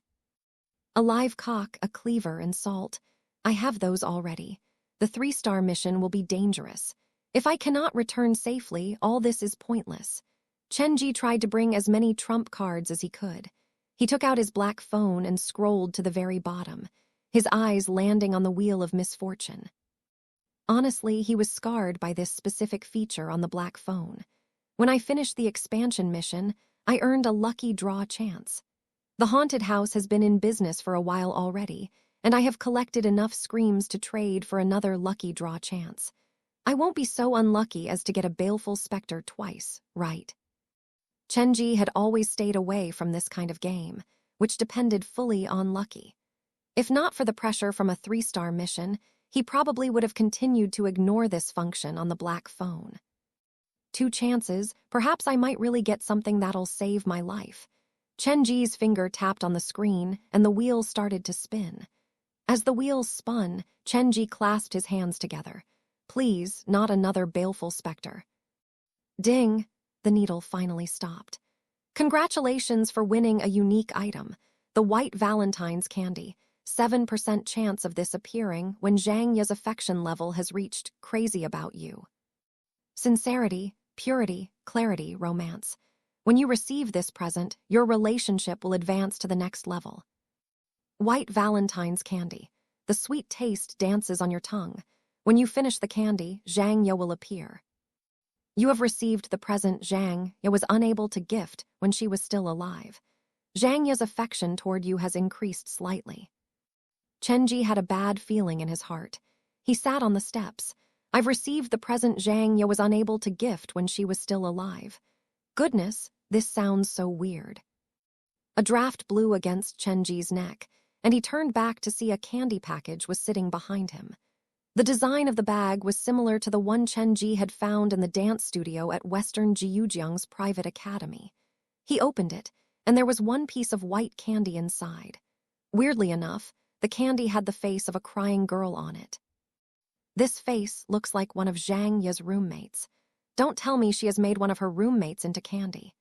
S1: "A live cock, a cleaver, and salt. I have those already. The 3-star mission will be dangerous. If I cannot return safely, all this is pointless." Chen Ge tried to bring as many trump cards as he could. He took out his black phone and scrolled to the very bottom, his eyes landing on the wheel of misfortune. Honestly, he was scarred by this specific feature on the black phone. "When I finished the expansion mission, I earned a lucky draw chance. The haunted house has been in business for a while already, and I have collected enough screams to trade for another lucky draw chance. I won't be so unlucky as to get a baleful specter twice, right?" Chen Ge had always stayed away from this kind of game, which depended fully on lucky. If not for the pressure from a 3-star mission, he probably would have continued to ignore this function on the black phone. 2 chances, perhaps I might really get something that'll save my life. Chen Ge's finger tapped on the screen, and the wheel started to spin. As the wheels spun, Chen Ge clasped his hands together. "Please, not another baleful specter." Ding! The needle finally stopped. "Congratulations for winning a unique item, the White Valentine's candy. 7% chance of this appearing when Zhang Ye's affection level has reached crazy about you. Sincerity, purity, clarity, romance. When you receive this present, your relationship will advance to the next level. White Valentine's candy. The sweet taste dances on your tongue. When you finish the candy, Zhang Ye will appear. You have received the present Zhang Ye was unable to gift when she was still alive. Zhang Ye's affection toward you has increased slightly." Chen Ge had a bad feeling in his heart. He sat on the steps. "I've received the present Zhang Ye was unable to gift when she was still alive. Goodness, this sounds so weird." A draft blew against Chen Ge's neck, and he turned back to see a candy package was sitting behind him. The design of the bag was similar to the one Chen Ge had found in the dance studio at Western Jiujiang's private academy. He opened it, and there was one piece of white candy inside. Weirdly enough, the candy had the face of a crying girl on it. This face looks like one of Zhang Ye's roommates. Don't tell me she has made one of her roommates into candy.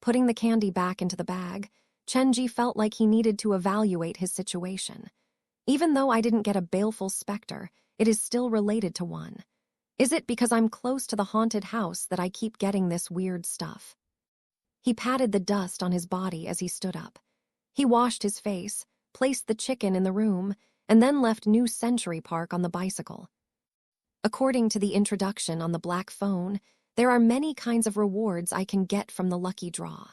S1: Putting the candy back into the bag, Chen Ge felt like he needed to evaluate his situation. Even though I didn't get a baleful specter, it is still related to one. Is it because I'm close to the haunted house that I keep getting this weird stuff? He patted the dust on his body as he stood up. He washed his face, placed the chicken in the room, and then left New Century Park on the bicycle. According to the introduction on the black phone, there are many kinds of rewards I can get from the lucky draw.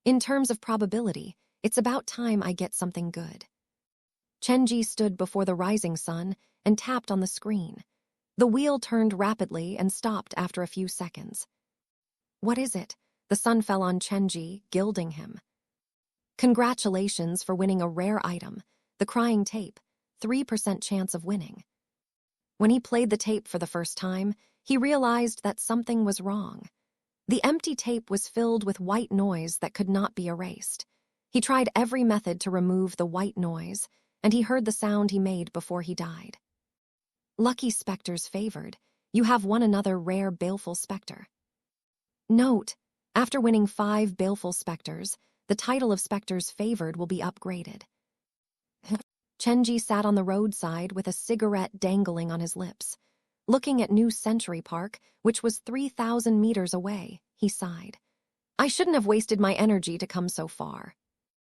S1: In terms of probability, it's about time I get something good. Chen Ge stood before the rising sun and tapped on the screen. The wheel turned rapidly and stopped after a few seconds. What is it? The sun fell on Chen Ge, gilding him. Congratulations for winning a rare item, the crying tape, 3% chance of winning. When he played the tape for the first time, he realized that something was wrong. The empty tape was filled with white noise that could not be erased. He tried every method to remove the white noise, and he heard the sound he made before he died. Lucky specters favored. You have won another rare baleful specter. Note: after winning 5 baleful specters, the title of specters favored will be upgraded. Chen Ge sat on the roadside with a cigarette dangling on his lips. Looking at New Century Park, which was 3,000 meters away, he sighed. I shouldn't have wasted my energy to come so far.